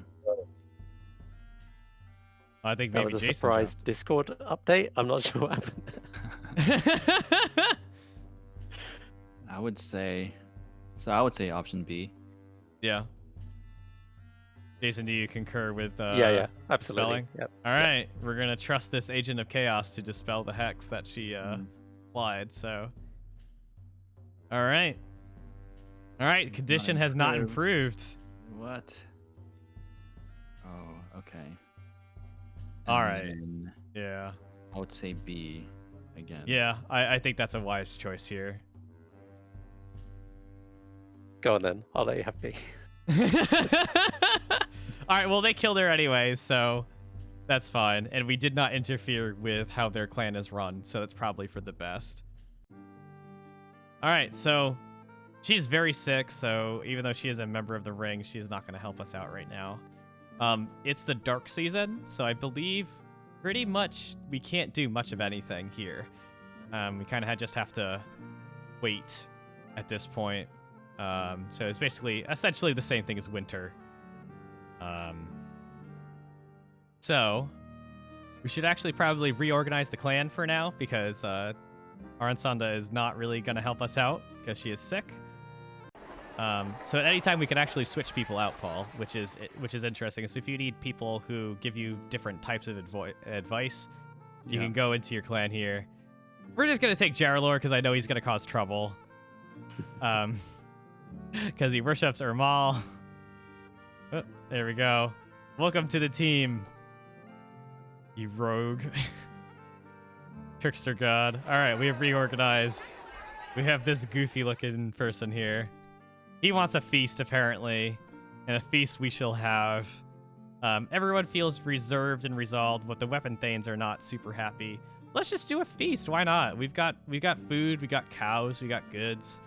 S1: I think
S2: That
S1: maybe
S2: was a
S1: Jason
S2: surprise
S1: dropped.
S2: Discord update. I'm not sure what happened.
S3: I would say. So I would say option B.
S1: Yeah. Jason, do you concur with
S2: yeah, absolutely.
S1: dispelling?
S2: Yep.
S1: All right, we're gonna trust this agent of chaos to dispel the hex that she applied. So, all right, condition has not improved.
S3: What? Oh, okay.
S1: All right.
S3: Then
S1: Yeah.
S3: I would say B again.
S1: Yeah, I think that's a wise choice here.
S2: Go on then. I'll let you have B.
S1: All right, well, they killed her anyway, so that's fine. And we did not interfere with how their clan is run, so that's probably for the best. All right, so she's very sick, so even though she is a member of the ring, she is not going to help us out right now. It's the dark season, so I believe pretty much we can't do much of anything here. We kind of just have to wait at this point. So it's essentially the same thing as winter. So we should actually probably reorganize the clan for now, because Aransanda is not really going to help us out because she is sick. So at any time we can actually switch people out, Paul, which is interesting. So if you need people who give you different types of advice, you can go into your clan here. We're just going to take Jaralor because I know he's going to cause trouble. Because he worships Ermal. Oh, there we go. Welcome to the team, you rogue. Trickster god. All right, we have reorganized. We have this goofy looking person here. He wants a feast, apparently. And a feast we shall have. Everyone feels reserved and resolved, but the weapon thanes are not super happy. Let's just do a feast. Why not? We've got food, we got cows, we got goods.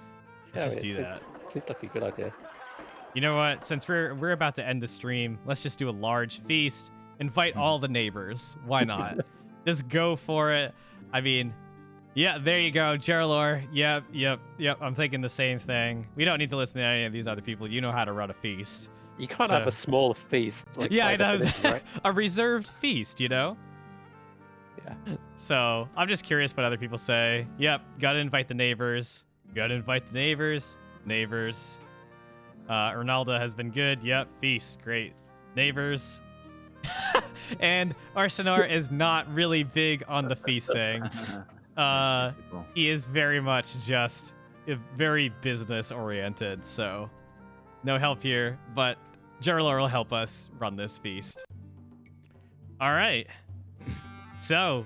S1: Let's just do that.
S2: Seems like a good idea.
S1: You know what? Since we're about to end the stream, let's just do a large feast. Invite all the neighbors. Why not? Just go for it. I mean, yeah, there you go, Jaralor. Yep. I'm thinking the same thing. We don't need to listen to any of these other people. You know how to run a feast.
S2: You can't have a small feast. Like,
S1: yeah,
S2: by
S1: I know.
S2: definition, right?
S1: A reserved feast, you know?
S2: Yeah.
S1: So I'm just curious what other people say. Yep, gotta invite the neighbors. Neighbors. Ronaldo has been good. Yep, feast. Great. Neighbors. And Arsenor is not really big on the feasting. He is very much just very business oriented, so no help here, but Jaralor will help us run this feast. All right. So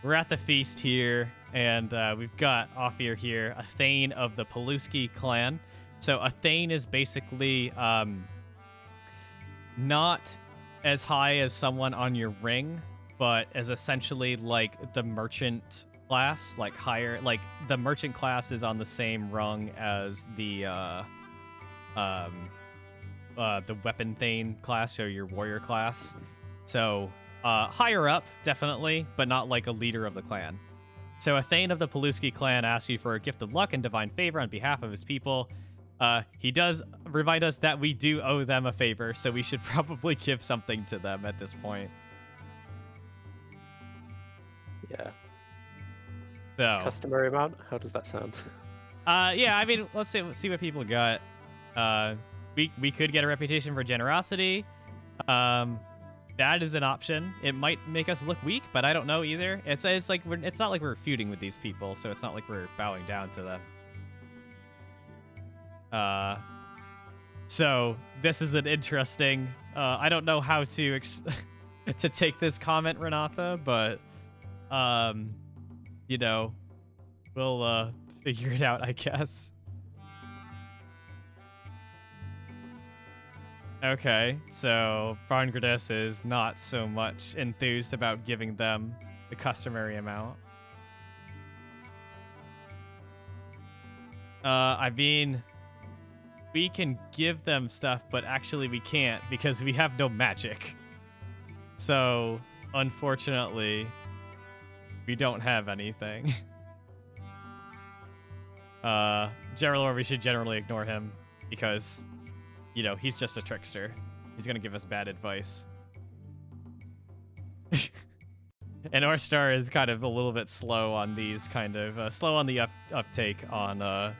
S1: we're at the feast here, and we've got Ophir here, a Thane of the Paluski clan. So a Thane is basically not as high as someone on your ring, but is essentially like the merchant class, like higher. Like the merchant class is on the same rung as the weapon Thane class, or your warrior class. So higher up, definitely, but not like a leader of the clan. So a Thane of the Paluski clan asks you for a gift of luck and divine favor on behalf of his people. He does remind us that we do owe them a favor, so we should probably give something to them at this point.
S2: Yeah.
S1: So,
S2: Customary amount? How does that sound?
S1: yeah, I mean, let's see what people got. We could get a reputation for generosity. That is an option. It might make us look weak, but I don't know either. It's like it's not like we're feuding with these people, so it's not like we're bowing down to them. So this is an interesting. I don't know how to to take this comment, Renata, but you know, we'll figure it out, I guess. Okay, so Barngradis is not so much enthused about giving them the customary amount. I mean, we can give them stuff, but actually we can't because we have no magic. So, unfortunately, we don't have anything. We should generally ignore him because, you know, he's just a trickster. He's gonna give us bad advice. And Orstar is kind of a little bit slow on these kind of slow on the uptake on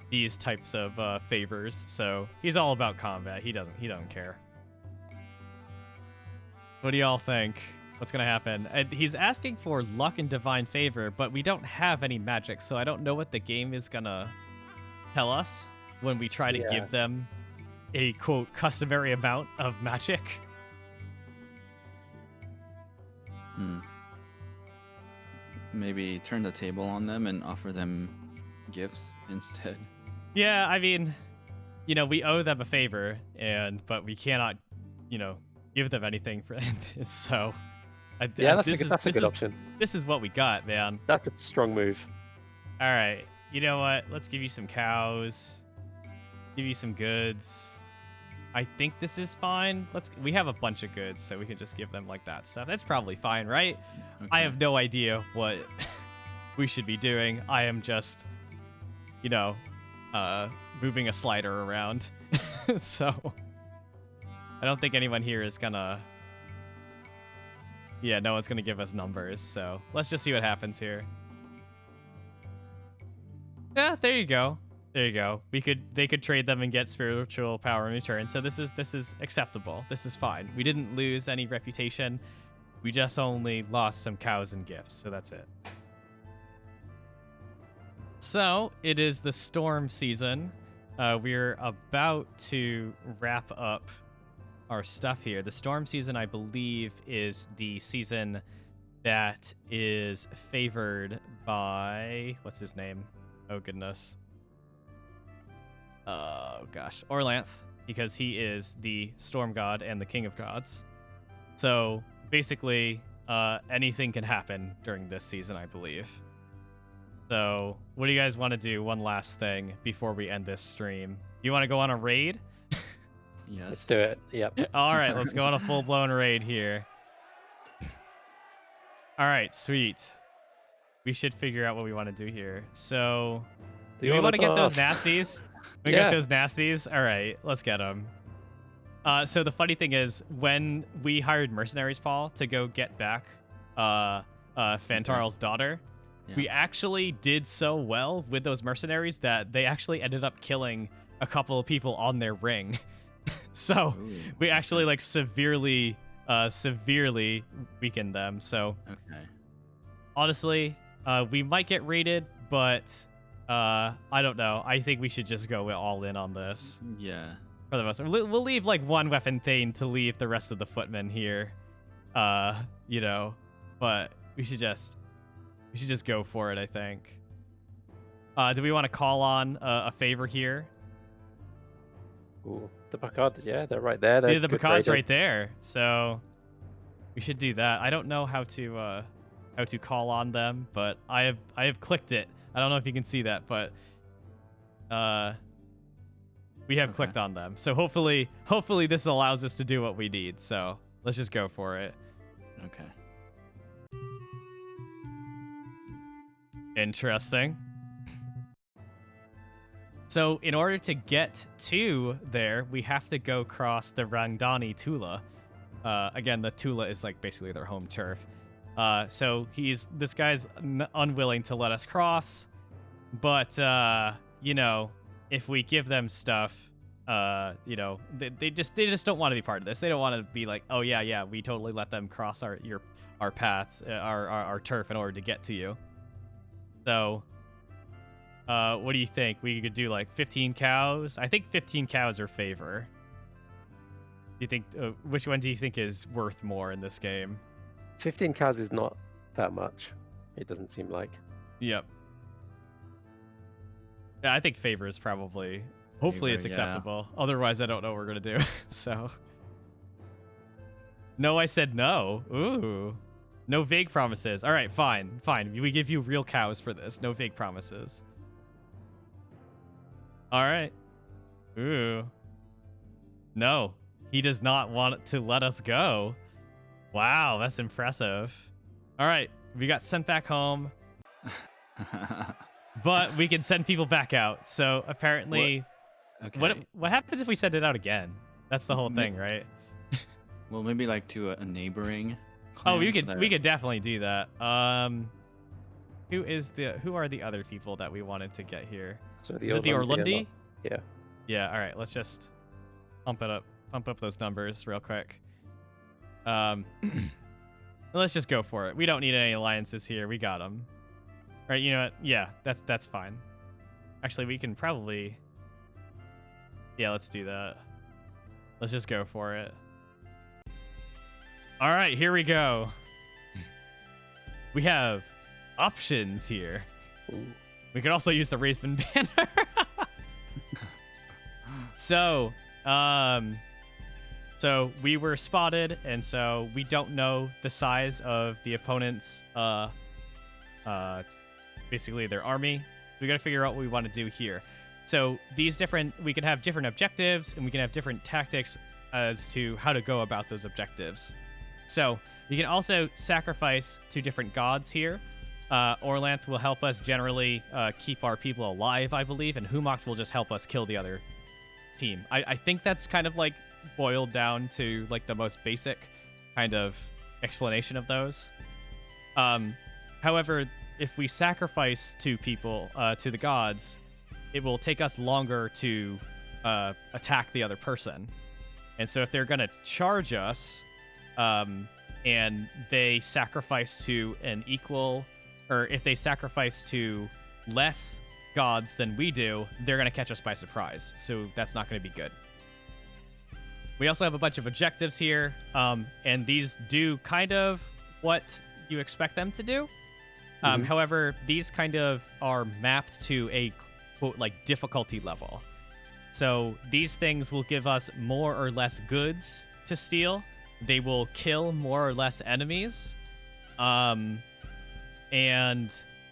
S1: these types of favors. So he's all about combat. He doesn't care. What do y'all think? What's gonna happen? He's asking for luck and divine favor, but we don't have any magic, so I don't know what the game is gonna tell us when we try to give them a quote customary amount of magic.
S3: Maybe turn the table on them and offer them gifts instead.
S1: Yeah, I mean, you know, we owe them a favor, but we cannot, you know, give them anything for it. So,
S2: that's a good option.
S1: This is what we got, man.
S2: That's a strong move.
S1: All right, you know what? Let's give you some cows. Give you some goods. I think this is fine. We have a bunch of goods, so we can just give them like that stuff. That's probably fine, right? Okay. I have no idea what we should be doing. I am just, you know, moving a slider around. So I don't think anyone here is gonna. Yeah, no one's gonna give us numbers. So let's just see what happens here. Yeah, there you go. There you go. They could trade them and get spiritual power in return. So this is acceptable. This is fine. We didn't lose any reputation. We just only lost some cows and gifts. So that's it. So it is the storm season. We're about to wrap up our stuff here. The storm season, I believe, is the season that is favored by what's his name? Oh goodness. Oh gosh, Orlanth, because he is the storm god and the king of gods. So basically, anything can happen during this season, I believe. So what do you guys want to do? One last thing before we end this stream. You want to go on a raid?
S3: Yes.
S2: Let's do it. Yep.
S1: All right, let's go on a full-blown raid here. All right, sweet. We should figure out what we want to do here. So, do we want to get those nasties? We got those nasties? All right, let's get them. So the funny thing is, when we hired mercenaries, Paul, to go get back Fantarl's daughter, we actually did so well with those mercenaries that they actually ended up killing a couple of people on their ring. So we actually like severely weakened them. So honestly, we might get raided, but I don't know. I think we should just go all in on this.
S3: Yeah.
S1: For the most part. We'll leave like one weapon thane to leave the rest of the footmen here. You know, but we should just We should just go for it, I think. Do we want to call on a favor here?
S2: Ooh, the Bacard, yeah, they're right there. They're
S1: Yeah, the
S2: good
S1: Bacard's
S2: raiders.
S1: right there, so we should do that. I don't know how to call on them, but I have clicked it. I don't know if you can see that, but we have clicked on them. So hopefully this allows us to do what we need. So let's just go for it.
S3: Okay.
S1: Interesting. So in order to get to there, we have to go across the Rangdani Tula. Again, the Tula is like basically their home turf. So this guy's unwilling to let us cross, but you know, if we give them stuff, you know, they just don't want to be part of this. They don't want to be like, oh yeah, we totally let them cross our paths, our turf in order to get to you. So, what do you think? We could do like 15 cows. I think 15 cows are favor. Do you think which one do you think is worth more in this game?
S2: 15 cows is not that much. It doesn't seem like.
S1: Yep. Yeah, I think favor is probably. Hopefully, it's
S3: Favor,
S1: acceptable. Otherwise, I don't know what we're gonna do. So. No, I said no. Ooh. No vague promises. All right, fine. We give you real cows for this. No vague promises. All right. Ooh. No, he does not want to let us go. Wow, that's impressive. All right, we got sent back home, but we can send people back out. So apparently,
S3: Okay.
S1: what happens if we send it out again? That's the whole thing, right?
S3: Well, maybe like to a neighboring.
S1: Oh, we
S3: clan, so
S1: could definitely do that. Who are the other people that we wanted to get here?
S2: So
S1: Is it the Orlundi?
S2: Yeah.
S1: Yeah. All right. Let's just pump up those numbers real quick. Let's just go for it. We don't need any alliances here. We got them. All right. You know what? Yeah. That's fine. Actually, we can probably. Yeah. Let's do that. Let's just go for it. All right, here we go. We have options here.
S2: Ooh.
S1: We could also use the Raisman banner. So we were spotted, and so we don't know the size of the opponent's basically their army. We got to figure out what we want to do here. So we can have different objectives, and we can have different tactics as to how to go about those objectives. So we can also sacrifice to different gods here. Orlanth will help us generally keep our people alive, I believe, and Humoct will just help us kill the other team. I think that's kind of like boiled down to like the most basic kind of explanation of those. However, if we sacrifice to people, to the gods, it will take us longer to attack the other person. And so if they're going to charge us, and they sacrifice to an equal, or if they sacrifice to less gods than we do, they're going to catch us by surprise. So that's not going to be good. We also have a bunch of objectives here, and these do kind of what you expect them to do. However, these kind of are mapped to a, quote, like difficulty level. So these things will give us more or less goods to steal. They will kill more or less enemies. And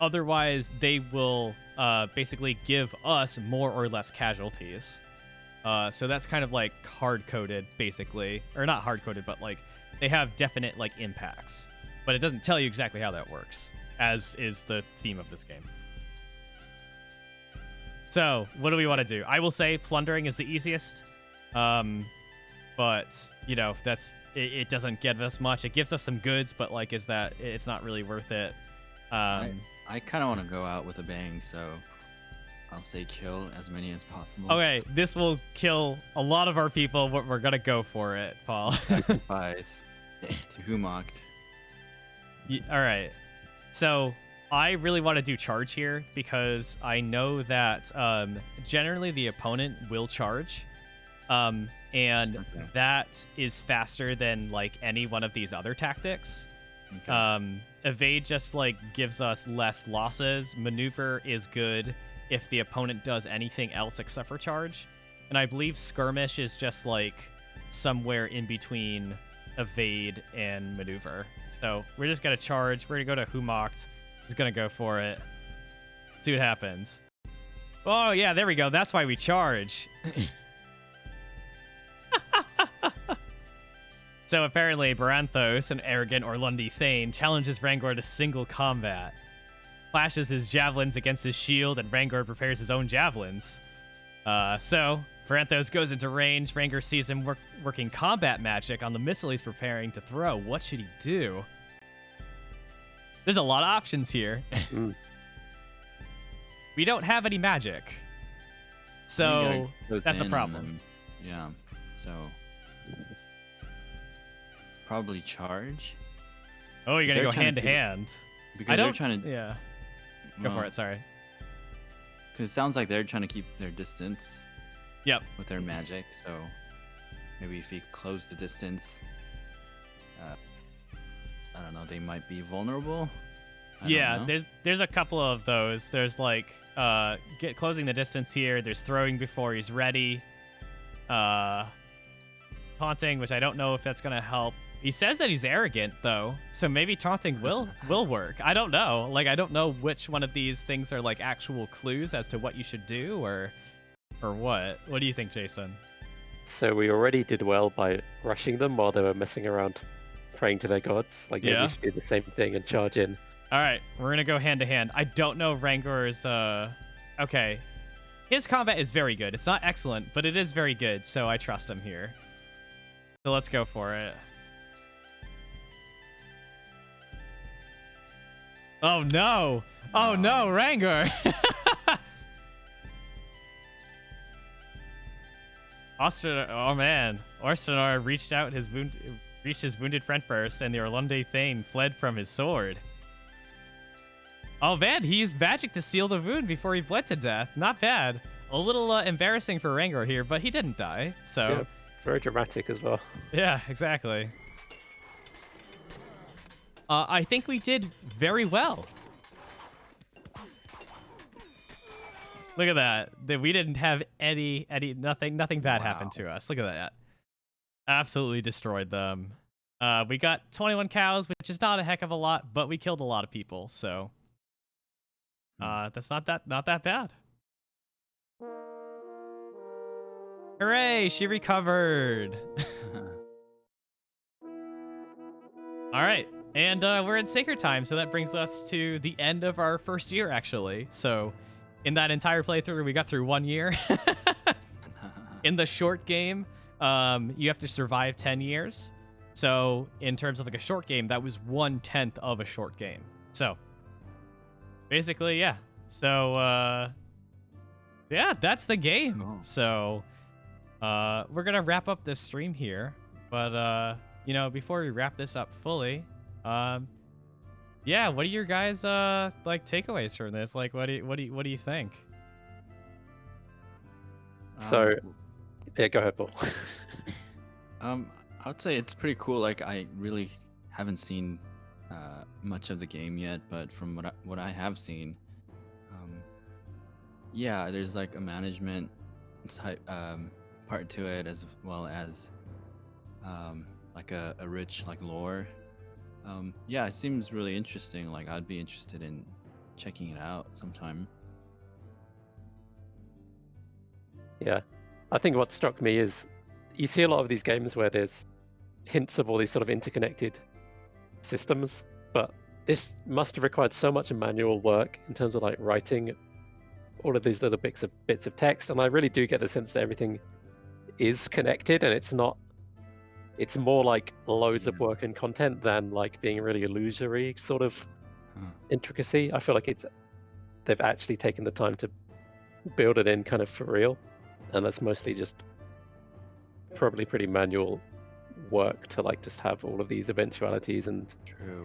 S1: otherwise, they will basically give us more or less casualties. So that's kind of like hard-coded, basically. Or not hard-coded, but like they have definite like impacts. But it doesn't tell you exactly how that works, as is the theme of this game. So, what do we want to do? I will say plundering is the easiest. But, you know, it doesn't give us much. It gives us some goods, but like it's not really worth it.
S3: I kind of want to go out with a bang, so I'll say kill as many as possible.
S1: Okay, this will kill a lot of our people, but we're gonna go for it, Paul.
S3: Sacrifice to Humoct.
S1: All right. So I really want to do charge here because I know that generally the opponent will charge. And that is faster than like any one of these other tactics.
S3: Okay.
S1: evade just like gives us less losses. Maneuver is good if the opponent does anything else except for charge. And I believe skirmish is just like somewhere in between evade and maneuver. So we're just gonna charge. We're gonna go to Humocked. Just gonna go for it. See what happens. Oh yeah, there we go. That's why we charge. So apparently Baranthos, an arrogant Orlundi Thane, challenges Rangor to single combat. Flashes his javelins against his shield, and Rangor prepares his own javelins. So Baranthos goes into range. Rangor sees him working combat magic on the missile he's preparing to throw. What should he do? There's a lot of options here. We don't have any magic. So that's a problem.
S3: Yeah, so probably charge.
S1: Oh, you're gonna go hand to hand.
S3: Because they're trying to.
S1: Yeah. Go for it. Sorry.
S3: Because it sounds like they're trying to keep their distance.
S1: Yep.
S3: With their magic, so maybe if you close the distance, I don't know, they might be vulnerable.
S1: Yeah, there's a couple of those. There's like closing the distance here. There's throwing before he's ready. Taunting, which I don't know if that's gonna help. He says that he's arrogant though, so maybe taunting will work. I don't know. Like I don't know which one of these things are like actual clues as to what you should do or what. What do you think, Jason?
S2: So we already did well by rushing them while they were messing around, praying to their gods. Like maybe we should do the same thing and charge in.
S1: All right, we're gonna go hand to hand. I don't know Rangor's. Okay, his combat is very good. It's not excellent, but it is very good. So I trust him here. So let's go for it. Oh no! Oh no, Rangor! Oh man, Orstenor reached his wounded friend first, and the Orlunde Thane fled from his sword. Oh man, he used magic to seal the wound before he bled to death. Not bad. A little embarrassing for Rangor here, but he didn't die, so...
S2: Yeah, very dramatic as well.
S1: Yeah, exactly. I think we did very well. Look at that. We didn't have nothing bad happened to us. Look at that. Absolutely destroyed them. We got 21 cows, which is not a heck of a lot, but we killed a lot of people, so that's not that bad. Hooray, she recovered. All right. And we're in Sacred Time, so that brings us to the end of our first year, actually. So in that entire playthrough, we got through 1 year. In the short game, you have to survive 10 years. So in terms of like a short game, that was 1/10 of a short game. So basically, yeah. So yeah, that's the game.
S3: Oh.
S1: So we're gonna wrap up this stream here, but you know, before we wrap this up fully, yeah, what are your guys like takeaways from this? Like, what do you think?
S2: So, yeah, go ahead, Paul.
S3: I would say it's pretty cool. Like, I really haven't seen much of the game yet, but from what I have seen, yeah, there's like a management type part to it, as well as like a rich like lore. Yeah, it seems really interesting. Like, I'd be interested in checking it out sometime.
S2: Yeah, I think what struck me is you see a lot of these games where there's hints of all these sort of interconnected systems, but this must have required so much manual work in terms of like writing all of these little bits of text, and I really do get the sense that everything is connected, and it's more like loads of work and content than like being really illusory sort of intricacy. I feel like they've actually taken the time to build it in kind of for real, and that's mostly just probably pretty manual work to like just have all of these eventualities and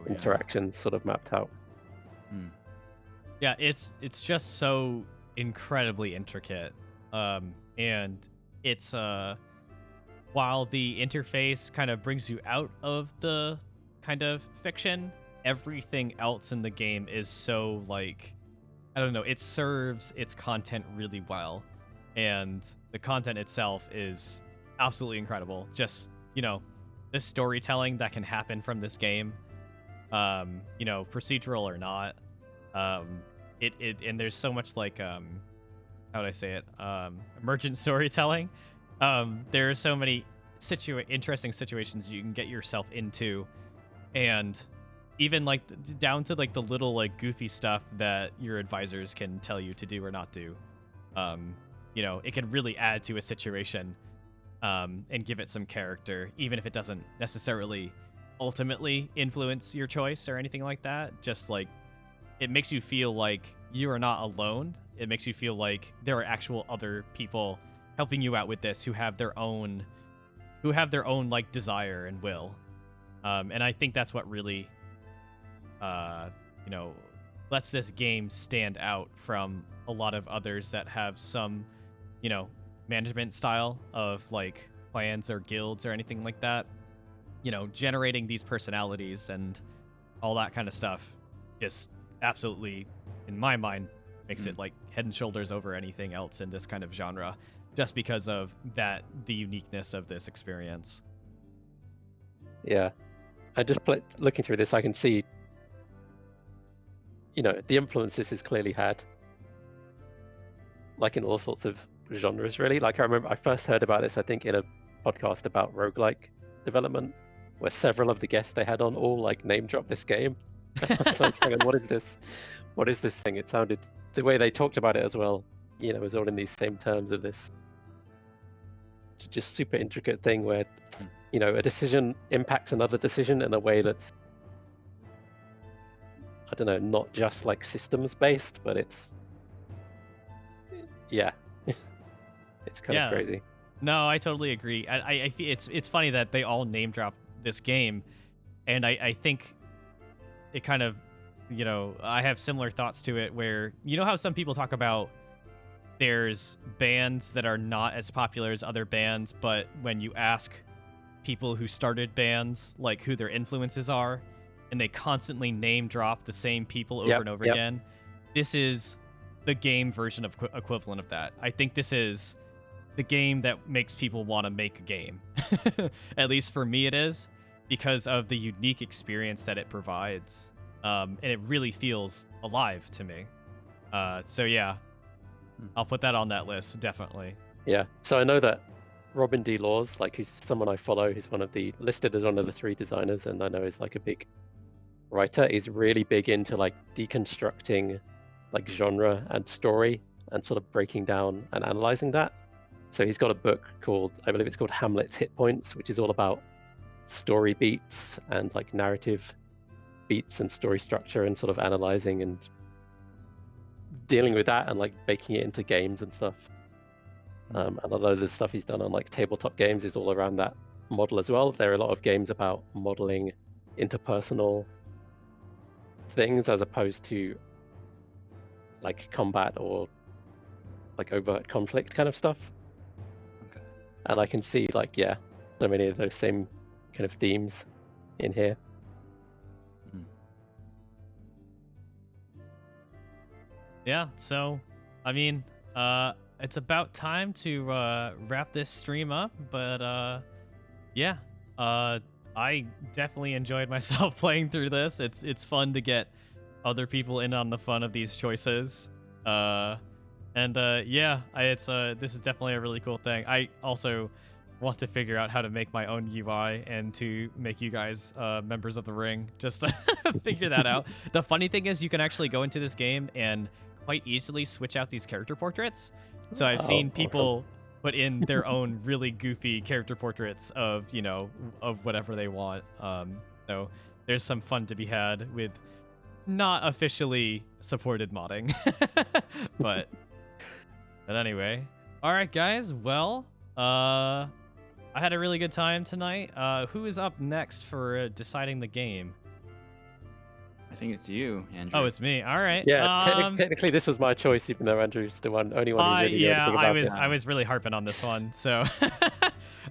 S2: interactions sort of mapped out.
S1: Yeah, it's just so incredibly intricate, and it's while the interface kind of brings you out of the kind of fiction, everything else in the game is so like, I don't know, it serves its content really well, and the content itself is absolutely incredible. Just, you know, the storytelling that can happen from this game, you know, procedural or not, and there's so much like, how would I say it, emergent storytelling. There are so many interesting situations you can get yourself into, and even like down to like the little like goofy stuff that your advisors can tell you to do or not do. You know, it can really add to a situation, and give it some character, even if it doesn't necessarily ultimately influence your choice or anything like that. Just like, it makes you feel like you are not alone. It makes you feel like there are actual other people helping you out with this who have their own like desire and will. And I think that's what really, you know, lets this game stand out from a lot of others that have some, you know, management style of like clans or guilds or anything like that. You know, generating these personalities and all that kind of stuff just absolutely, in my mind, makes it like head and shoulders over anything else in this kind of genre, just because of the uniqueness of this experience.
S2: Yeah, I just looking through this, I can see, you know, the influence this has clearly had, like in all sorts of genres, really. Like I remember I first heard about this, I think, in a podcast about roguelike development, where several of the guests they had on all like name drop this game. I was like, hang on, what is this? What is this thing? It sounded, the way they talked about it as well, you know, was all in these same terms of this just super intricate thing where, you know, a decision impacts another decision in a way that's, I don't know, not just like systems based, but it's, yeah, it's kind of crazy.
S1: No, I totally agree. I feel it's funny that they all name drop this game, and I think it kind of, you know, I have similar thoughts to it, where, you know how some people talk about there's bands that are not as popular as other bands, but when you ask people who started bands like who their influences are, and they constantly name drop the same people over and over again, this is the game version of equivalent of that. I think this is the game that makes people want to make a game. At least for me it is, because of the unique experience that it provides. And it really feels alive to me. So yeah, I'll put that on that list, definitely.
S2: Yeah, so I know that Robin D. Laws, like, he's someone I follow, he's listed as one of the 3 designers, and I know he's like a big writer. He's really big into like deconstructing like genre and story and sort of breaking down and analyzing that. So he's got a book called, I believe it's called Hamlet's Hit Points, which is all about story beats and like narrative beats and story structure, and sort of analyzing and dealing with that and like baking it into games and stuff. And a lot of the stuff he's done on like tabletop games is all around that model as well. There are a lot of games about modeling interpersonal things as opposed to like combat or like overt conflict kind of stuff.
S3: Okay.
S2: And I can see like, yeah, so many of those same kind of themes in here.
S1: Yeah, so I mean, it's about time to wrap this stream up, but yeah, I definitely enjoyed myself playing through this. It's fun to get other people in on the fun of these choices. Yeah, this is definitely a really cool thing. I also want to figure out how to make my own UI and to make you guys members of the ring, just to figure that out. The funny thing is you can actually go into this game and quite easily switch out these character portraits. So I've seen people put in their own really goofy character portraits of, you know, of whatever they want. So there's some fun to be had with not officially supported modding. but anyway, all right, guys. Well, I had a really good time tonight. Who is up next for deciding the game?
S3: I think it's you, Andrew.
S1: Oh, it's me. All right.
S2: Yeah, technically this was my choice, even though Andrew's the only one who really knew anything about it.
S1: I was really harping on this one. So,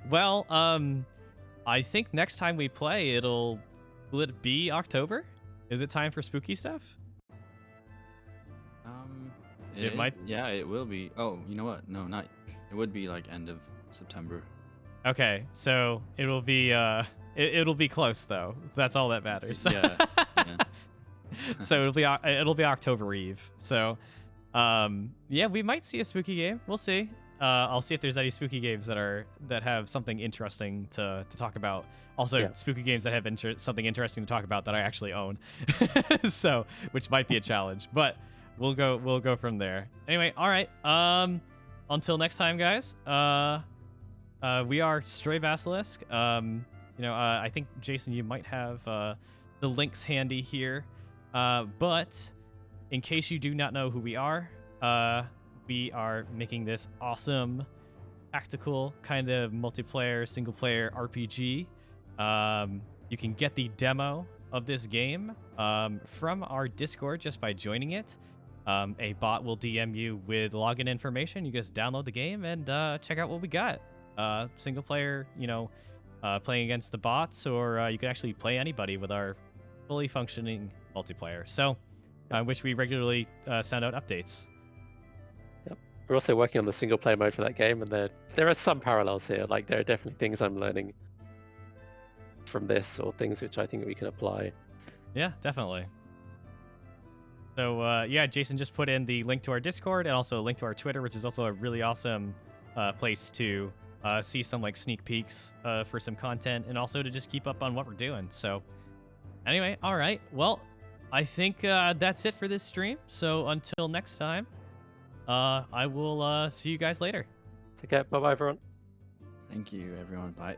S1: well, I think next time we play, will it be October? Is it time for spooky stuff?
S3: It
S1: It might-
S3: Yeah, it will be. Oh, you know what? No, not. It would be like end of September.
S1: Okay, so it'll be it'll be close though. That's all that matters.
S3: Yeah. Yeah.
S1: So it'll be October Eve. So yeah, we might see a spooky game. We'll see. I'll see if there's any spooky games that have something interesting to talk about. Also,
S2: Yeah.
S1: spooky games that have something interesting to talk about that I actually own. So, which might be a challenge, but we'll go from there. Anyway, all right. Until next time, guys. We are Stray Basilisk. I think Jason, you might have the links handy here. But in case you do not know who we are making this awesome tactical kind of multiplayer, single player RPG. You can get the demo of this game from our Discord just by joining it. A bot will DM you with login information. You just download the game and check out what we got. Single player, playing against the bots, or you can actually play anybody with our fully functioning multiplayer. So, which we regularly send out updates.
S2: We're also working on the single player mode for that game, and there are some parallels here. Like, there are definitely things I'm learning from this, or things which I think we can apply.
S1: Yeah, definitely. So yeah, Jason just put in the link to our Discord and also a link to our Twitter, which is also a really awesome place to see some like sneak peeks for some content, and also to just keep up on what we're doing. So anyway, all right. Well, I think that's it for this stream. So until next time, I will see you guys later.
S2: Take care. Bye-bye, everyone.
S3: Thank you, everyone. Bye.